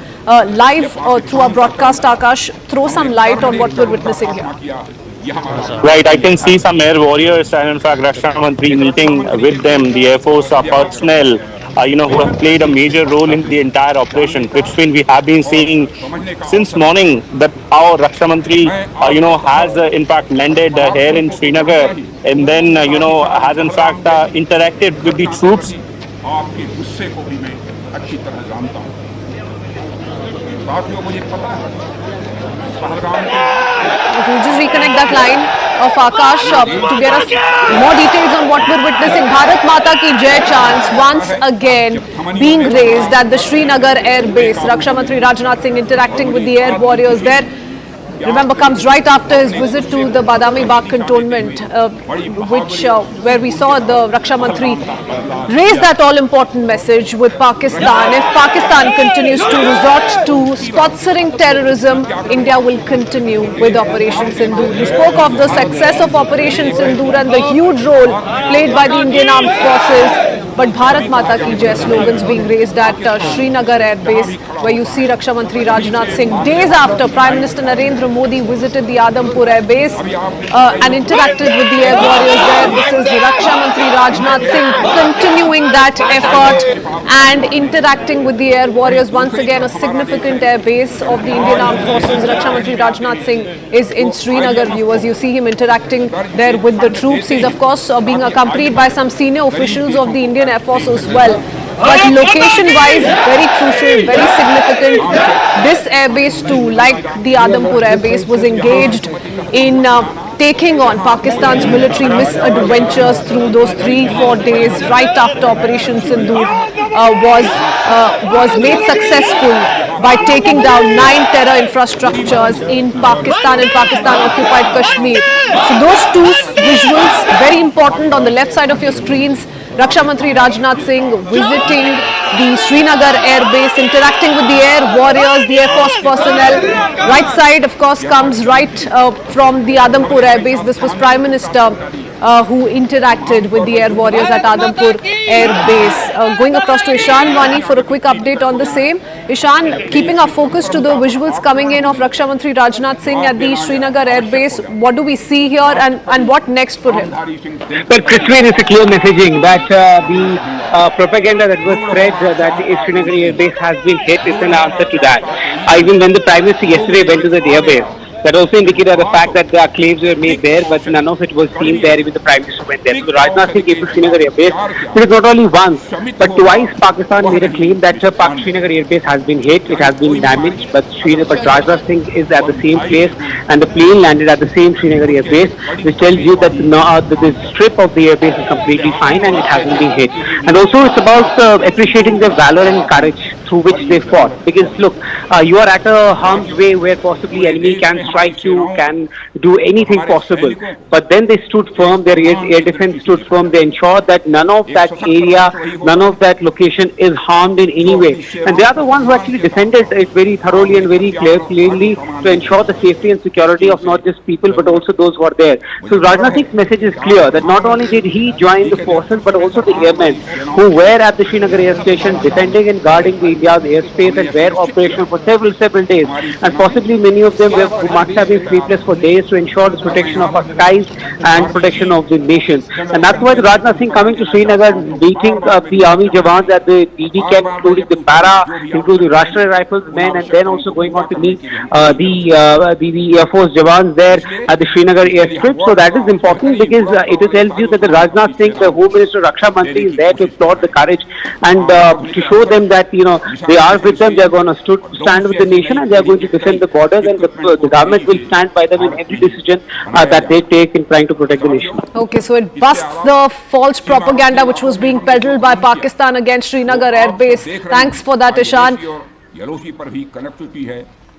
Speaker 13: live through our broadcast. Akash, throw some light on what we're witnessing here.
Speaker 12: Right, I can see some air warriors and in fact Raksha Mantri meeting with them, the Air Force personnel, who have played a major role in the entire operation, which we have been seeing since morning that how Raksha Mantri, has in fact landed here in Srinagar and then, has in fact interacted with the troops.
Speaker 13: Okay, we'll just reconnect that line of Akash to get us more details on what we're witnessing. Bharat Mata ki Jai chants once again being raised at the Srinagar air base. Raksha Mantri Rajnath Singh interacting with the air warriors there. Remember, comes right after his visit to the Badami Bagh cantonment, where we saw the Raksha Mantri raise that all-important message with Pakistan. If Pakistan continues to resort to sponsoring terrorism, India will continue with Operation Sindoor. He spoke of the success of Operation Sindoor and the huge role played by the Indian Armed Forces. But Bharat Mata ki Jai slogans being raised at Srinagar air base, where you see Raksha Mantri Rajnath Singh days after Prime Minister Narendra Modi visited the Adampur air base and interacted with the air warriors there. This is Raksha Mantri Rajnath Singh continuing that effort and interacting with the air warriors. Once again, a significant air base of the Indian Armed Forces. Raksha Mantri Rajnath Singh is in Srinagar, viewers. You see him interacting there with the troops. He's of course being accompanied by some senior officials of the Indian Air Force as well. But location-wise, very crucial, very significant. This airbase too, like the Adampur airbase, was engaged in taking on Pakistan's military misadventures through those 3-4 days right after Operation Sindoor was made successful by taking down 9 terror infrastructures in Pakistan and Pakistan-occupied Kashmir. So those two visuals, very important on the left side of your screens. Raksha Mantri Rajnath Singh visiting the Srinagar air base, interacting with the air warriors, the Air Force personnel. Right side, of course, comes right from the Adampur air base. This was Prime Minister who interacted with the air warriors at Adampur air base. Going across to Ishan Wani for a quick update on the same. Ishan, keeping our focus to the visuals coming in of Raksha Mantri Rajnath Singh at the Srinagar air base, what do we see here and what next for him?
Speaker 20: Well, Kashmir is a clear messaging that the propaganda that was spread that the Srinagar air base has been hit is an answer to that. Even when the Prime Minister yesterday went to the air base, That also indicated the fact that the claims were made there, but none of it was seen there. Even the Prime Minister went there. So Rajnath Singh came to Srinagar Air Base. It is not only once, but twice Pakistan made a claim that Srinagar Air Base has been hit, it has been damaged, but Rajnath Singh is at the same place and the plane landed at the same Srinagar Air Base, which tells you that the strip of the air base is completely fine and it hasn't been hit. And also it's about appreciating their valor and courage through which they fought. Because look, you are at a harm's way where possibly enemy can strike you, can do anything possible. But then they stood firm, their air defense stood firm, they ensured that none of that area, none of that location is harmed in any way. And they are the ones who actually defended it very thoroughly and very clearly to ensure the safety and security of not just people but also those who are there. So Rajnath Singh's message is clear that not only did he join the forces but also the airmen who were at the Srinagar air station defending and guarding the India's airspace and were operational for several days, and possibly many of them must have been sleepless for days to ensure the protection of our skies and protection of the nation. And that's why the Rajnath Singh coming to Srinagar, meeting the army jawans at the DD camp, including the para, including the Rashtriya Rifles men, and then also going on to meet the Air Force jawans there at the Srinagar airstrip. So that is important because it tells you that the Rajnath Singh, the Home Minister, Raksha Mantri, is there to applaud the courage and to show them that they are with them, they are going to stand with the nation and they are going to defend the borders, and the government will stand by them in every decision that they take in trying to protect the nation.
Speaker 13: Okay, so it busts the false propaganda which was being peddled by Pakistan against Srinagar Air Base. Thanks for that, Ishan.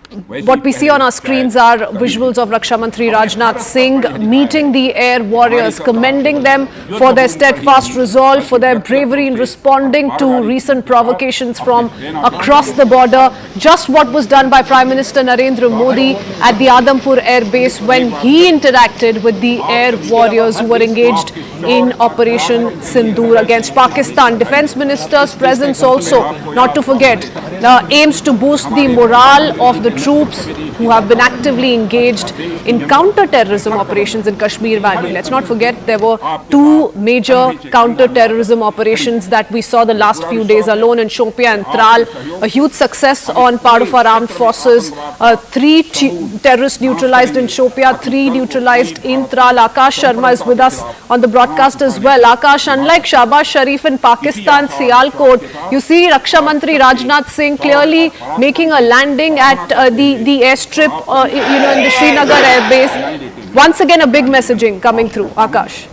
Speaker 13: What we see on our screens are visuals of Raksha Mantri Rajnath Singh meeting the air warriors, commending them for their steadfast resolve, for their bravery in responding to recent provocations from across the border. Just what was done by Prime Minister Narendra Modi at the Adampur Air Base when he interacted with the air warriors who were engaged in Operation Sindoor against Pakistan. Defence Minister's presence also, not to forget, aims to boost the morale of the troops who have been actively engaged in counter-terrorism operations in Kashmir Valley. Let's not forget there were two major counter-terrorism operations that we saw the last few days alone in Shopia and Tral. A huge success on part of our armed forces. 3 terrorists neutralized in Shopia, 3 neutralized in Tral. Akash Sharma is with us on the broadcast as well. Akash, unlike Shahbaz Sharif in Pakistan, Sialkot, you see Raksha Mantri Rajnath Singh clearly making a landing at the airstrip, in the Srinagar Air Base. Once again, a big messaging coming through. Akash.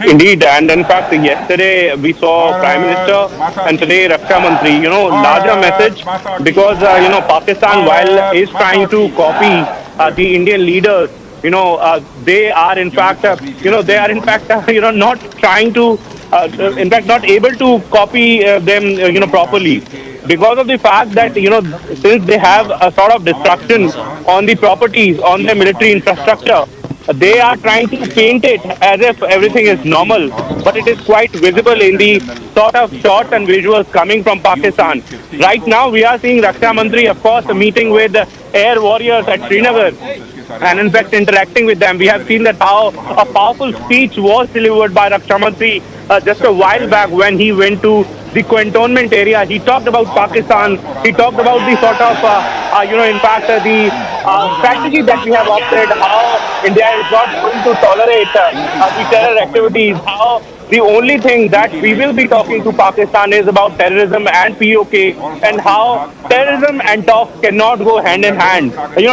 Speaker 2: Indeed, and in fact, yesterday we saw Prime Minister and today Raksha Mantri, larger message because, Pakistan, while is trying to copy the Indian leaders, they are in fact, not trying to, in fact, not able to copy them, properly. Because of the fact that, since they have a sort of destruction on the properties, on their military infrastructure, they are trying to paint it as if everything is normal. But it is quite visible in the sort of shots and visuals coming from Pakistan. Right now, we are seeing Raksha Mantri, of course, meeting with air warriors at Srinagar. And in fact, interacting with them. We have seen that how a powerful speech was delivered by Raksha Mantri just a while back when he went to the cantonment area. He talked about Pakistan. He talked about the sort of, in fact, the strategy that we have opted, how India is not going to tolerate the terror activities, how the only thing that we will be talking to Pakistan is about terrorism and POK, and how terrorism and talk cannot go hand in hand.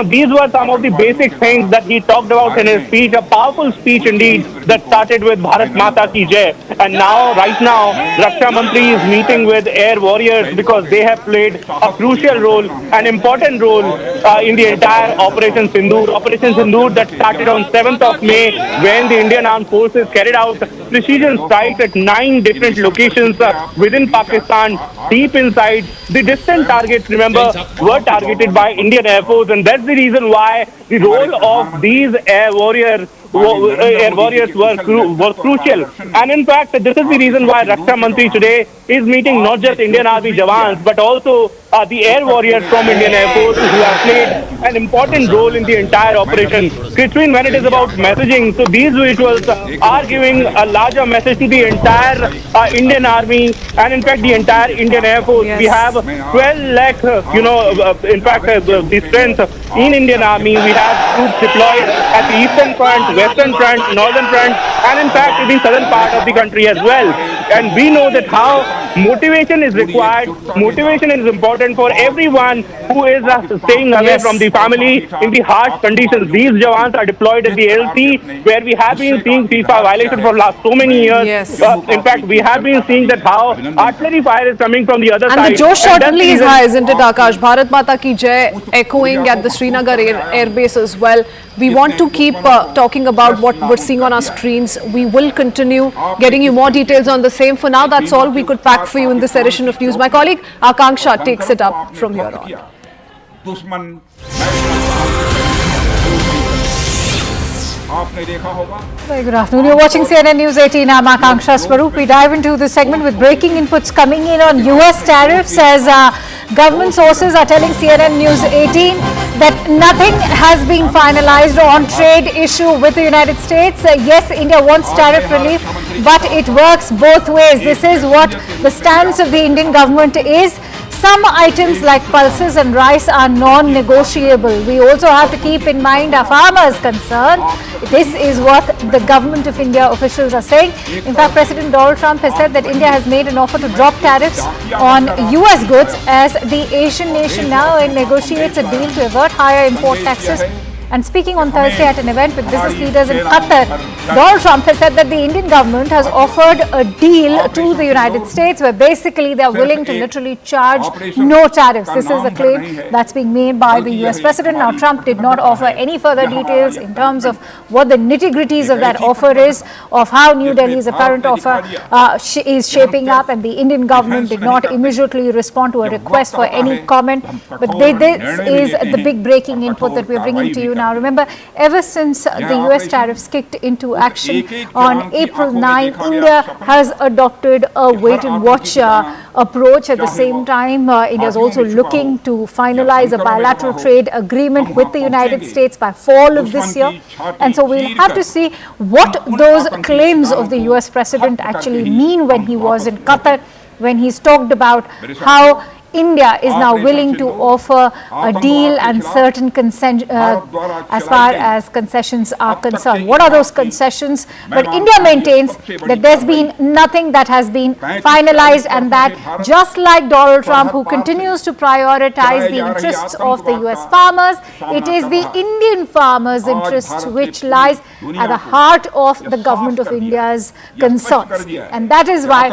Speaker 2: These were some of the basic things that he talked about in his speech, a powerful speech indeed that started with Bharat Mata Ki Jai. And now, right now, Raksha Mantri is meeting with air warriors because they have played a crucial role, an important role in the entire Operation Sindoor. Operation Sindoor that started on 7th of May when the Indian Armed Forces carried out precision strikes at 9 different locations within Pakistan, deep inside. The distant targets, remember, were targeted by Indian Air Force, and that's the reason why the role of these air warriors air warriors were crucial. And in fact, this is the reason why Raksha Mantri today is meeting not just Indian Army jawans, but also the air warriors from Indian Air Force who have played an important role in the entire operation. Christine, when it is about messaging, so these visuals are giving a larger message to the entire Indian Army and in fact the entire Indian Air Force.
Speaker 13: Yes.
Speaker 2: We have 12 lakh, in fact the strength in Indian Army. We have troops deployed at the Eastern Front, Western Front, Northern Front and in fact in the southern part of the country as well. And we know that how motivation is required, motivation is important for everyone who is staying away from the family in the harsh conditions. These jawans are deployed at the LC where we have been seeing ceasefire violation for last so many years.
Speaker 13: Yes.
Speaker 2: In fact, we have been seeing that how artillery fire is coming from the other side.
Speaker 13: And the Josh certainly is high, isn't it, Akash? Bharat Mata ki Jai echoing at the Srinagar air base as well. We want to keep talking about what we're seeing on our screens. We will continue getting you more details on the same. For now, that's all we could pack for you in this edition of news. My colleague Akanksha takes it up from here on.
Speaker 6: Very good afternoon. You're watching CNN News 18. I'm Akanksha Swaroop. We dive into this segment with breaking inputs coming in on US tariffs as government sources are telling CNN News 18 that nothing has been finalized on trade issue with the United States. Yes, India wants tariff relief, but it works both ways. This is what the stance of the Indian government is. Some items like pulses and rice are non-negotiable. We also have to keep in mind our farmers' concern. This is what the government of India officials are saying. In fact, President Donald Trump has said that India has made an offer to drop tariffs on US goods as the Asian nation now negotiates a deal to avert higher import taxes. And speaking on Thursday at an event with business leaders in Qatar, Donald Trump has said that the Indian government has offered a deal to the United States where basically they are willing to literally charge no tariffs. This is a claim that's being made by the US President. Now, Trump did not offer any further details in terms of what the nitty-gritties of that offer is, of how New Delhi's apparent offer is shaping up, and the Indian government did not immediately respond to a request for any comment. But this is the big breaking input that we're bringing to you now. Remember, ever since the US tariffs kicked into action on April 9, India has adopted a wait-and-watch approach. At the same time, India is also looking to finalize a bilateral trade agreement with the United States by fall of this year. And so we'll have to see what those claims of the US president actually mean when he was in Qatar, when he's talked about how India is now willing to offer a deal and certain as far as concessions are concerned. What are those concessions? But India maintains that there's been nothing that has been finalized, and that just like Donald Trump, who continues to prioritize the interests of the US farmers, it is the Indian farmers' interests which lies at the heart of the government of India's concerns. And that is why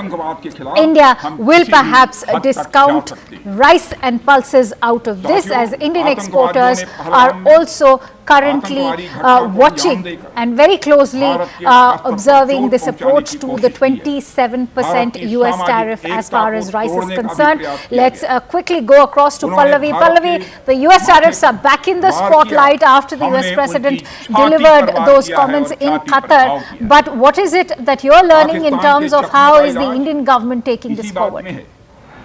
Speaker 6: India will perhaps discount rice and pulses out of this, as Indian exporters are also currently watching and very closely observing this approach to the 27% US tariff as far as rice is concerned. Let's quickly go across to Pallavi. Pallavi, the US tariffs are back in the spotlight after the US president delivered those comments in Qatar. But what is it that you're learning in terms of how is the Indian government taking this forward?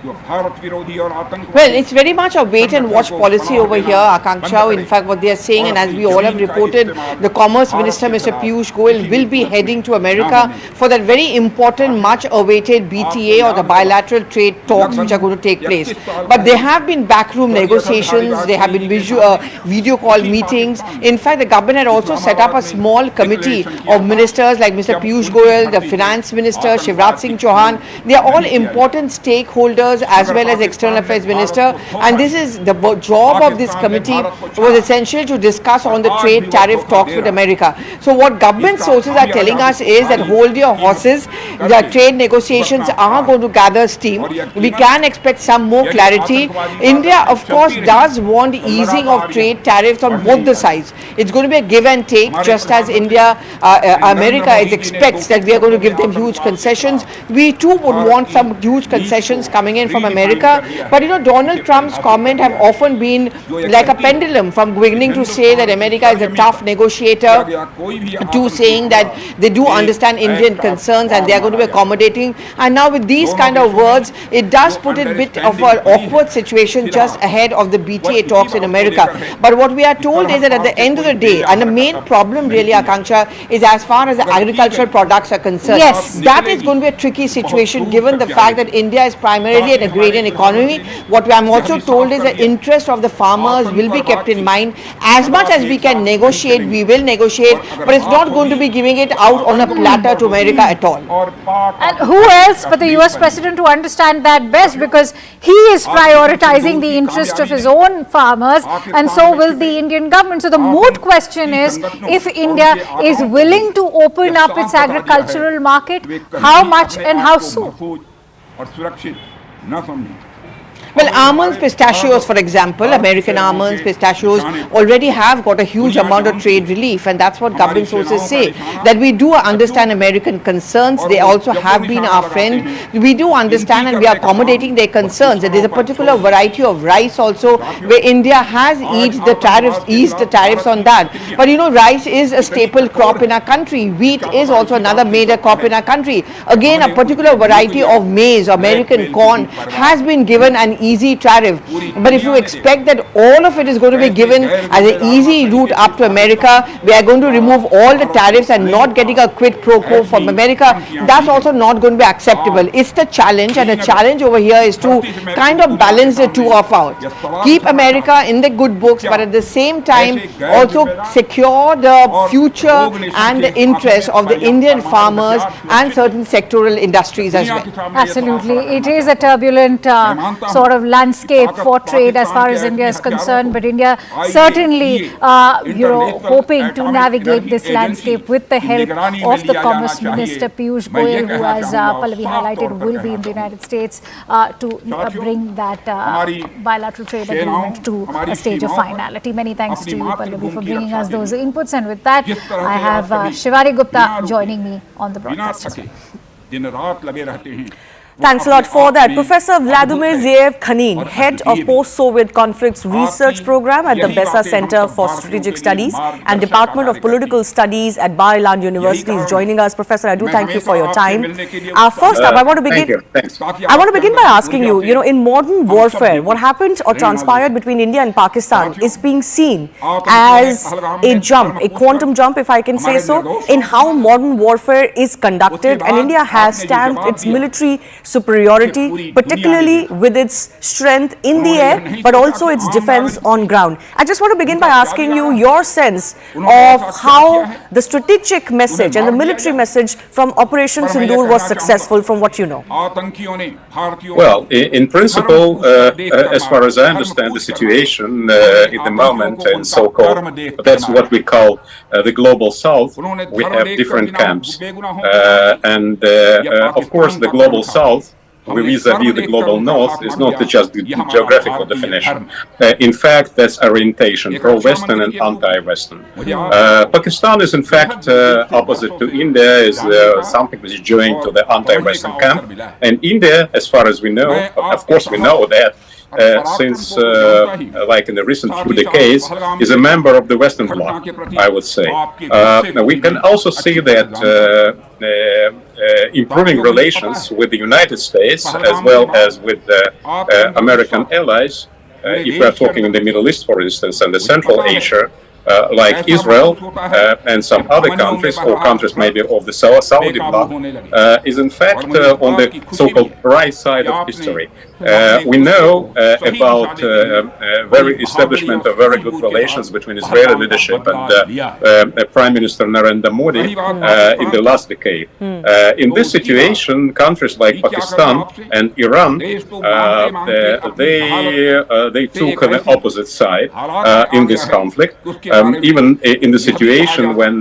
Speaker 21: Well, it's very much a wait and watch policy over here, Akanksha. In fact, what they are saying, and as we all have reported, the Commerce Minister, Mr. Piyush Goyal, will be heading to America for that very important, much awaited BTA, or the bilateral trade talks which are going to take place. But there have been backroom negotiations, there have been video call meetings. In fact, the government had also set up a small committee of ministers like Mr. Piyush Goyal, the Finance Minister, Shivraj Singh Chauhan. They are all important stakeholders as well as External Affairs Minister, and this is the job of this committee was essential to discuss on the trade tariff talks with America. So what government sources are telling us is that hold your horses. the trade negotiations are going to gather steam. We can expect some more clarity. India, of course, does want easing of trade tariffs on both the sides. It's going to be a give and take, just as America expects that we are going to give them huge concessions. We too would want some huge concessions coming in from America. But you know, Donald Trump's comment have often been like a pendulum, from beginning to say that America is a tough negotiator to saying that they do understand Indian concerns and they are going to be accommodating. And now with these kind of words, it does put it a bit of an awkward situation just ahead of the BTA talks in America. But what we are told is that at the end of the day, and the main problem really, Akanksha, is as far as the agricultural products are concerned.
Speaker 6: Yes.
Speaker 21: That is going to be a tricky situation given the fact that India is primarily an agrarian economy. What I'm also told is the interest of the farmers will be kept in mind. As much as we can negotiate, we will negotiate, but it's not going to be giving it out on a platter to America at all.
Speaker 6: And who else but the US President to understand that best, because he is prioritizing the interest of his own farmers, and so will the Indian government. So the moot question is, if India is willing to open up its agricultural market, how much and how soon?
Speaker 21: Well, almonds, pistachios, for example, American almonds, pistachios already have got a huge amount of trade relief, and that's what government sources say, that we do understand American concerns. They also have been our friend. We do understand and we are accommodating their concerns. There's a particular variety of rice also where India has eased the tariffs on that. But you know, rice is a staple crop in our country. Wheat is also another major crop in our country. Again, a particular variety of maize, American corn, has been given an easy tariff. But if you expect that all of it is going to be given as an easy route up to America, we are going to remove all the tariffs and not getting a quid pro quo from America, that's also not going to be acceptable. It's the challenge, and the challenge over here is to kind of balance the two off out. Keep America in the good books, but at the same time also secure the future and the interests of the Indian farmers and certain sectoral industries as well.
Speaker 6: Absolutely. It is a turbulent sort of landscape for trade as far as India is concerned, but India certainly, hoping to navigate this landscape with the help of the Commerce Minister Piyush Goyal, who, as Pallavi highlighted, will be in the United States to bring that bilateral trade agreement to a stage of finality. Many thanks to you, Pallavi, for bringing us those inputs. And with that, I have Shivari Gupta joining me on the broadcast as well.
Speaker 3: Thanks a lot for that. Professor Vladimir Zeev-Khanin, head of Post-Soviet Conflicts Research Program at the Bessa Center for Strategic Studies and Department of Political Studies at Bar-Ilan University, is joining us. Professor, I do thank you for your time. First up, I want to begin by asking you, in modern warfare, what happened or transpired between India and Pakistan is being seen as a jump, a quantum jump, if I can say so, in how modern warfare is conducted, and India has stamped its military superiority, particularly with its strength in the air, but also its defense on ground. I just want to begin by asking you your sense of how the strategic message and the military message from Operation Sindoor was successful, from what you know.
Speaker 22: Well, in principle, as far as I understand the situation in the moment, and so-called, that's what we call the global south, we have different camps. And of course, the global south vis-a-vis the global north is not just the geographical definition. In fact, that's orientation, pro-Western and anti-Western. Pakistan is in fact opposite to India, is something which is joined to the anti-Western camp. And India, as far as we know, of course we know that, since like in the recent few decades, is a member of the Western Bloc, I would say. We can also see that improving relations with the United States as well as with American allies, if we are talking in the Middle East, for instance, and the Central Asia, like Israel and some other countries, or countries maybe of the Saudi bloc, is in fact on the so-called right side of history. We know about very establishment of very good relations between Israeli leadership and Prime Minister Narendra Modi in the last decade. In this situation, countries like Pakistan and Iran, they took the opposite side in this conflict. Even in the situation when,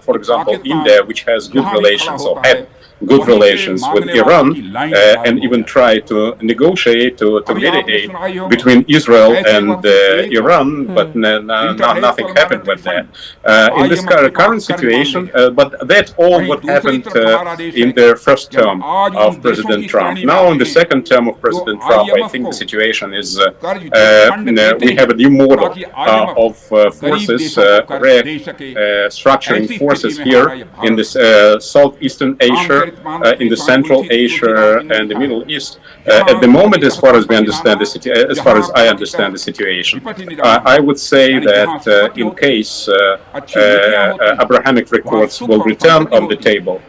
Speaker 22: for example, India, which has good relations or had good relations with Iran and even try to negotiate, to mediate between Israel and Iran, but nothing happened with that. In this current situation, but that's all what happened in the first term of President Trump. Now, in the second term of President Trump, I think the situation is we have a new model of forces, structuring forces here in this Southeastern Asia, in the Central Asia, and the Middle East. At the moment, as far as we understand as far as I understand the situation, I would say that in case Abrahamic records will return on the table,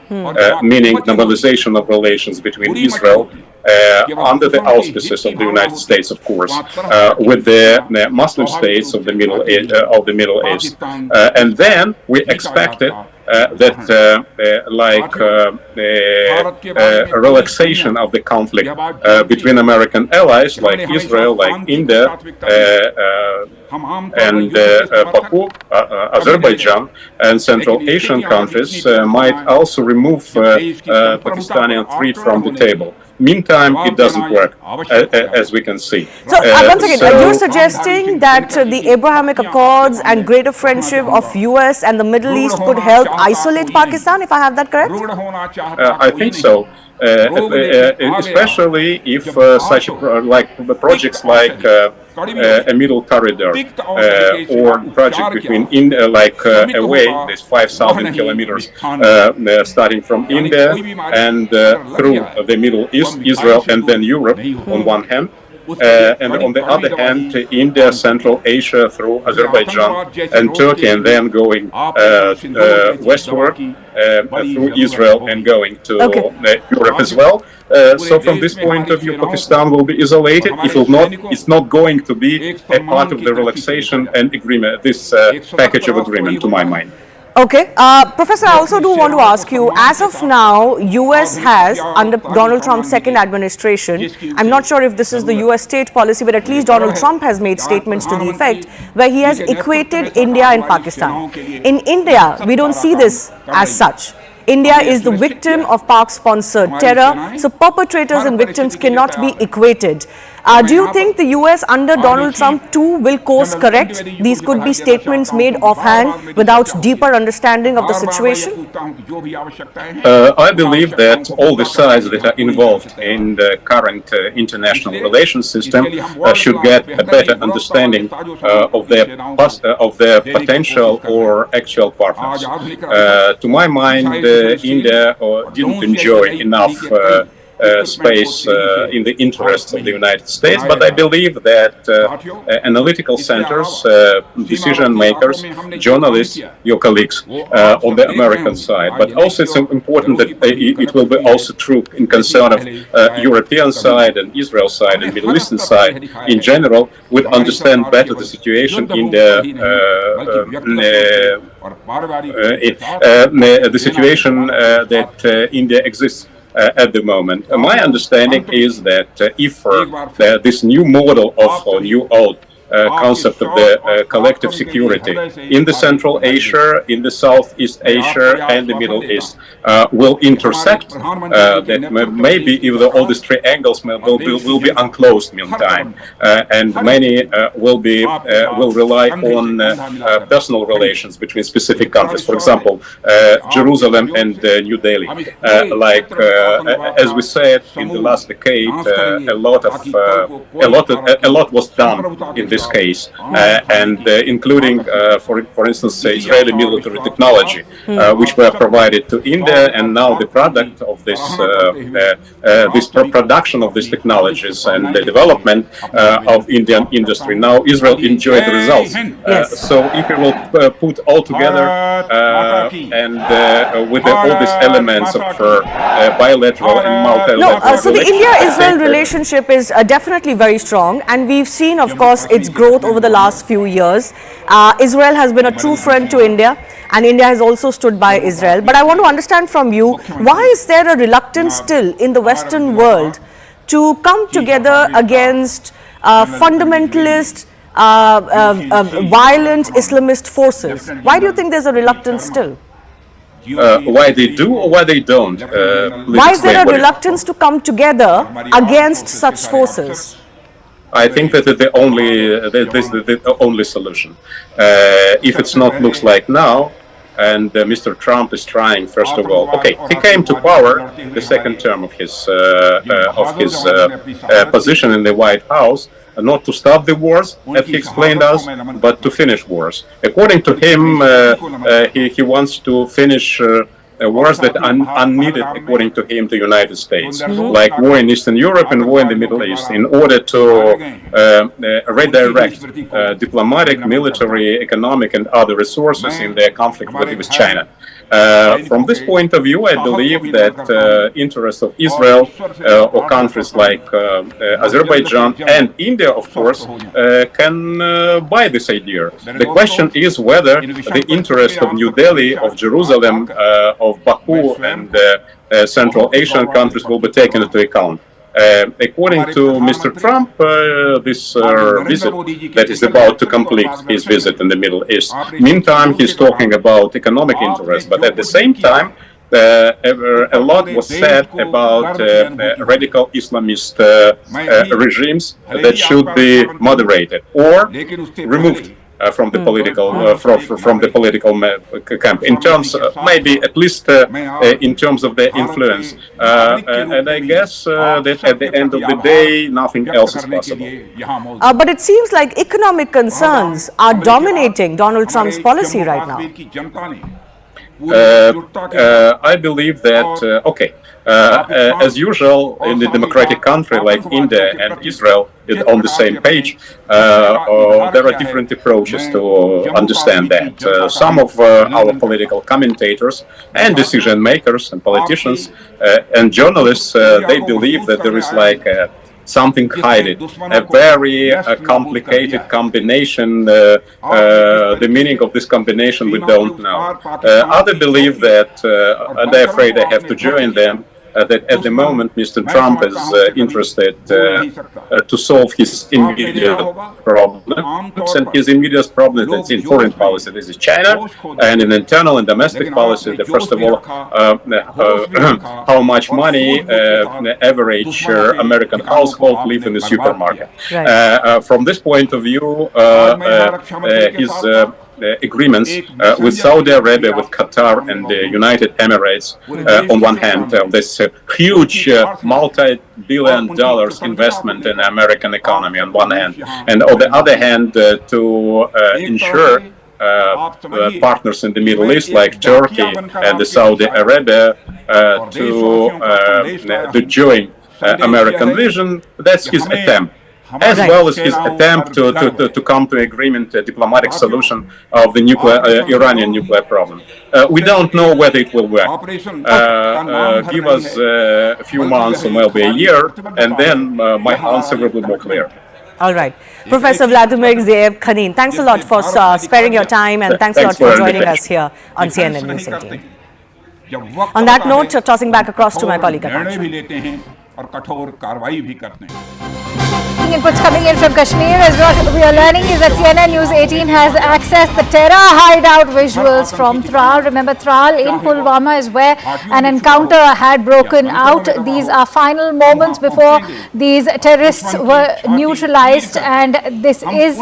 Speaker 22: meaning normalization of relations between Israel under the auspices of the United States, of course, with the Muslim states of the Middle East, and then we expected that a relaxation of the conflict between American allies like Israel, like India, and Baku, Azerbaijan, and Central Asian countries might also remove Pakistani threat from the table. Meantime, it doesn't work, as we can see.
Speaker 3: So, once again, are you suggesting that the Abrahamic Accords and greater friendship of US and the Middle East could help isolate Pakistan, if I have that correct?
Speaker 22: I think so. Especially if such projects like a middle corridor or project between away this 5,000 kilometers starting from India and through the Middle East, Israel, and then Europe on one hand. And on the other hand, India, Central Asia through Azerbaijan and Turkey, and then going westward through Israel and going to Europe as well. So from this point of view, Pakistan will be isolated. It will not. It's not going to be a part of the relaxation and agreement. This package of agreement, to my mind.
Speaker 3: Okay. Professor, I also do want to ask you, as of now, US has, under Donald Trump's second administration, I'm not sure if this is the US state policy, but at least Donald Trump has made statements to the effect where he has equated India and Pakistan. In India, we don't see this as such. India is the victim of Pak-sponsored terror, so perpetrators and victims cannot be equated. Do you think the US under Donald Trump too will course correct? These could be statements made offhand without deeper understanding of the situation?
Speaker 22: I believe that all the sides that are involved in the current international relations system should get a better understanding of their potential or actual partners. To my mind, India didn't enjoy enough space in the interests of the United States, but I believe that analytical centers, decision makers, journalists, your colleagues on the American side, but also it's important that it will be also true in concern of European side and Israel side and Middle Eastern side in general, would understand better the situation in the situation that India exists at the moment. My understanding is that if this new model of new old concept of the collective security in the Central Asia, in the Southeast Asia, and the Middle East will intersect, that maybe even all these triangles will be unclosed meantime, and many will rely on personal relations between specific countries. For example, Jerusalem and New Delhi. As we said in the last decade, a lot was done in this case, and including, for instance, Israeli military technology, which were provided to India, and now the product of this production of these technologies and the development of Indian industry. Now Israel enjoyed the results. So if we will put all together and with all these elements of bilateral and multilateral
Speaker 3: so the India-Israel relationship is definitely very strong, and we've seen, of course, its growth over the last few years. Israel has been a true friend to India, and India has also stood by Israel. But I want to understand from you, why is there a reluctance still in the Western world to come together against fundamentalist, violent Islamist forces? Why do you think there's a reluctance still?
Speaker 22: Why they do or why they don't.
Speaker 3: Why is there a reluctance to come together against such forces?
Speaker 22: I think that the only solution. If it's not looks like now, and Mr. Trump is trying, first of all, okay, he came to power the second term of his position in the White House, not to stop the wars, as he explained us, but to finish wars. According to him, he wants to finish wars that are unneeded, according to him, the United States, like war in Eastern Europe and war in the Middle East, in order to redirect diplomatic, military, economic, and other resources in their conflict with China. From this point of view, I believe that interests of Israel or countries like Azerbaijan and India, of course, can buy this idea. The question is whether the interest of New Delhi, of Jerusalem, of Baku, and Central Asian countries will be taken into account. According to Mr. Trump, this visit that is about to complete his visit in the Middle East. Meantime, he's talking about economic interests, but at the same time, a lot was said about radical Islamist regimes that should be moderated or removed from the political camp, in terms maybe at least in terms of their influence, and I guess that at the end of the day nothing else is possible.
Speaker 3: But it seems like economic concerns are dominating Donald Trump's policy right now.
Speaker 22: I believe that, as usual, in the democratic country like India and Israel, on the same page, there are different approaches to understand that. Some of our political commentators and decision makers and politicians and journalists, they believe that there is like something hidden, a very complicated combination. The meaning of this combination we don't know. Others believe that, and they're afraid they have to join them, that at the moment Mr. Trump is interested to solve his immediate problems, and his immediate problem that's in foreign policy. This is China, and in internal and domestic policy, first of all, how much money the average American household live in the supermarket. From this point of view, his agreements with Saudi Arabia, with Qatar, and the United Emirates, on one hand, this huge multi-billion-dollar investment in the American economy on one hand, and on the other hand, to ensure partners in the Middle East like Turkey and the Saudi Arabia to join American vision. That's his attempt, as well as his attempt to come to agreement, a diplomatic solution of the Iranian nuclear problem. We don't know whether it will work. Give us a few months or maybe a year, and then my answer will be more clear.
Speaker 3: All right. Professor Vladimir Zeev Khanin, thanks a lot for sparing your time, and thanks a lot for joining us here on CNN News 18. On that note, tossing back across to my colleague Akansha.
Speaker 6: Inputs coming in from Kashmir. As what we are learning is that CNN News 18 has accessed the terror hideout visuals from Tral. Remember, Tral in Pulwama is where an encounter had broken out. These are final moments before these terrorists were neutralized, and this is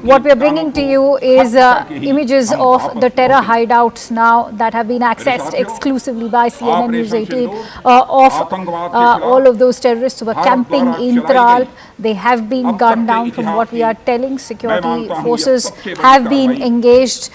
Speaker 6: what we are bringing to you is images of the terror hideouts now that have been accessed exclusively by CNN News 18 of all of those terrorists who were camping in Tral. They have been gunned down. From what we are telling, security forces have been engaged.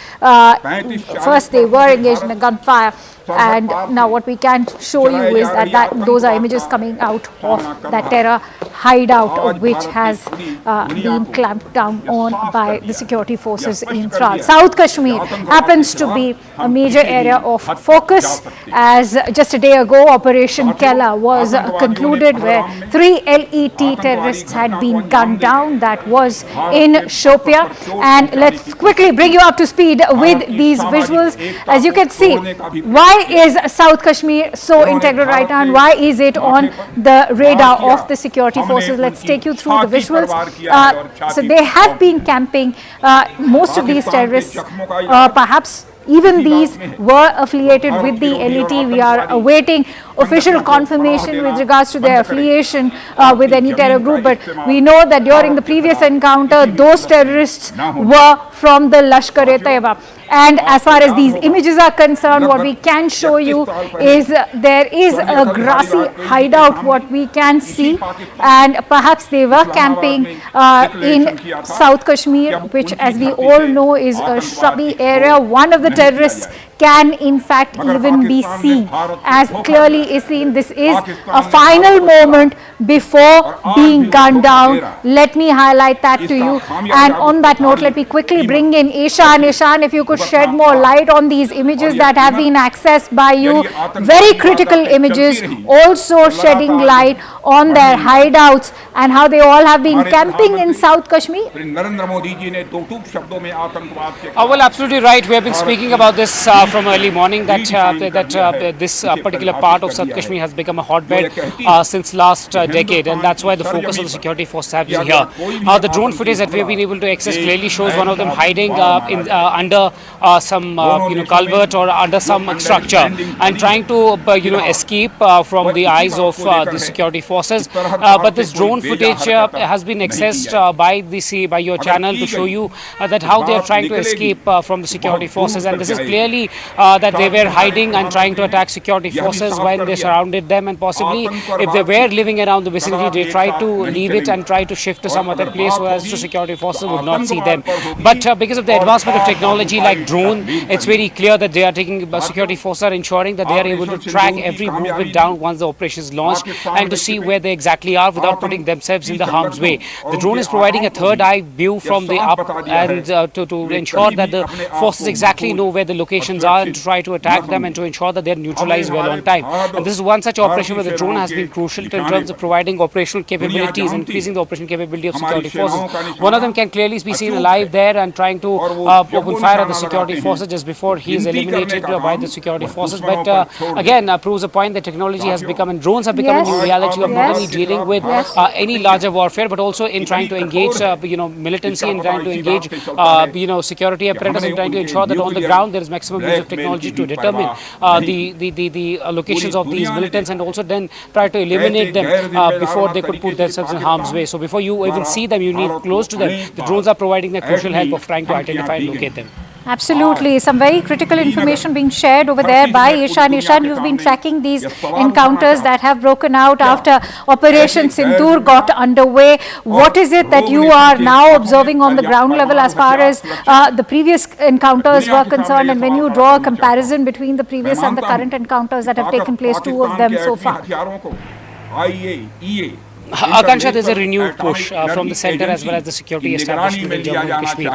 Speaker 6: First they were engaged in a gunfire, and now what we can show you is that those are images coming out of that terror hideout, which has been clamped down on by the security forces in Tral. South Kashmir happens to be a major area of focus, as just a day ago Operation Kela was concluded, where 3 LET terrorists had been gunned down. That was in Shopia, and let's quickly bring you up to speed with these visuals. As you can see, why is South Kashmir so integral right now, and why is it on the radar of the security forces? Let's take you through the visuals. So they have been camping, most of these terrorists, perhaps even these were affiliated with the LET. We are awaiting official confirmation with regards to their affiliation with any terror group, but we know that during the previous encounter, those terrorists were from the Lashkar-e-Taiba. And as far as these images are concerned, what we can show you is there is a grassy hideout, what we can see, and perhaps they were camping in South Kashmir, which, as we all know, is a shrubby area. One of the terrorists can in fact even be seen, as clearly is seen. This is a final moment before being gunned down. Let me highlight that to you. And on that note, let me quickly bring in Ishan. Ishan, if you could shed more light on these images that have been accessed by you. Very critical images, also shedding light on their hideouts and how they all have been camping in South Kashmir.
Speaker 9: Well, absolutely right. We have been speaking about this from early morning, that this particular part of South Kashmir has become a hotbed since last decade, and that's why the focus of the security forces have been here. The drone footage that we have been able to access clearly shows one of them hiding under some culvert or under some structure and trying to escape from the eyes of the security forces. But this drone footage has been accessed by your channel to show you that how they are trying to escape from the security forces, and this is clearly that they were hiding and trying to attack security forces when they surrounded them, and possibly if they were living around the vicinity, they tried to leave it and try to shift to some other place where the security forces would not see them. But because of the advancement of technology like drone, it's very clear that they are taking, security forces are ensuring that they are able to track every movement down once the operation is launched and to see where they exactly are without putting themselves in the harm's way. The drone is providing a third eye view from the up and to ensure that the forces exactly know where the locations are and to try to attack them and to ensure that they are neutralized well on time. And this is one such operation where the drone has been crucial in terms of providing operational capabilities, increasing the operational capability of security forces. One of them can clearly be seen alive there and trying to open fire at the security forces just before he is eliminated by the security forces. But again, proves a point that technology has become, and drones have become a new reality of not only dealing with any larger warfare, but also in trying to engage militancy and trying to engage security apparatus and trying to ensure that on the ground there is maximum use of technology to determine the locations of these militants and also then try to eliminate them before they could put themselves in harm's way. So before you even see them, you need close to them. The drones are providing the crucial help of trying to identify and locate them.
Speaker 6: Absolutely. Some very critical information being shared over there by Ishan. Ishan, you've been tracking these encounters that have broken out after Operation Sindoor got underway. What is it that you are now observing on the ground level as far as the previous encounters were concerned, and when you draw a comparison between the previous and the current encounters that have taken place, two of them so far?
Speaker 9: Akansha, there's a renewed push from the centre as well as the security establishment in Jammu and Kashmir.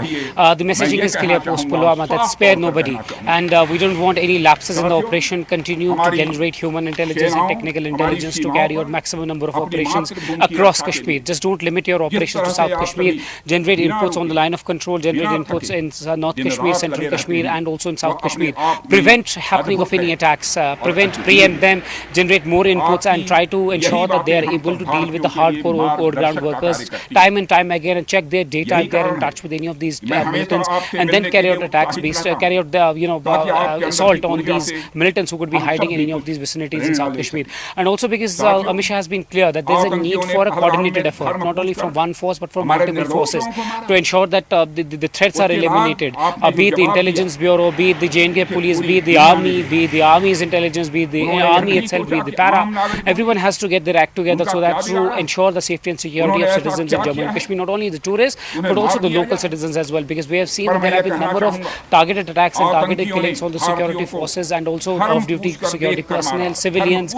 Speaker 9: The messaging is clear post Pulwama that spare nobody, and we don't want any lapses in the operation. Continue to generate human intelligence and technical intelligence to carry out maximum number of operations across Kashmir. Just don't limit your operations to South Kashmir. Generate inputs on the line of control, generate inputs in North Kashmir, Central Kashmir and also in South Kashmir. Prevent happening of any attacks, preempt them, generate more inputs and try to ensure that they are able to deal with the hardcore ground workers time and time again and check their data if they are in touch with any of these militants, and then carry out attacks carry out the assault on these militants who could be hiding in any of these vicinities in South Kashmir. And also because Amit Shah has been clear that there is a need for a coordinated effort, not only from one force but from multiple forces, to ensure that the threats are eliminated, be it the intelligence bureau, be it the JNK police, be it the army, be it the army's intelligence, be it the army itself, be it the para. Everyone has to get their act together so that to ensure the safety and security of citizens in Jammu and Kashmir, not only the tourists but also the local citizens as well, because we have seen that there have been a number of targeted attacks and targeted killings on the security forces and also off-duty security personnel, civilians,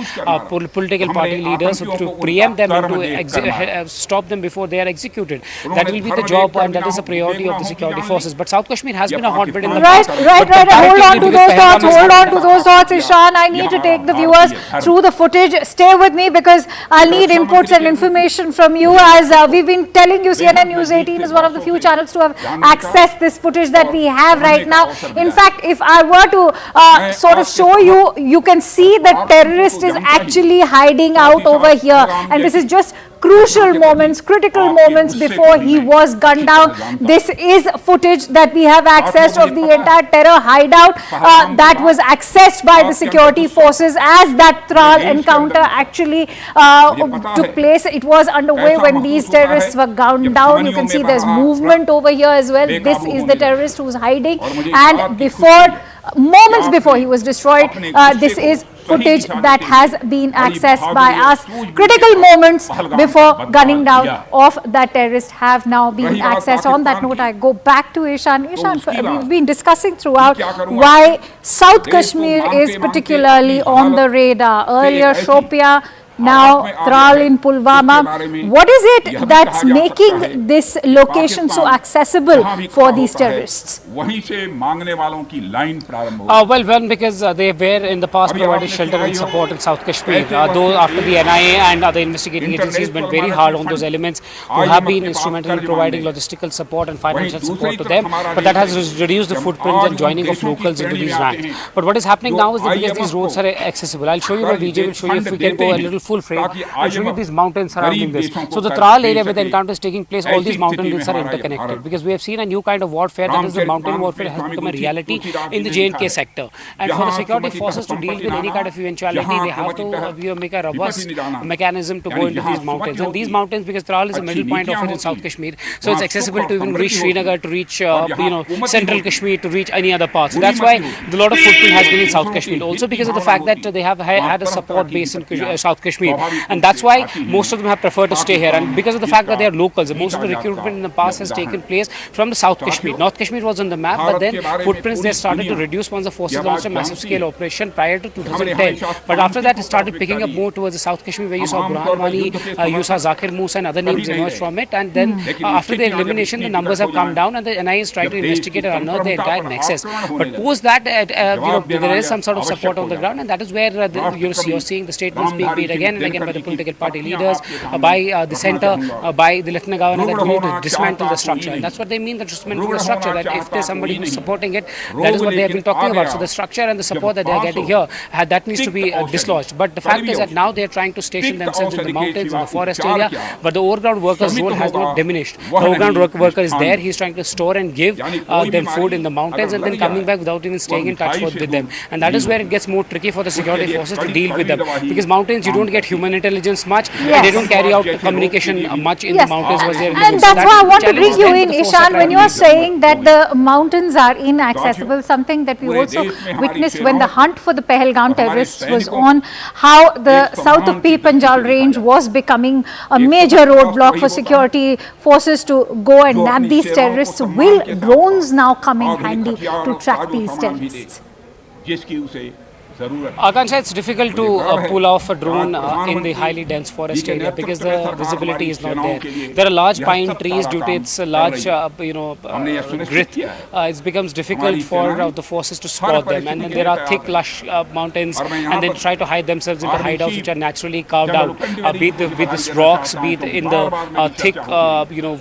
Speaker 9: political party leaders, to preempt them and to stop them before they are executed. That will be the job and that is a priority of the security forces. But South Kashmir has been a hotbed in the past.
Speaker 6: Right. Hold on to those thoughts, Ishan. I need to take the viewers through the footage. Stay with me because I'll need inputs and information from you. As we've been telling you, CNN News 18 is one of the few channels to have accessed this footage that we have right now. In fact, if I were to sort of show you, you can see that terrorist is actually hiding out over here, and this is just crucial moments, critical moments before he was gunned down. This is footage that we have accessed of the entire terror hideout that was accessed by the security forces as that Tral encounter actually took place. It was underway when these terrorists were gunned down. You can see there's movement over here as well. This is the terrorist who's hiding, and moments before he was destroyed, this is footage that has been accessed by us. Critical moments before gunning down of that terrorist have now been accessed. On that note, I go back to Ishan. Ishan, we've been discussing throughout why South Kashmir is particularly on the radar. Earlier, Shopia, now Tral in Pulwama. What is it that's making this location so accessible for these terrorists?
Speaker 4: Well,
Speaker 9: one, because they were in the past provided shelter and support in South Kashmir, though after the NIA and other investigating agencies went very hard on those elements who have been instrumental in providing logistical support and financial support to them, but that has reduced the footprint and joining of locals into these ranks. But what is happening now is that because these roads are accessible, I'll show you my VJ will show you if we can go a little full frame. I'll show you these mountains surrounding this. So the Tral area where the encounter is taking place, all these mountain ranges are interconnected, because we have seen a new kind of warfare, that is the mountain warfare has become a reality in the J&K sector. And for the security forces to deal with any kind of eventuality, they have to make a robust mechanism to go into these mountains. And these mountains, because Tral is a middle point of it in South Kashmir, so it's accessible to even reach Srinagar, to reach central Kashmir, to reach any other parts. So that's why a lot of footprint has been in South Kashmir. Also because of the fact that they have had a support base in South Kashmir. And that's why most of them have preferred to stay here. And because of the fact that they are locals, most of the recruitment in the past has taken place from the South Kashmir. North Kashmir was on the map, but then footprints they started to reduce once the forces launched a massive scale operation prior to 2010. But after that, it started picking up more towards the South Kashmir, where you saw Burhan Wani, you saw Zakir Musa and other names emerge from it. And then after the elimination, the numbers have come down, and the NIA is trying to investigate and unearth the entire nexus. But post that, there is some sort of support on the ground, and that is where you're seeing the statements being made again and again by the political party leaders, by the centre, by the Lieutenant Governor, that we need to dismantle the structure. And that's what they mean, that dismantle the structure, that if there's somebody who's supporting it, that is what they have been talking about. So the structure and the support that they are getting here, that needs to be dislodged. But the fact is that now they are trying to station themselves in the mountains, in the forest area, but the overground worker's role has not diminished. The overground worker is there, he's trying to store and give them food in the mountains, and then coming back without even staying in touch with them. And that is where it gets more tricky for the security forces to deal with them. Because mountains, you don't get human intelligence much, and they don't carry out communication much in the mountains.
Speaker 6: And that's why I want to bring you in, Ishan, when you are saying that the mountains are inaccessible, something that we also witnessed when the hunt for the Pahalgam terrorists was on, how the south of Pir Panjal range was becoming a major roadblock for security forces to go and nab these terrorists. Will drones now come in handy to track these terrorists?
Speaker 9: Akansha, it's difficult to pull off a drone in the highly dense forest area because the visibility is not there. There are large pine trees due to its large, girth. It becomes difficult for the forces to spot them. And then there are thick, lush mountains, and they try to hide themselves into hideouts which are naturally carved out, be it with these rocks, be it in the thick,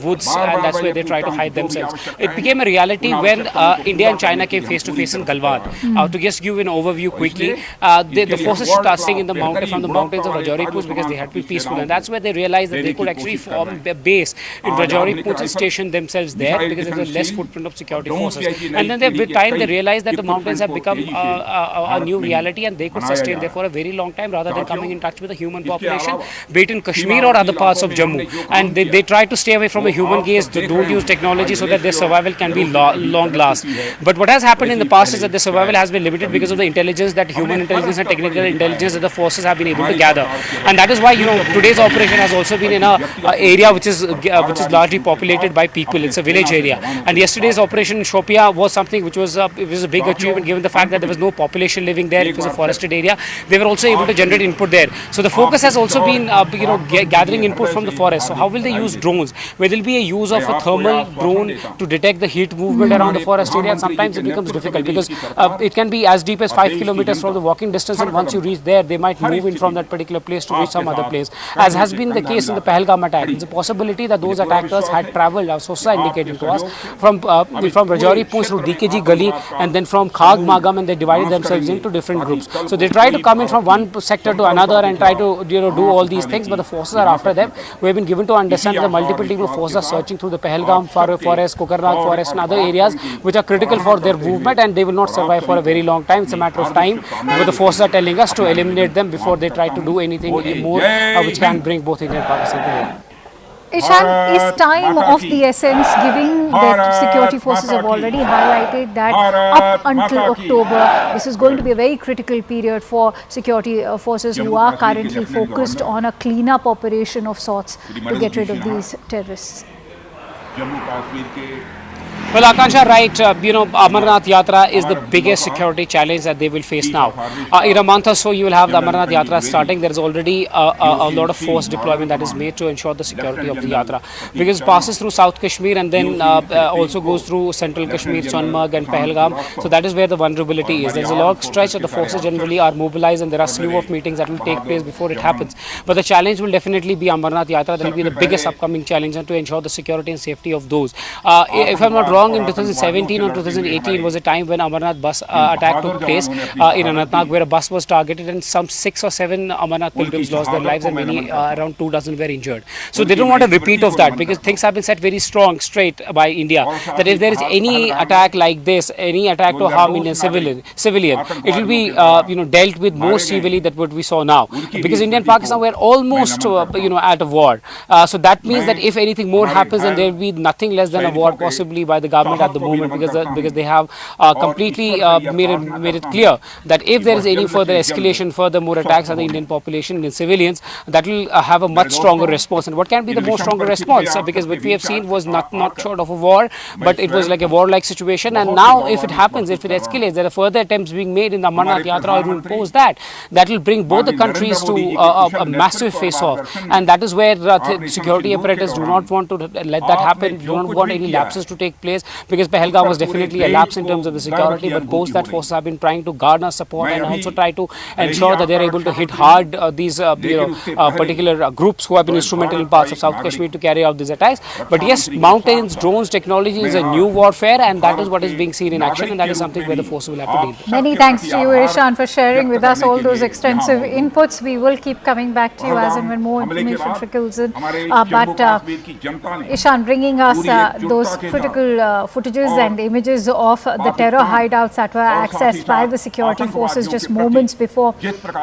Speaker 9: woods, and that's where they try to hide themselves. It became a reality when India and China came face to face in Galwan. To just give an overview quickly, the forces started staying in the mountain from the mountains of Rajouri Post because they had to be peaceful, and that's where they realized that they could actually form a base in Rajouri Post and station themselves there because there was less footprint of security forces. And then with time they realized that the mountains have become a new reality, and they could sustain there for a very long time rather than coming in touch with the human population, be it in Kashmir or other parts of Jammu. And they try to stay away from a human gaze, don't use technology so that their survival can be long last. But what has happened in the past is that the survival has been limited because of the intelligence, that human intelligence and technical intelligence that the forces have been able to gather. And that is why today's operation has also been in a area which is largely populated by people. It's a village area. And yesterday's operation in Shopia was something which was a big achievement given the fact that there was no population living there. It was a forested area. They were also able to generate input there. So the focus has also been gathering input from the forest. So how will they use drones? Where there will be a use of a thermal drone to detect the heat movement around the forest area, and sometimes it becomes difficult because it can be as deep as 5 kilometers from the walking distance, and once you reach there, they might move in from that particular place to reach some other place, as has been the case in the Pahalgam attack. It's a possibility that those attackers had travelled, our sources are indicating to us, from Rajouri Poonch through DKG Gali and then from Khag Magam, and they divided themselves into different groups. So they try to come in from one sector to another and try to do all these things, but the forces are after them. We have been given to understand that the multiple team of forces are searching through the Pahalgam forest, Kokarnag forest and other areas which are critical for their movement, and they will not survive for a very long time. It's a matter of time, but the forces are telling us to eliminate them before they try to do anything more which can bring both India and Pakistan together.
Speaker 6: Ishan, is time of the essence, given that security forces have already highlighted that up until October, this is going to be a very critical period for security forces who are currently focused on a clean-up operation of sorts to get rid of these terrorists?
Speaker 9: Well, Akansha, right, Amarnath Yatra is the biggest security challenge that they will face now. In a month or so, you will have the Amarnath Yatra starting. There is already a lot of force deployment that is made to ensure the security of the Yatra, because it passes through South Kashmir and then also goes through Central Kashmir, Sonmarg and Pahalgam. So that is where the vulnerability is. There is a long stretch that the forces generally are mobilized, and there are a slew of meetings that will take place before it happens. But the challenge will definitely be Amarnath Yatra. That will be the biggest upcoming challenge, and to ensure the security and safety of those. If I'm not wrong, in 2017 or 2018 was a time when Amarnath bus attack took place in Anantnag, where a bus was targeted and some 6 or 7 Amarnath pilgrims lost their lives and many around 2 dozen were injured. So they don't want a repeat of that, because things have been set very straight by India that if there is any attack like this, any attack to harm Indian civilian, it will be dealt with more severely than what we saw now, because India and Pakistan were almost at a war. So that means that if anything more happens, then there will be nothing less than a war possibly by the government at the moment, because they have completely made it clear that if there is any further escalation, further more attacks on the Indian population and civilians, that will have a much stronger response. And what can be the more stronger response? Because what we have seen was not short of a war, but it was like a war-like situation. And now if it happens, if it escalates, there are further attempts being made in the Amarnath Yatra to impose that will bring both the countries to a massive face-off. And that is where security apparatus do not want to let that happen, do not want any lapses to take place, because Pahalgam was definitely a lapse in terms of the security, but post that forces have been trying to garner support and also try to ensure that they are able to hit hard these particular groups who have been instrumental in parts of South Kashmir to carry out these attacks. But yes, mountains, drones, technology is a new warfare, and that is what is being seen in action, and that is something where the forces will have to deal with.
Speaker 6: Many thanks to you, Ishan, for sharing with us all those extensive inputs. We will keep coming back to you as and when more information trickles in. Ishan, bringing us those critical footages and images of the terror hideouts that were accessed by the security forces just moments before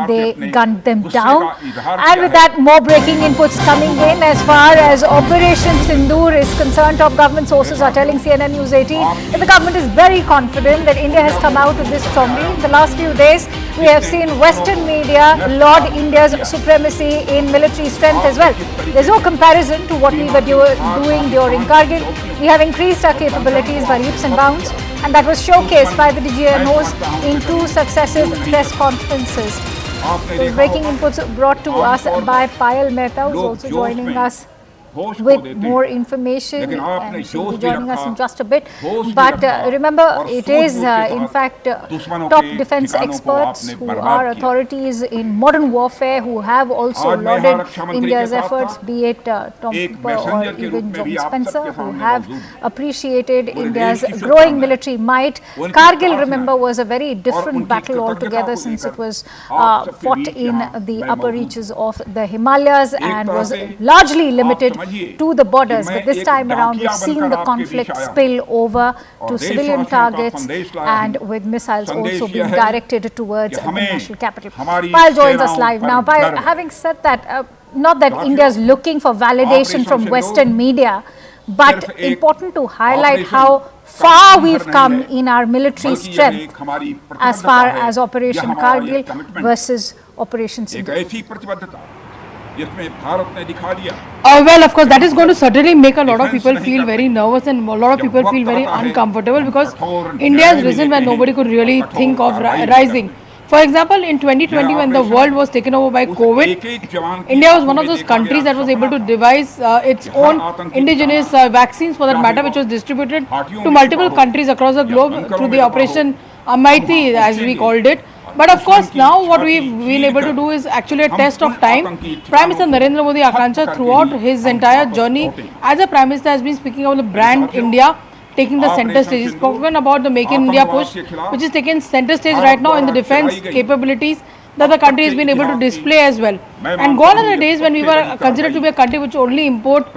Speaker 6: they gunned them down. And with that, more breaking inputs coming in as far as Operation Sindoor is concerned. Top government sources are telling CNN News 18 that the government is very confident that India has come out of this strongly. In the last few days, we have seen Western media laud India's supremacy in military strength as well. There's no comparison to what we were doing during Kargil. We have increased our capabilities by leaps and bounds, and that was showcased by the DGNOs in 2 successive press conferences. Those breaking inputs brought to us by Payal Mehta, who is also joining us with more information, and she'll be joining us in just a bit. But remember, it is in fact top defense experts who are authorities in modern warfare who have also lauded India's efforts, be it Tom Cooper or even John Spencer, who have appreciated India's growing military might. Kargil, remember, was a very different battle altogether, since it was fought in the upper reaches of the Himalayas and was largely limited to the borders, but this time around we've seen the conflict spill over to civilian targets, and with missiles also being directed towards the national capital. Payal joins us live now. Payal, having said that, not that India is looking for validation from Western media, but important to highlight how far we've come in our military strength as far as Operation Kargil versus Operation Sindoor.
Speaker 17: Well, of course, that is going to certainly make a lot of people feel very nervous, and a lot of people feel very uncomfortable, because India has risen when nobody could really think of rising. For example, in 2020, when the world was taken over by COVID, India was one of those countries that was able to devise its own indigenous vaccines, for that matter, which was distributed to multiple countries across the globe through the Operation Amaiti, as we called it. But of course, now what we've been able to do is actually a test of time. Prime Minister Narendra Modi Akanksha throughout his entire journey as a Prime Minister has been speaking about the brand India taking the center stage. He's spoken about the Make in India push, which is taking center stage right now in the defense capabilities that the country has been able to display as well. And gone are the days when we were considered to be a country which only import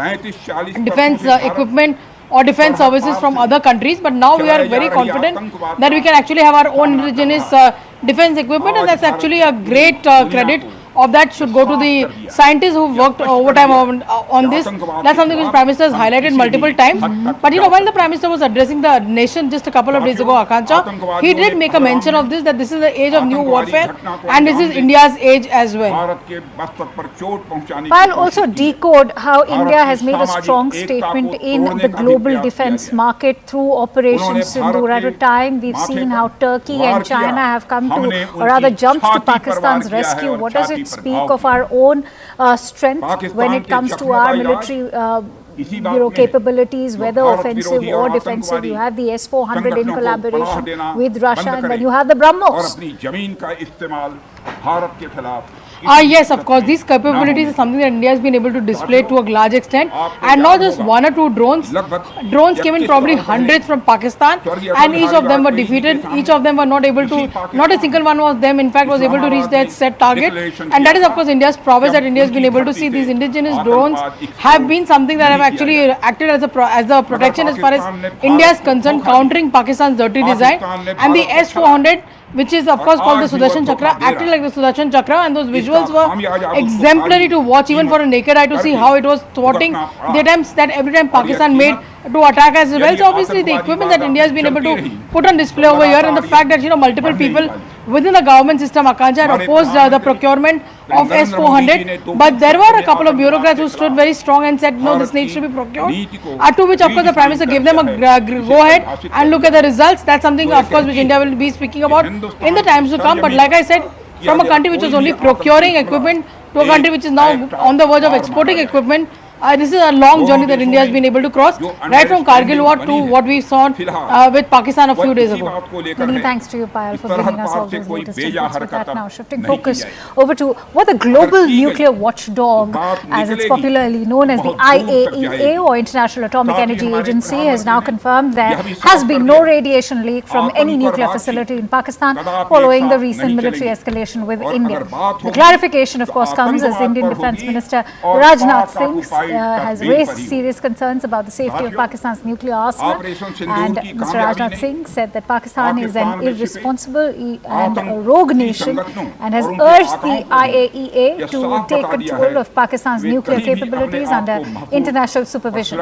Speaker 17: defense equipment or defense services from other countries, but now we are very confident that we can actually have our own indigenous defense equipment, and that's actually a great credit of that should go to the scientists who worked overtime on this. That's something which Prime Minister has highlighted multiple times. But you know, while the Prime Minister was addressing the nation just a couple of days ago, Akanksha, he did make a mention of this, that this is the age of new warfare and this is India's age as well.
Speaker 6: I'll also decode how India has made a strong statement in the global defense market through Operation Sindoor. At a time, we've seen how Turkey and China have come to, or rather jumped to Pakistan's rescue. What does it speak of our own strength when it comes to our military capabilities, whether offensive or defensive? You have the S-400 in collaboration with Russia, and then you have the BrahMos.
Speaker 17: Yes, of course, these capabilities are something that India has been able to display to a large extent, and not just one or two drones. Drones came in probably hundreds from Pakistan, and each of them were defeated. Each of them were not able to, not a single one of them in fact was able to reach their set target, and that is of course India's prowess, that India has been able to see. These indigenous drones have been something that have actually acted as a protection as far as India is concerned, countering Pakistan's dirty design. And the S-400, which is of course called the Sudarshan Chakra, acted like the Sudarshan Chakra, and those visuals were exemplary to watch even for a naked eye, to see how it was thwarting the attempts that every time Pakistan made to attack as well. So obviously the equipment that India has been able to put on display over here, and the fact that multiple people within the government system, Akanksha, had opposed the procurement of S-400, but there were a couple of bureaucrats who stood very strong and said no, this needs to be procured, to which of course the Prime Minister gave them a go ahead, and look at the results. That's something of course which India will be speaking about in the times to come. But like I said, from a country which was only procuring equipment to a country which is now on the verge of exporting equipment, this is a long journey that India has been able to cross, right from Kargil war to what we saw with Pakistan a few days ago.
Speaker 6: Many thanks to you, Payal, for bringing us all those latest inputs. With that now, shifting focus over to what the global nuclear watchdog, as it's popularly known as the IAEA or International Atomic Energy Agency, has now confirmed there has been no radiation leak from any nuclear facility in Pakistan following the recent military escalation with India. The clarification, of course, comes as Indian Defence Minister Rajnath Singh has raised serious concerns about the safety of Pakistan's nuclear arsenal, and Mr. Rajnath Singh said that Pakistan is an irresponsible and a rogue nation and has urged the IAEA to take control of Pakistan's nuclear capabilities under international supervision.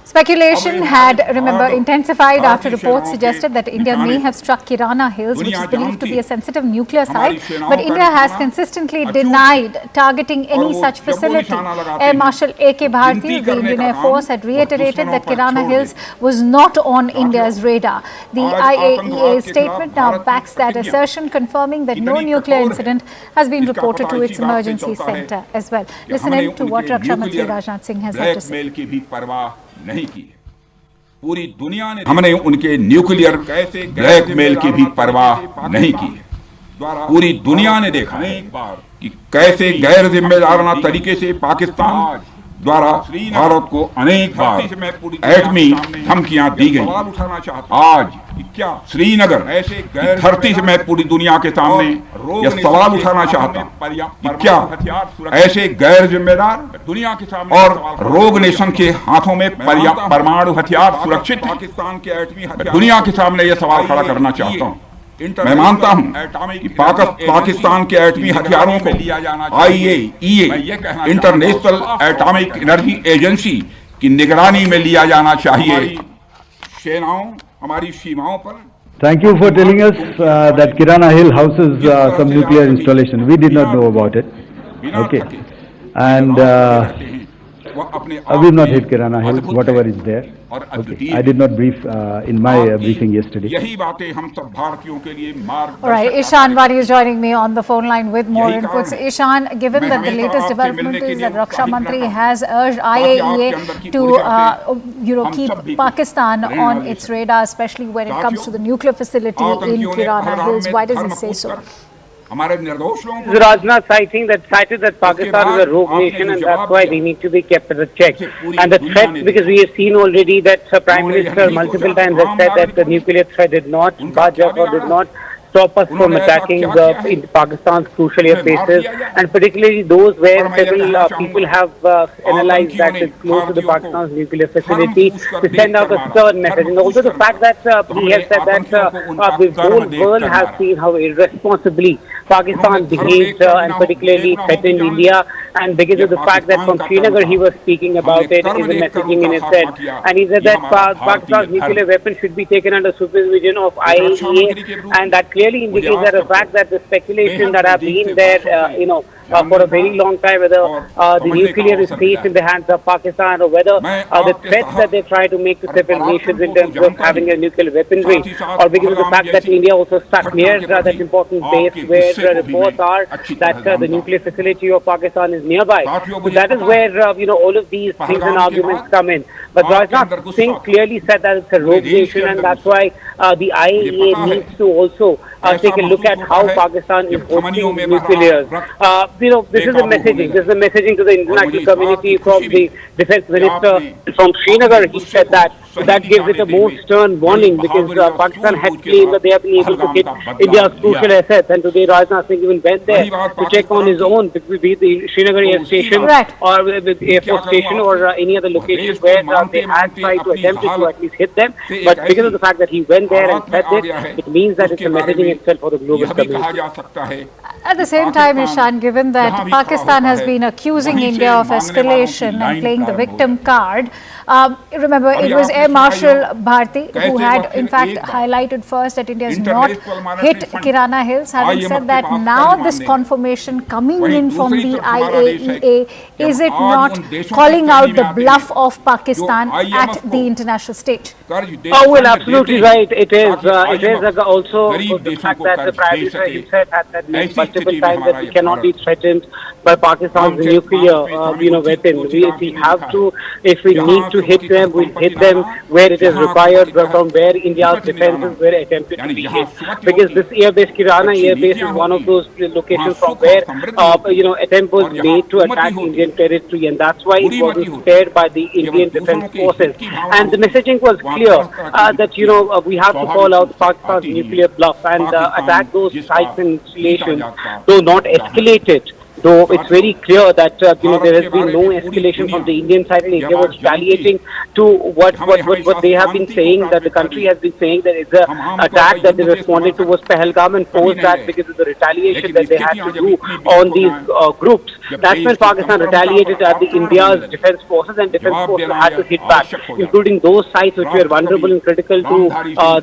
Speaker 6: Speculation had, remember, intensified after reports suggested that India may have struck Kirana Hills, which is believed to be a sensitive nuclear site, but India has consistently denied targeting any such facility. Air Marshal A.K. Bharti of the Indian Air Force had reiterated that Kirana Hills was not on India's radar. The IAEA statement now backs that assertion, confirming that no nuclear incident has been reported to its emergency center as well. Listen in to what Raksha Mantri Rajnath Singh has had to say.
Speaker 4: नहीं की पूरी दुनिया ने हमने उनके nuclear blackmail की भी परवाह नहीं की। पूरी दुनिया ने देखा है कि कैसे गैर जिम्मेदाराना तरीके से पाकिस्तान द्वारा भारत को अनेक बार एटमी धमकियां दी गई। आज श्रीनगर धरती से मैं पूरी दुनिया के सामने यह सवाल उठाना चाहता हूं कि क्या ऐसे गैर जिम्मेदार दुनिया के सामने और रोग नेशन के हाथों में परमाणु हथियार सुरक्षित है? दुनिया के सामने यह सवाल खड़ा करना चाहता हूं। मैं मानता हूं कि पाकिस्तान के एटमी हथियारों को IAEA international atomic energy agency की निगरानी में लिया जाना चाहिए। सेनाओं हमारी सीमाओं पर
Speaker 8: Thank you for telling us that Kirana Hill houses some nuclear installation. We did not know about it. Okay. And we've not hit Kirana Hills, whatever is there. Okay. I did not brief in my briefing yesterday.
Speaker 6: All right, Ishan Wari is joining me on the phone line with more inputs. Ishan, given that the latest development is that Raksha Mantri has urged IAEA to keep Pakistan on its radar, especially when it comes to the nuclear facility in Kirana Hills. Why does he say so?
Speaker 20: Rajnath, I think that cited that Pakistan is a rogue nation and that's why they need to be kept as a check. And the threat, because we have seen already that Prime Minister multiple times has said that the nuclear threat did not budge or did not stop us from attacking Pakistan's crucial airspaces, and particularly those where several people have analyzed that it's close to the Pakistan's nuclear facility to send out a stern message. And also the fact that he has said that the whole world has seen how irresponsibly Pakistan behaved and particularly threatened India, and because of the fact that from Srinagar he was speaking about it, is a messaging in his head, and he said that Pakistan's nuclear weapons should be taken under supervision of IAEA, and that clearly indicates that the fact that the speculation that have been there, for a very long time, whether the nuclear is safe in the hands of Pakistan or whether the threats that they try to make to several nations in terms of having a nuclear weaponry, or because of the fact that India also stuck near that important base where reports are that the nuclear facility of Pakistan is nearby. So that is where all of these things and arguments come in. But Rajnath Singh clearly said that it's a rogue nation, and that's why the IAEA needs to also take a look at how Pakistan is hosting nuclears. This is a messaging. This is a messaging to the international community from the defense minister from Srinagar. He said that. So that gives it a more stern warning, because Pakistan had claimed that they have been able to hit India's crucial assets, and today Rajnath Singh even went there to check on his own, be it the Srinagar Air Station or the Air Force Station or any other locations where they had tried to attempt to at least hit them. But because of the fact that he went there and said this, it means that it's a messaging itself for the global community.
Speaker 6: At the same time, Ishan, given that Pakistan has been accusing India of escalation and playing the victim card, remember it was Air Marshal Bharti who had in fact highlighted first that India has not hit Kirana Hills. Having said that, now this confirmation coming in from the IAEA, is it not calling out the bluff of Pakistan at the international stage?
Speaker 20: Oh, well, absolutely right. It is also the fact that the Prime Minister himself has said multiple times that we cannot be threatened by Pakistan's nuclear weapon. We have to, if we need to hit them, we'll hit them where it is required, from where India's defenses were attempted to be hit. Because this airbase, Kirana airbase, is one of those locations from where attempt was made to attack Indian territory, and that's why it wasn't spared by the Indian Defence Forces. And the messaging was clear that we have to call out Pakistan's nuclear bluff and attack those sites and installations, though not escalate it. Though it's very clear that there has been no escalation from the Indian side, and India was retaliating to what they have been saying, that the country has been saying that it's an attack that they responded to was Pahalgam, and posed that because of the retaliation that they had to do on these groups. That's when Pakistan retaliated at the India's defense forces, and defense forces had to hit back, including those sites which were vulnerable and critical to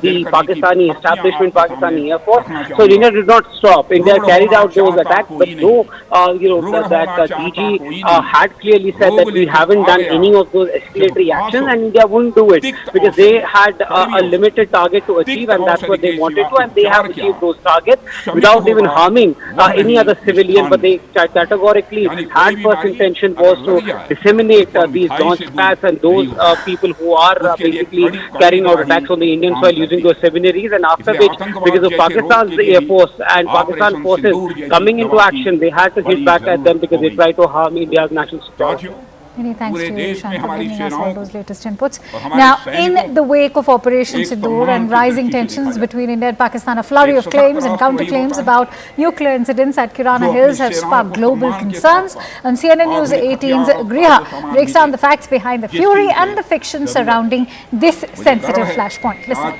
Speaker 20: the Pakistani establishment, Pakistani Air Force. So India did not stop. India carried out those attacks, but no that DG had clearly said that we haven't done any of those escalatory actions, and India wouldn't do it because they had a limited target to achieve, and that's what they wanted to, and they have achieved those targets without even harming any other civilian. But they categorically had first intention was to disseminate these launch pads and those people who are basically carrying out attacks on the Indian soil using those seminaries, and after which, because of Pakistan's Air Force and Pakistan forces coming into action, they had to hit back at them because they try to harm India's national security.
Speaker 6: Many thanks to you, Ishan, for bringing us all those latest inputs. Now, in the wake of Operation Sindoor and rising tensions between India and Pakistan, a flurry of claims and counterclaims about nuclear incidents at Kirana Hills have sparked global concerns. On CNN News 18's Griha breaks down the facts behind the fury and the fiction surrounding this sensitive flashpoint. Listen.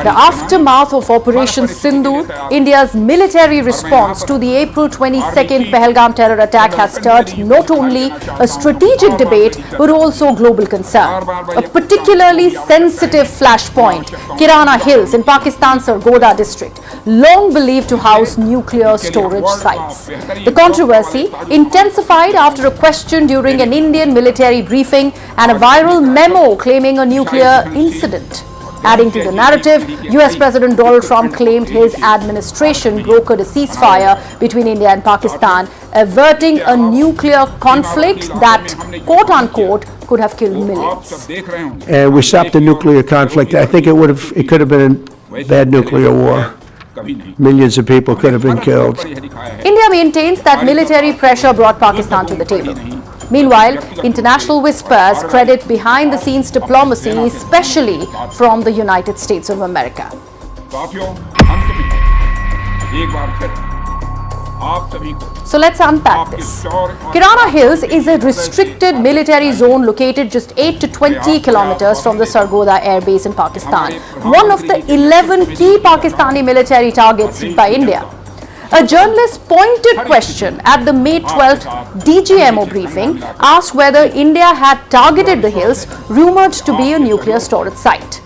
Speaker 1: The aftermath of Operation Sindoor, India's military response to the April 22nd Pahalgam terror attack has stirred not only a strategic debate but also global concern. A particularly sensitive flashpoint, Kirana Hills in Pakistan's Sargodha district, long believed to house nuclear storage sites. The controversy intensified after a question during an Indian military briefing and a viral memo claiming a nuclear incident. Adding to the narrative, US President Donald Trump claimed his administration brokered a ceasefire between India and Pakistan, averting a nuclear conflict that, quote-unquote, could have killed millions.
Speaker 15: And we stopped the nuclear conflict. I think it could have been a bad nuclear war. Millions of people could have been killed.
Speaker 1: India maintains that military pressure brought Pakistan to the table. Meanwhile, international whispers credit behind-the-scenes diplomacy, especially from the United States of America. So let's unpack this. Kirana Hills is a restricted military zone located just 8 to 20 kilometers from the Sargodha Air Base in Pakistan, one of the 11 key Pakistani military targets hit by India. A journalist's pointed question at the May 12th DGMO briefing asked whether India had targeted the hills rumored to be a nuclear storage site.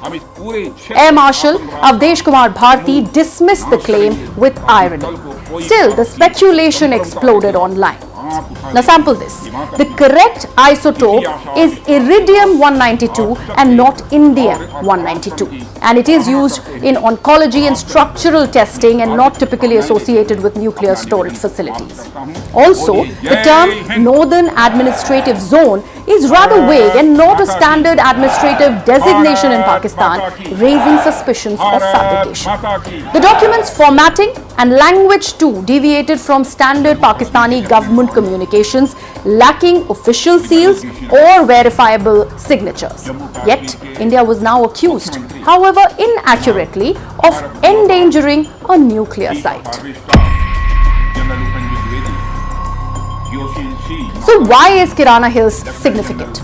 Speaker 1: Air Marshal Avdesh Kumar Bharti dismissed the claim with irony. Still, the speculation exploded online. Now sample this. The correct isotope is iridium-192 and not indium-192. And it is used in oncology and structural testing and not typically associated with nuclear storage facilities. Also, the term Northern Administrative Zone is rather vague and not a standard administrative designation in Pakistan, raising suspicions of fabrication. The document's formatting and language too deviated from standard Pakistani government communications, lacking official seals or verifiable signatures. Yet, India was now accused, however inaccurately, of endangering a nuclear site. So why is Kirana Hills significant?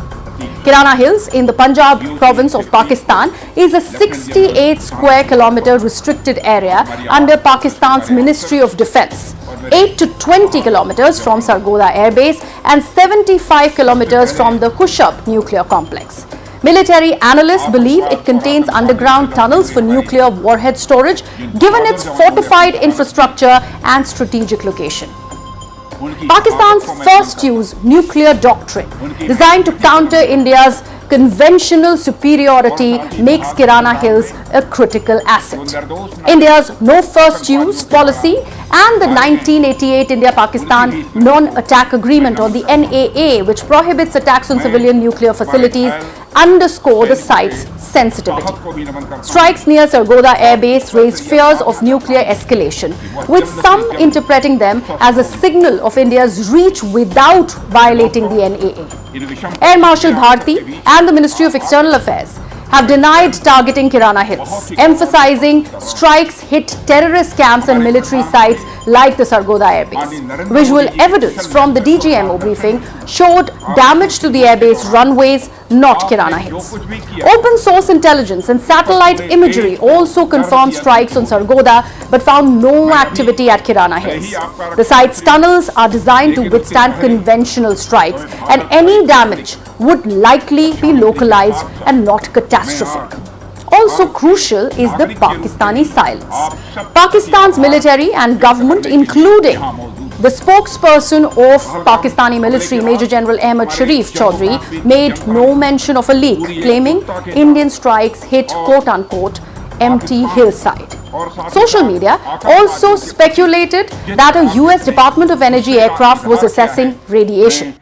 Speaker 1: Kirana Hills in the Punjab province of Pakistan is a 68 square kilometer restricted area under Pakistan's Ministry of Defence, 8 to 20 kilometers from Sargodha Air Base and 75 kilometers from the Kushab nuclear complex. Military analysts believe it contains underground tunnels for nuclear warhead storage, given its fortified infrastructure and strategic location. Pakistan's first-use nuclear doctrine, designed to counter India's conventional superiority, makes Kirana Hills a critical asset. India's no first-use policy and the 1988 India-Pakistan non-attack agreement or the NAA, which prohibits attacks on civilian nuclear facilities, underscore the site's sensitivity. Strikes near Sargodha Air Base raised fears of nuclear escalation, with some interpreting them as a signal of India's reach without violating the NAA. Air Marshal Bharti and the Ministry of External Affairs have denied targeting Kirana Hills, emphasizing strikes hit terrorist camps and military sites like the Sargodha Air Base. Visual evidence from the DGMO briefing showed damage to the airbase runways, not Kirana Hills. Open source intelligence and satellite imagery also confirmed strikes on Sargodha but found no activity at Kirana Hills. The site's tunnels are designed to withstand conventional strikes, and any damage would likely be localized and not catastrophic. Also crucial is the Pakistani silence. Pakistan's military and government, including the spokesperson of Pakistani military, Major General Ahmad Sharif Chaudhry, made no mention of a leak, claiming Indian strikes hit quote-unquote empty hillside. Social media also speculated that a US Department of Energy aircraft was assessing radiation.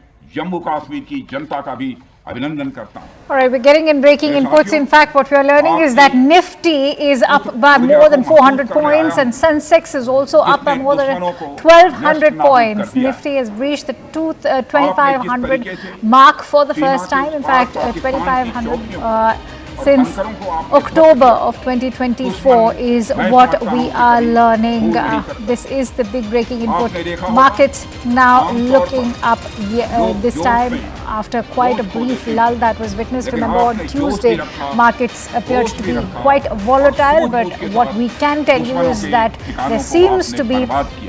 Speaker 6: All right, we're getting in breaking inputs. In fact, what we are learning is that Nifty is up by more than 400 points and Sensex is also up by more than 1,200 points. Nifty has breached the 2,500 mark for the first time. In fact, 2,500 since October of 2024 is what we are learning. This is the big breaking input. Markets now looking up this time after quite a brief lull that was witnessed. Remember, on Tuesday, markets appeared to be quite volatile, but what we can tell you is that there seems to be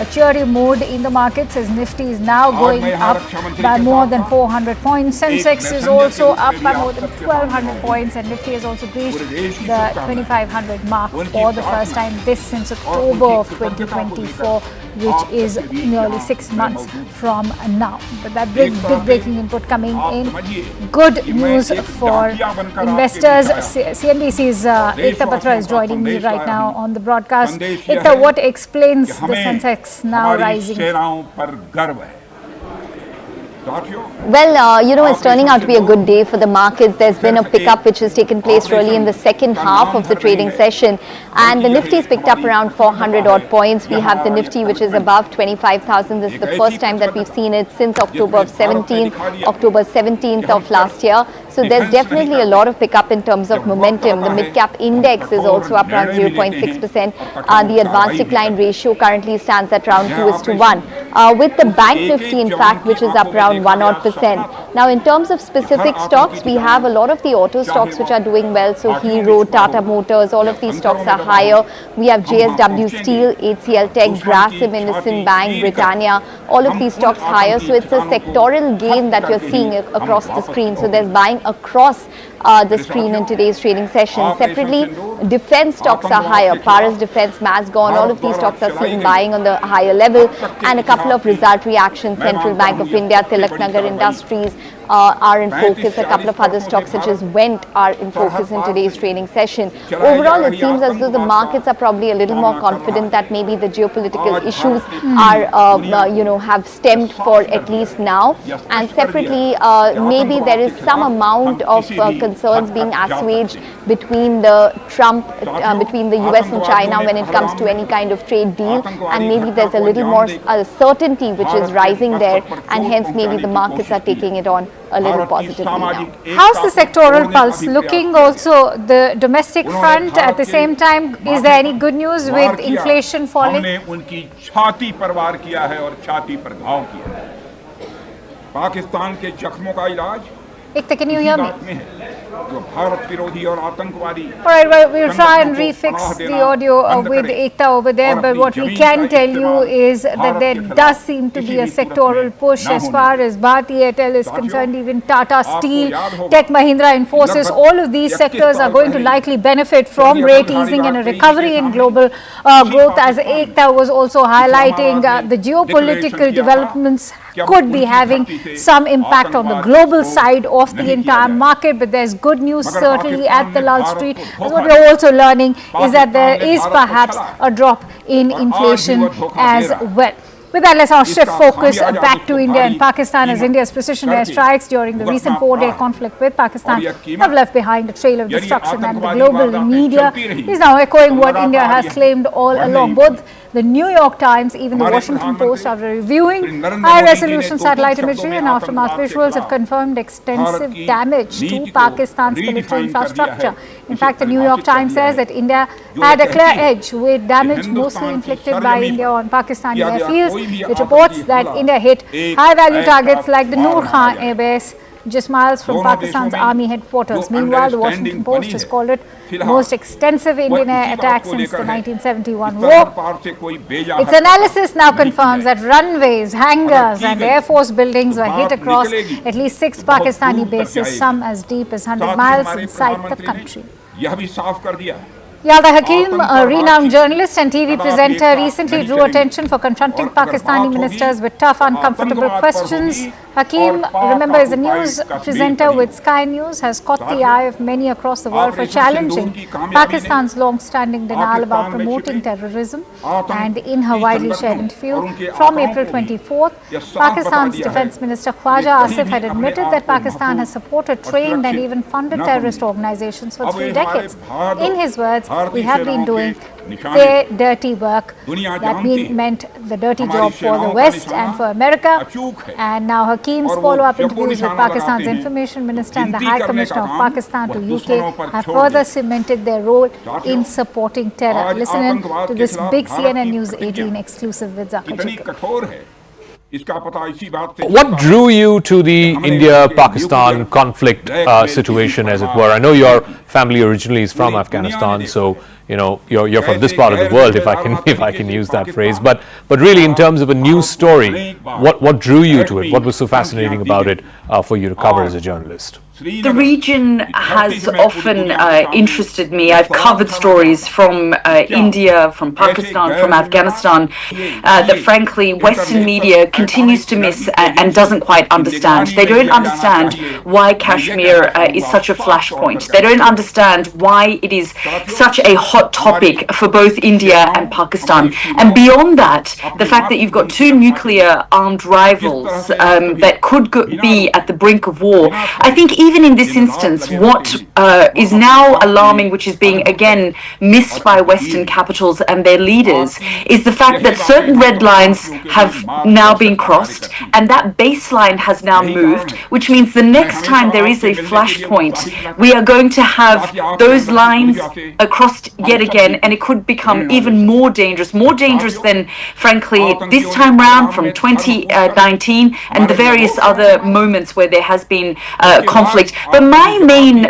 Speaker 6: a cheery mood in the markets as Nifty is now going up by more than 400 points. Sensex is also up by more than 1,200 points, and Nifty has also breached the 2,500 mark for the first time this since October of 2024, which is nearly 6 months from now. But that big breaking input coming in. Good news for investors. CNBC's Ekta Patra is joining me right now on the broadcast. Ekta, what explains the Sensex now rising?
Speaker 10: Well, it's turning out to be a good day for the markets. There's been a pickup which has taken place really in the second half of the trading session, and the Nifty's picked up around 400 odd points. We have the Nifty which is above 25,000. This is the first time that we've seen it since October 17th of last year. So there's definitely a lot of pickup in terms of momentum. The mid-cap index is also up around 0.6%. The advanced decline ratio currently stands at around 2:1. With the bank Nifty, in fact, which is up around 1%. Now, in terms of specific stocks, we have a lot of the auto stocks which are doing well. So Hero, Tata Motors, all of these stocks are higher. We have JSW Steel, HCL Tech, Grasim, Innocent Bank, Britannia, all of these stocks higher. So it's a sectoral gain that you're seeing across the screen. So there's buying across the screen in today's trading session. Separately, defense stocks are higher. Paras Defense, Mazgon, all of these stocks are seeing buying on the higher level, and a couple of result reactions. Central Bank of India, Tilaknagar Industries are in focus. A couple of other stocks such as Wendt are in focus in today's trading session. Overall, it seems as though the markets are probably a little more confident that maybe the geopolitical issues are, have stemmed for at least now. And separately, maybe there is some amount of concerns being assuaged between the between the US and China when it comes to any kind of trade deal, and maybe there's a little more certainty which is rising there, and hence maybe the markets are taking it on a little positively now.
Speaker 6: How's the sectoral pulse looking? Also, the domestic front at the same time, is there any good news with inflation falling? Ekta, can you hear me? Alright, well, we'll try and refix the audio with Ekta over there, but what we can tell you is that there does seem to be a sectoral push as far as Bharti Airtel is concerned. Even Tata Steel, Tech Mahindra, Infosys, all of these sectors are going to likely benefit from rate easing and a recovery in global growth, as Ekta was also highlighting. The geopolitical developments could be having some impact on the global side of the entire market, but there's good news certainly at the Lal Street. And what we're also learning is that there is perhaps a drop in inflation as well. With that, let's now shift focus back to India and Pakistan, as India's precision airstrikes during the recent 4-day conflict with Pakistan have left behind a trail of destruction, and the global media is now echoing what India has claimed all along. Both the New York Times, even the Washington Post, after reviewing high-resolution satellite imagery and aftermath visuals, have confirmed extensive damage to Pakistan's military infrastructure. In fact, the New York Times says that India had a clear edge, with damage mostly inflicted by India on Pakistani airfields. It reports that India hit high-value targets like the Noor Khan Air Base, just miles from Pakistan's army headquarters. Meanwhile, the Washington Post has called it the most extensive Indian air attack since the 1971 war. Its analysis now confirms that runways, hangars and Air Force buildings were hit across at least 6 Pakistani bases, some as deep as 100 miles inside the country. Yalda Hakim, a renowned journalist and TV presenter, recently drew attention for confronting Pakistani ministers with tough, uncomfortable questions. Hakim, remember, is a news presenter with Sky News, has caught the eye of many across the world for challenging Pakistan's long-standing denial about promoting terrorism. And in her widely shared interview from April 24th, Pakistan's Defence Minister Khwaja Asif had admitted that Pakistan has supported, trained and even funded terrorist organizations for 3 decades. In his words, we have been doing their dirty work. That meant the dirty job for the West and for America. And now Hakim's follow-up interviews with Pakistan's Information Minister and the High Commissioner of Pakistan to UK have further cemented their role in supporting terror. Listen in to this big CNN News 18 exclusive with Zakir Jacob.
Speaker 12: What drew you to the India-Pakistan conflict situation, as it were? I know your family originally is from Afghanistan, so you're from this part of the world, if I can use that phrase. But really, in terms of a news story, what drew you to it? What was so fascinating about it for you to cover as a journalist?
Speaker 11: The region has often interested me. I've covered stories from India, from Pakistan, from Afghanistan that frankly Western media continues to miss and doesn't quite understand. They don't understand why Kashmir is such a flashpoint. They don't understand why it is such a hot topic for both India and Pakistan. And beyond that, the fact that you've got two nuclear armed rivals that could be at the brink of war, I think even in this instance, what is now alarming, which is being again missed by Western capitals and their leaders, is the fact that certain red lines have now been crossed and that baseline has now moved, which means the next time there is a flashpoint, we are going to have those lines crossed yet again, and it could become even more dangerous than, frankly, this time round from 2019 and the various other moments where there has been conflict. But my main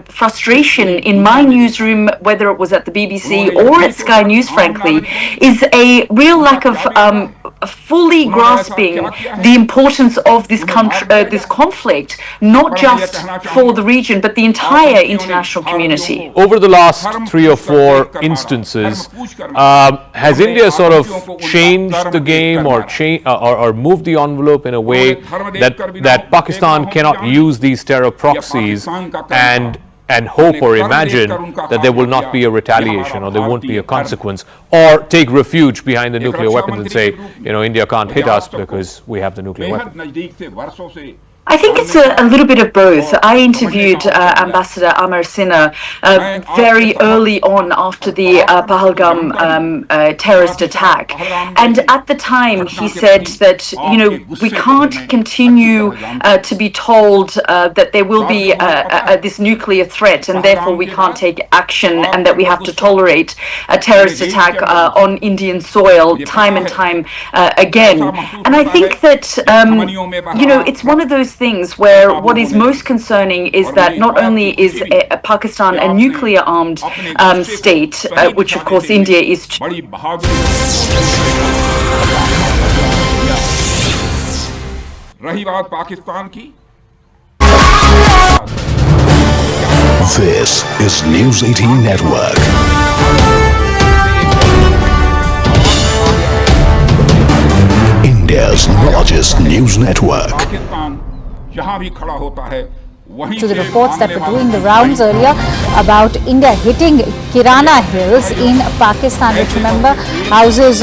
Speaker 11: frustration in my newsroom, whether it was at the BBC or at Sky News, frankly, is a real lack of fully grasping the importance of this this conflict, not just for the region, but the entire international community.
Speaker 12: Over the last 3 or 4 instances, has India sort of changed the game or moved the envelope in a way that Pakistan cannot use these terror proxies and hope or imagine that there will not be a retaliation or there won't be a consequence, or take refuge behind the nuclear weapons and say, India can't hit us because we have the nuclear weapon?
Speaker 11: I think it's a little bit of both. I interviewed Ambassador Amar Sinha very early on after the Pahalgam terrorist attack. And at the time, he said that, we can't continue to be told that there will be this nuclear threat and therefore we can't take action and that we have to tolerate a terrorist attack on Indian soil time and time again. And I think that, it's one of those things where what is most concerning is that not only is Pakistan a nuclear armed state, which of course India is.
Speaker 5: This is News 18 Network. India's largest news network.
Speaker 6: To the reports that were doing the rounds earlier about India hitting Kirana Hills in Pakistan, which remember houses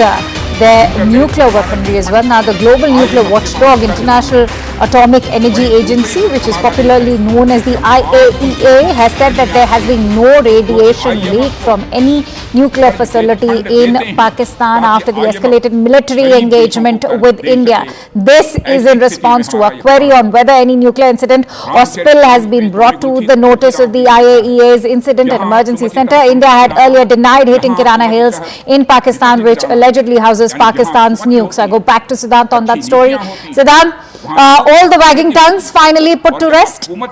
Speaker 6: their nuclear weaponry as well. Now, the global nuclear watchdog, International Atomic Energy Agency, which is popularly known as the IAEA, has said that there has been no radiation leak from any nuclear facility in Pakistan after the escalated military engagement with India. This is in response to a query on whether any nuclear incident or spill has been brought to the notice of the IAEA's Incident and Emergency Center. India had earlier denied hitting Kirana Hills in Pakistan, which allegedly houses Pakistan's nukes. I go back to Siddhant on that story. Siddhant, all the wagging tongues finally put to rest?
Speaker 7: Well,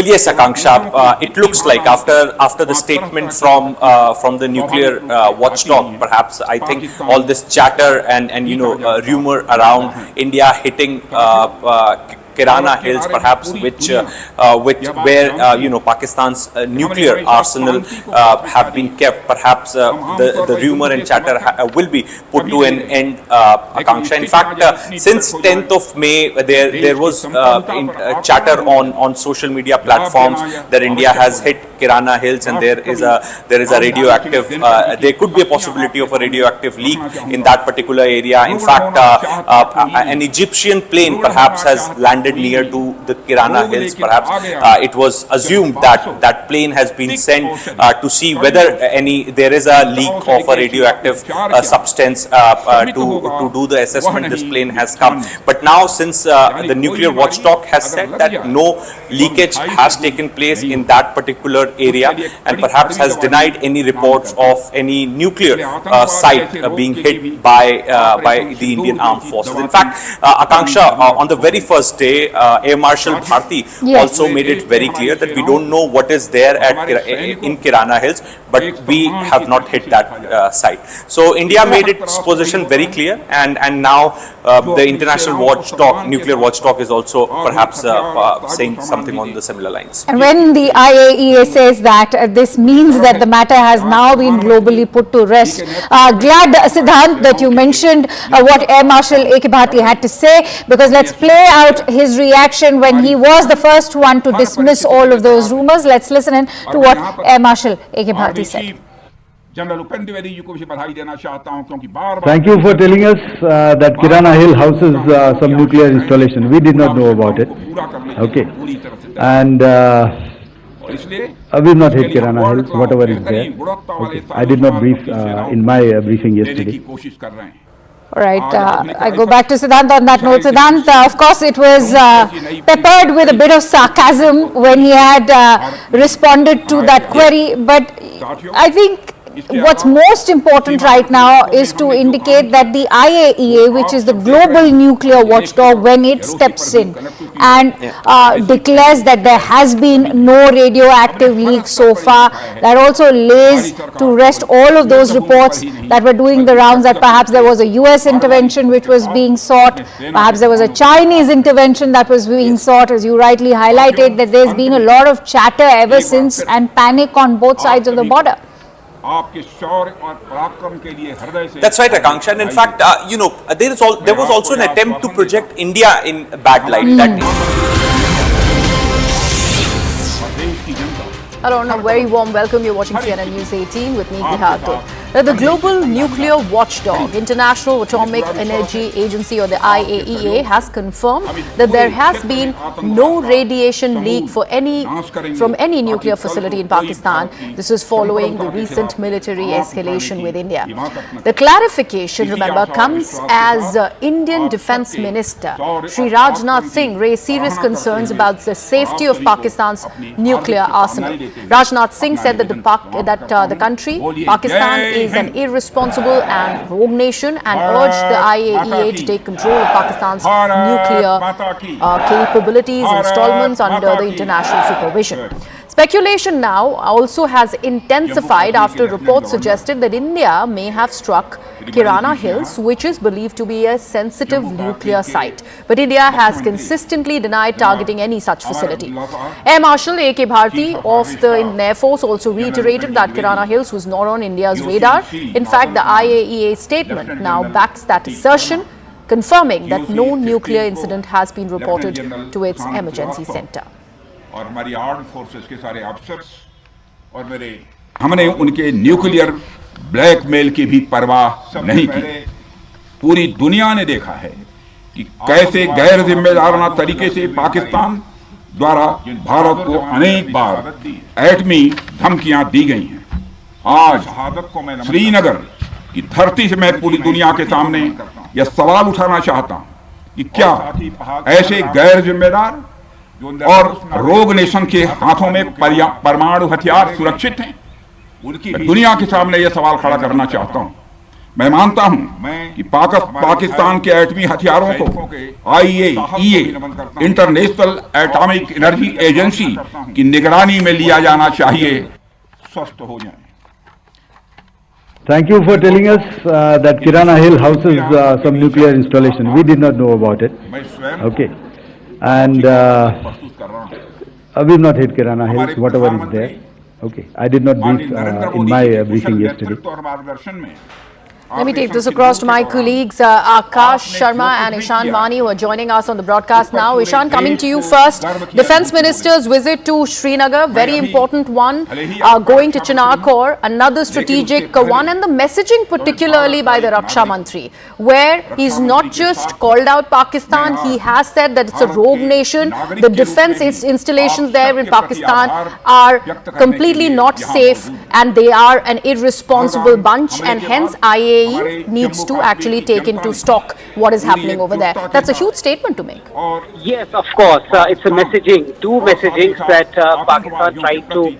Speaker 7: yes, Akanksha. It looks like after the statement from the nuclear watchdog, perhaps I think all this chatter and rumor around India hitting Kirana Hills, perhaps, where Pakistan's nuclear arsenal have been kept. Perhaps the rumor and chatter will be put to an end, Akanksha. In fact, since 10th of May, there was chatter on social media platforms that India has hit Kirana Hills and there is a radioactive. There could be a possibility of a radioactive leak in that particular area. In fact, an Egyptian plane perhaps has landed near to the Kirana Hills. Perhaps it was assumed that plane has been sent to see whether there is a leak of a radioactive substance to do the assessment. This plane has come, but now since the nuclear watchdog has said that no leakage has taken place in that particular area, and perhaps has denied any reports of any nuclear site being hit by the Indian Armed Forces. In fact, Akanksha, on the very first day, Air Marshal Bharti also made it very clear that we don't know what is there in Kirana Hills, but we have not hit that site. So India made its position very clear, and now the international watchdog, nuclear watchdog, is also perhaps saying something on the similar lines.
Speaker 6: And when the IAEA says that this means that the matter has now been globally put to rest, glad, Siddhant, that you mentioned what Air Marshal A.K. Bharti had to say, because let's play out his reaction when he was the first one to dismiss all of those rumors. Let's listen in to what Air Marshal A.K. Bharti said.
Speaker 8: Thank you for telling us that Kirana Hill houses some nuclear installation. We did not know about it. Okay. And we've not hit Kirana Hills, whatever is there. Okay. I did not brief in my briefing yesterday.
Speaker 6: All right, I go back to Siddhant on that note. Siddhant, of course, it was peppered with a bit of sarcasm when he had responded to that query, but I think what's most important right now is to indicate that the IAEA, which is the global nuclear watchdog, when it steps in and declares that there has been no radioactive leak so far, that also lays to rest all of those reports that were doing the rounds, that perhaps there was a US intervention which was being sought, perhaps there was a Chinese intervention that was being sought, as you rightly highlighted, that there's been a lot of chatter ever since and panic on both sides of the border.
Speaker 7: That's right, Akanksha. And in fact, there was also an attempt to project India in a bad light.
Speaker 1: Hello and a very warm welcome. You're watching CNN News 18 with me, Griha. The global nuclear watchdog, International Atomic Energy Agency, or the IAEA, has confirmed that there has been no radiation leak from any nuclear facility in Pakistan. This is following the recent military escalation with India. The clarification, remember, comes as Indian Defence Minister Sri Rajnath Singh raised serious concerns about the safety of Pakistan's nuclear arsenal. Rajnath Singh said that the country, Pakistan, is an irresponsible and rogue nation, and urged the IAEA to take control of Pakistan's nuclear capabilities installments under the international supervision. Speculation now also has intensified after reports suggested that India may have struck Kirana Hills, which is believed to be a sensitive nuclear site. But India has consistently denied targeting any such facility. Air Marshal A.K. Bharti of the Indian Air Force also reiterated that Kirana Hills was not on India's radar. In fact, the IAEA statement now backs that assertion, confirming that no nuclear incident has been reported to its emergency center.
Speaker 4: और हमारी arm forces के सारे officers और मेरे हमने उनके nuclear blackmail की भी परवाह नहीं की। पूरी दुनिया ने देखा है कि कैसे गैर जिम्मेदाराना तरीके से पाकिस्तान द्वारा भारत को अनेक बार एटमी धमकियां दी गई हैं। आज श्रीनगर की धरती से मैं पूरी दुनिया के सामने यह सवाल उठाना चाहता हूं कि क्या ऐसे गैर जिम्मेदार और रोग नेशन के हाथों में परमाणु हथियार सुरक्षित हैं? दुनिया के सामने यह सवाल खड़ा करना चाहता हूं। मैं मानता हूं कि पाकिस्तान के एटमी हथियारों को IAEA, international atomic energy agency की निगरानी में लिया जाना चाहिए। स्वस्थ हो जाएं।
Speaker 8: Thank you for telling us that Kirana Hill houses some nuclear installation. We did not know about it. Okay. And we've not hit Kirana Hills, whatever is there. Okay. I did not brief in my briefing yesterday.
Speaker 1: Let me take this across to my colleagues, Akash Sharma and Ishan Mani, who are joining us on the broadcast now. Ishan, coming to you first. Defence Minister's visit to Srinagar, very important one, going to Chinarkor, another strategic one, and the messaging particularly by the Raksha Mantri, where he's not just called out Pakistan, he has said that it's a rogue nation. The defence installations there in Pakistan are completely not safe, and they are an irresponsible bunch, and hence IAEA needs to actually take into stock what is happening over there. That's a huge statement to make.
Speaker 20: Yes, of course. It's a messaging, two messagings that Pakistan tried to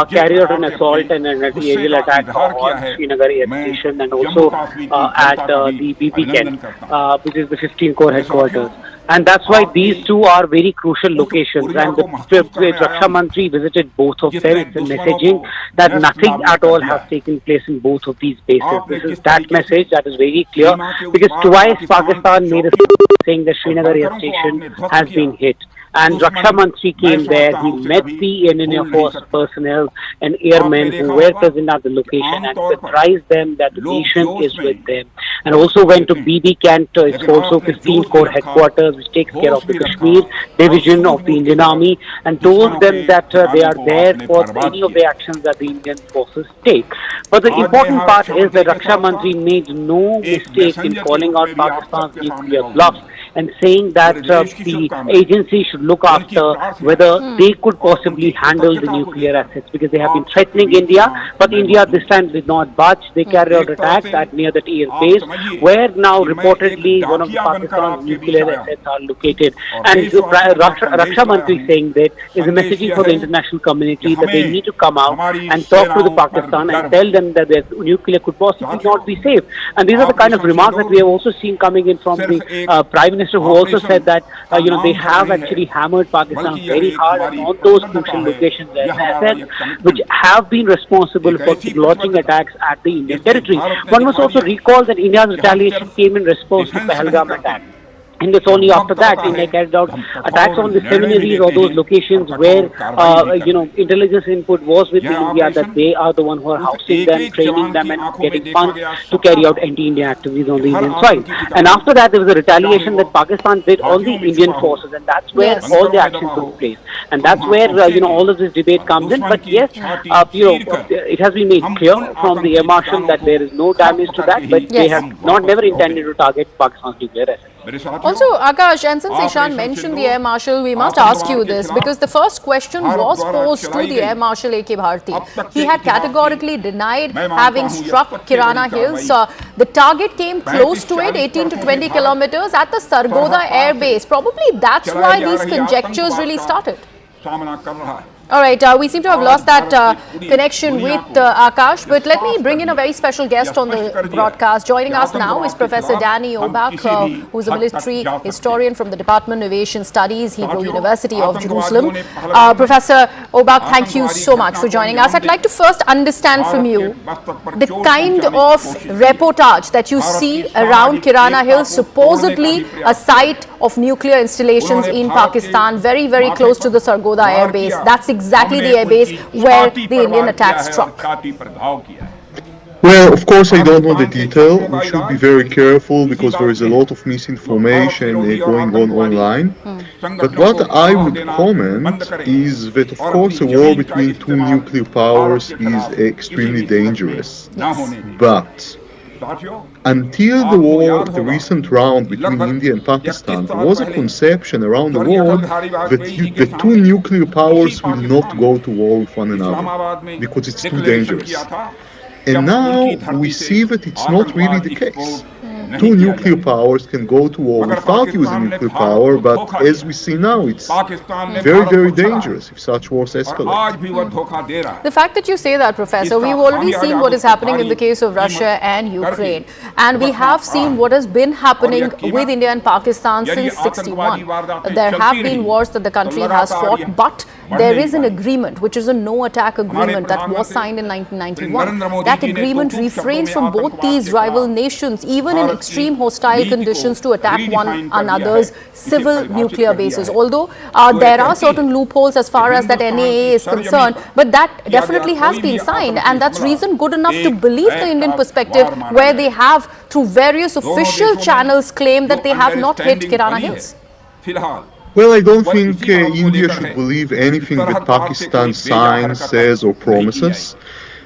Speaker 20: carried out an assault and an aerial attack on Srinagar Air Station and also at the BB Kent, which is the 15 Corps headquarters. And that's why these two are very crucial locations. And the Raksha Mantri visited both of them. It's a messaging that nothing at all has taken place in both of these bases. This is that message that is very clear, because twice Pakistan made a statement saying that Srinagar Air Station has been hit. And Raksha Mantri came there, he met the Indian Air Force personnel and airmen who were present at the location and surprised them that the nation is with them. And also went to BB Kent, it's also 15 Corps headquarters, which takes care of the Kashmir division of the Indian Army, and told them that they are there for any of the actions that the Indian forces take. But the important part is that Raksha Mantri made no mistake in calling out Pakistan's nuclear bluffs and saying that the agency should look after whether they could possibly handle the nuclear assets, because they have been threatening India, but India this time did not budge. They carried out attacks at near that air base, where now reportedly one of the Pakistan's nuclear assets are located. And Raksha Mantri saying that is a messaging for the international community that they need to come out and talk to the Pakistan and tell them that their nuclear could possibly not be safe. And these are the kind of remarks that we have also seen coming in from the Prime Minister, who also said that they have actually hammered Pakistan very hard on those crucial locations and assets which have been responsible for launching attacks at the Indian territory. One must also recall that India's retaliation came in response to Pahalgam attack. And it's only after that India carried out attacks on the seminaries or those locations where, intelligence input was with India that they are the one who are housing them, training them and getting funds to carry out anti-Indian activities on the Indian side. And after that there was a retaliation that Pakistan did on the Indian forces, and that's where all the actions took place. And that's where, all of this debate comes in. But yes, it has been made clear from the Air Marshal that there is no damage to that, but they have never intended to target Pakistan's nuclear assets.
Speaker 1: Also, Akash, and since Ishan mentioned the Air Marshal, we must ask you this, because the first question was posed to the Air Marshal A.K. Bharti. He had categorically denied having struck Kirana Hills. The target came close to it, 18 to 20 kilometers at the Sargodha Air Base. Probably that's why these conjectures really started. All right, we seem to have lost that connection with Akash, but let me bring in a very special guest on the broadcast. Joining us now is Professor Danny Obak, who is a military historian from the Department of Asian Studies, Hebrew University of Jerusalem. Professor Obak, thank you so much for joining us. I'd like to first understand from you the kind of reportage that you see around Kirana Hills, supposedly a site of nuclear installations in Pakistan, very, very close to the Sargodha Air Base. That's exactly the air base where the Indian attack struck.
Speaker 16: Well, of course, I don't know the detail. We should be very careful because there is a lot of misinformation going on online. But what I would comment is that, of course, a war between two nuclear powers is extremely dangerous. But until the war, the recent round between India and Pakistan, there was a conception around the world that the two nuclear powers will not go to war with one another because it's too dangerous. And now we see that it's not really the case. Two nuclear powers can go to war without using nuclear power, but as we see now, it's very, very dangerous if such wars escalate.
Speaker 1: The fact that you say that, Professor, we've already seen what is happening in the case of Russia and Ukraine, and we have seen what has been happening with India and Pakistan since '61. There have been wars that the country has fought, but there is an agreement, which is a no-attack agreement that was signed in 1991. That agreement refrains from both these rival nations, even in extreme hostile conditions, to attack one another's civil nuclear bases. Although there are certain loopholes as far as that NAA is concerned, but that definitely has been signed, and that's reason good enough to believe the Indian perspective, where they have, through various official channels, claimed that they have not hit Kirana Hills.
Speaker 16: Well, I don't think India should believe anything that Pakistan signs, says or promises.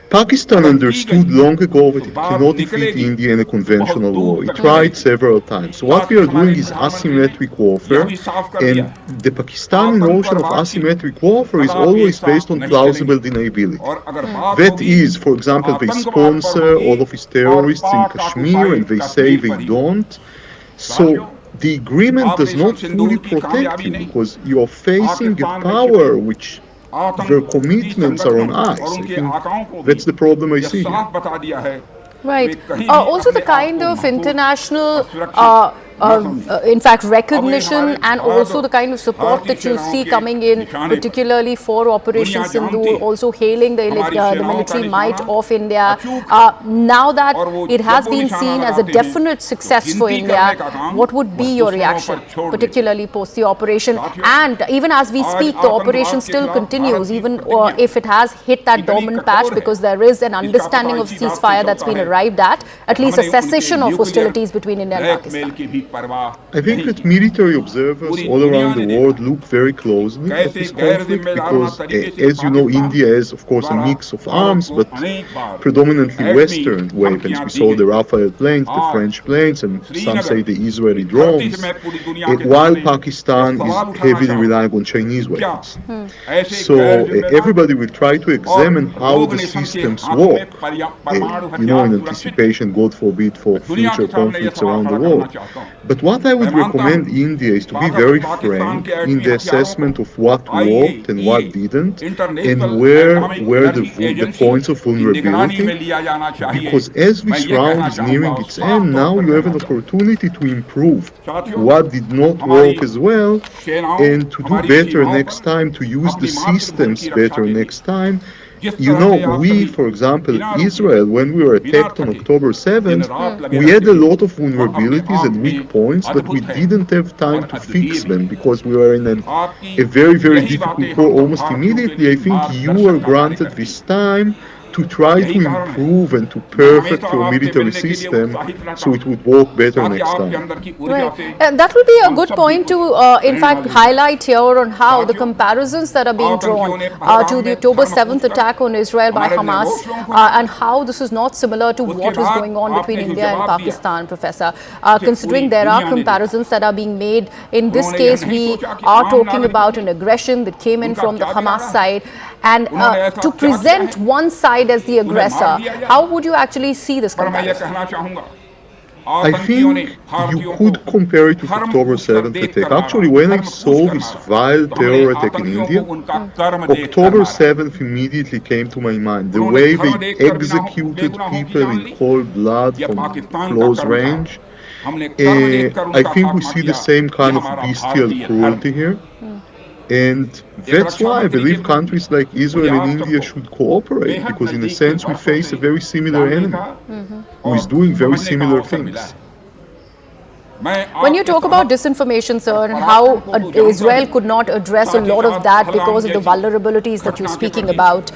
Speaker 16: Pakistan understood long ago that it cannot defeat India in a conventional war. It tried several times. So what we are doing is asymmetric warfare, and the Pakistani notion of asymmetric warfare is always based on plausible deniability. That is, for example, they sponsor all of its terrorists in Kashmir and they say they don't. So the agreement does not fully protect you because you are facing a power which their commitments are on ice. I think that's the problem I see here.
Speaker 1: Right. Also the kind of international in fact recognition and also the kind of support that you see coming in, particularly for Operation Sindoor, also hailing the military might of India. Now that it has been seen as a definite success for India, what would be your reaction, particularly post the operation? And even as we speak, the operation still continues, even if it has hit that dormant patch, because there is an understanding of ceasefire that's been arrived at least a cessation of hostilities between India and Pakistan.
Speaker 16: I think that military observers all around the world look very closely at this conflict because, as you know, India is, of course, a mix of arms, but predominantly Western weapons. We saw the Rafale planes, the French planes, and some say the Israeli drones, while Pakistan is heavily relying on Chinese weapons. So everybody will try to examine how the systems work, in anticipation, God forbid, for future conflicts around the world. But what I would recommend India is to be very frank in the assessment of what worked and what didn't, and where were the points of vulnerability, because as this round is nearing its end, now you have an opportunity to improve what did not work as well, and to do better next time, to use the systems better next time. You know, we, for example, Israel, when we were attacked on October 7th, we had a lot of vulnerabilities and weak points, but we didn't have time to fix them because we were in a very, very difficult war almost immediately. I think you were granted this time to try to improve and to perfect your military system so it would work better next time.
Speaker 1: Right. That will be a good point to, in fact, highlight here on how the comparisons that are being drawn to the October 7th attack on Israel by Hamas and how this is not similar to what is going on between India and Pakistan, Professor. Considering there are comparisons that are being made, in this case we are talking about an aggression that came in from the Hamas side, and to present one side as the aggressor, how would you actually see this comparison?
Speaker 16: I think you could compare it to October 7th attack. Actually, when I saw this vile terror attack in India, October 7th immediately came to my mind. The way they executed people in cold blood from close range. I think we see the same kind of bestial cruelty here. And that's why I believe countries like Israel and India should cooperate, because in a sense we face a very similar enemy who is doing very similar things.
Speaker 1: When you talk about disinformation, sir, and how Israel could not address a lot of that because of the vulnerabilities that you're speaking about,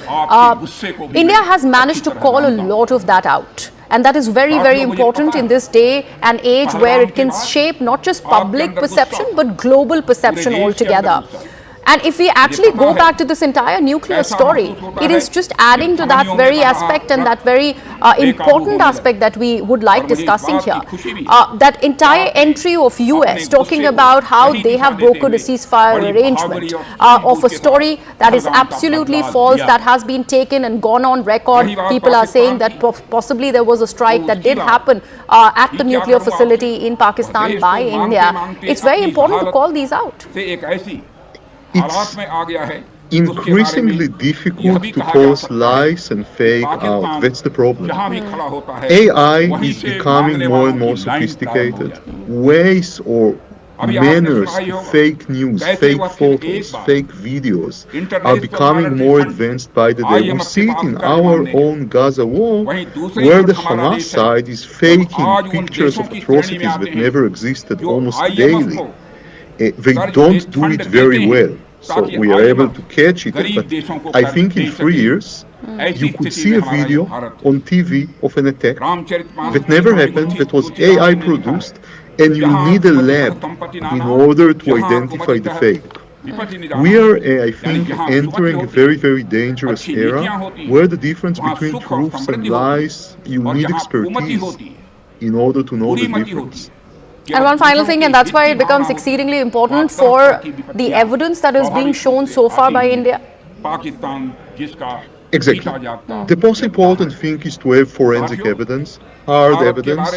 Speaker 1: India has managed to call a lot of that out. And that is very, very important in this day and age where it can shape not just public perception, but global perception altogether. And if we actually go back to this entire nuclear story, it is just adding to that very aspect and that very important aspect that we would like discussing here. That entire entry of US talking about how they have brokered a ceasefire arrangement of a story that is absolutely false, that has been taken and gone on record. People are saying that possibly there was a strike that did happen at the nuclear facility in Pakistan by India. It's very important to call these out.
Speaker 16: It's increasingly difficult to cause lies and fake out. That's the problem. AI is becoming more and more sophisticated. Ways or manners to fake news, fake photos, fake videos are becoming more advanced by the day. We see it in our own Gaza war, where the Hamas side is faking pictures of atrocities that never existed almost daily. They don't do it very well, so we are able to catch it, but I think in 3 years you could see a video on TV of an attack that never happened, that was AI produced, and you need a lab in order to identify the fake. We are, I think, entering a very, very dangerous era where the difference between truths and lies, you need expertise in order to know the difference.
Speaker 1: And one final thing, and that's why it becomes exceedingly important for the evidence that is being shown so far by India.
Speaker 16: Exactly. The most important thing is to have forensic evidence, hard evidence,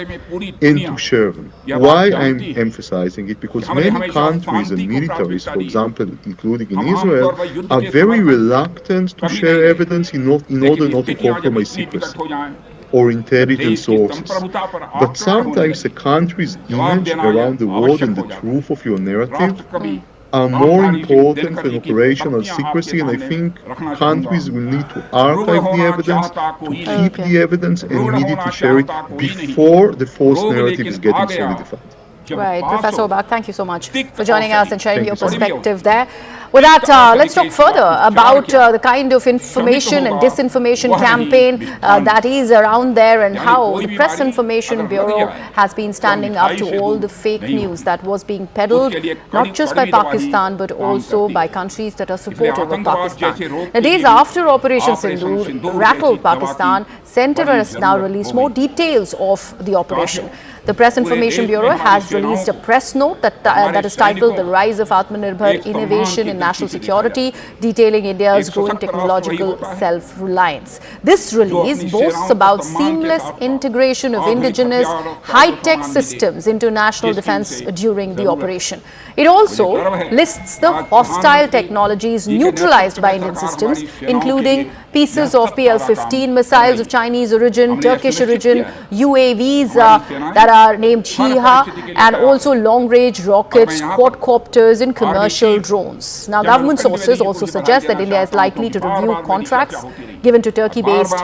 Speaker 16: and to share them. Why I'm emphasizing it? Because many countries and militaries, for example, including in Israel, are very reluctant to share evidence in order not to compromise secrecy or intelligence sources. But sometimes a country's image around the world and the truth of your narrative are more important than operational secrecy, and I think countries will need to archive the evidence, to keep the evidence, and immediately share it before the false narrative is getting solidified.
Speaker 1: Right, Professor Obak, thank you so much for joining us and sharing your perspective there. With that, let's talk further about the kind of information and disinformation campaign that is around there, and how the Press Information Bureau has been standing up to all the fake news that was being peddled, not just by Pakistan, but also by countries that are supportive of Pakistan. Now, days after Operation Sindoor rattled Pakistan, Centre has now released more details of the operation. The Press Information Bureau has released a press note that is titled "The Rise of Atmanirbhar Innovation in National Security," detailing India's growing technological self-reliance. This release boasts about seamless integration of indigenous high-tech systems into national defense during the operation. It also lists the hostile technologies neutralized by Indian systems, including pieces of PL-15 missiles of Chinese origin, Turkish origin, UAVs that are named Chiha, and also long-range rockets, quadcopters and commercial drones. Now, government sources also suggest that India is likely to review contracts given to Turkey-based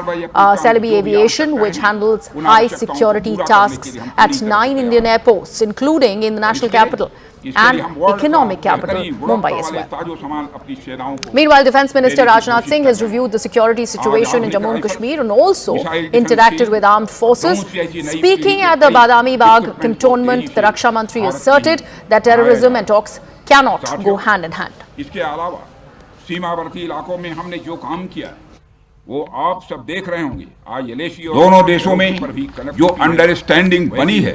Speaker 1: Celebi Aviation, which handles high-security tasks at 9 Indian airports, including in the national capital and economic capital, Mumbai as well. Meanwhile, Defence Minister Rajnath Singh has reviewed the security situation in Jammu and Kashmir and also interacted with armed forces. Speaking at the Badami Bagh cantonment, the Raksha Mantri asserted that terrorism and talks cannot go hand in hand.
Speaker 4: वो आप सब देख रहे होंगे आज दोनों देशों में जो अंडरस्टैंडिंग बनी है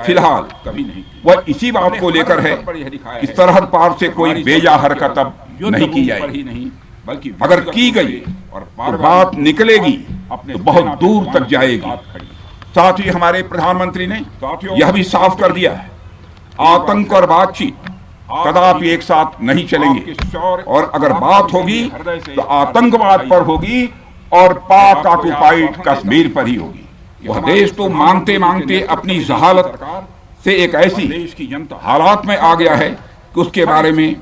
Speaker 4: फिलहाल वह इसी बात को लेकर है कि सरहद पार से कोई बेजा हरकत अब नहीं की जाएगी, अगर की गई और बात निकलेगी तो बहुत दूर तक जाएगी। साथ ही हमारे प्रधानमंत्री ने यह भी साफ कर दिया है, आतंक और बातचीत कदापि एक साथ नहीं चलेंगे, और अगर बात होगी तो आतंकवाद पर होगी और पाक ऑक्युपाइड कश्मीर पर ही होगी। वह देश तो मांगते मांगते अपनी जहालत से एक ऐसी हालात में आ गया है कि उसके बारे में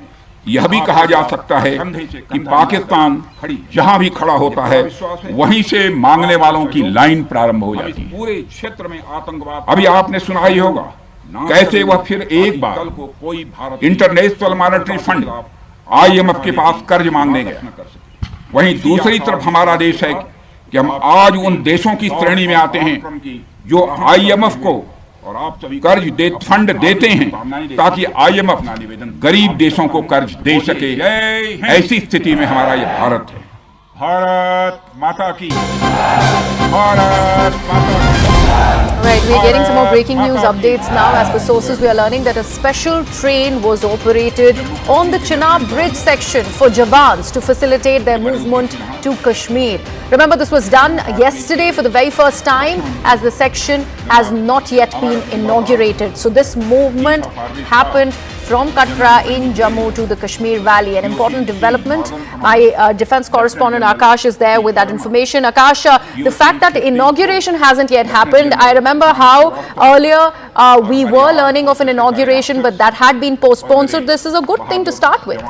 Speaker 4: यह भी कहा जा सकता है कि पाकिस्तान जहां भी खड़ा होता है वहीं से मांगने वालों की लाइन प्रारंभ हो जाती है। पूरे क्षेत्र में आतंकवाद, अभी आपने सुना ही होगा कैसे वह फिर एक बार इंटरनेशनल मॉनेटरी फंड IMF के पास कर्ज मांगने गया। वहीं दूसरी तरफ हमारा देश है कि हम आज उन देशों की श्रेणी में आते हैं जो IMF को कर्ज फंड देते हैं ताकि IMF गरीब देशों को कर्ज दे सके। ऐसी स्थिति में हमारा ये भारत है। भारत माता की, भारत माता की।
Speaker 1: Right, we're getting some more breaking news updates now. As per sources, we are learning that a special train was operated on the Chenab Bridge section for Jawans to facilitate their movement to Kashmir. Remember, this was done yesterday for the very first time, as the section has not yet been inaugurated. So this movement happened from Katra in Jammu to the Kashmir Valley. An important development. My defense correspondent Akash is there with that information. Akash, the fact that the inauguration hasn't yet happened, I remember how earlier we were learning of an inauguration, but that had been postponed. So this is a good thing to start with.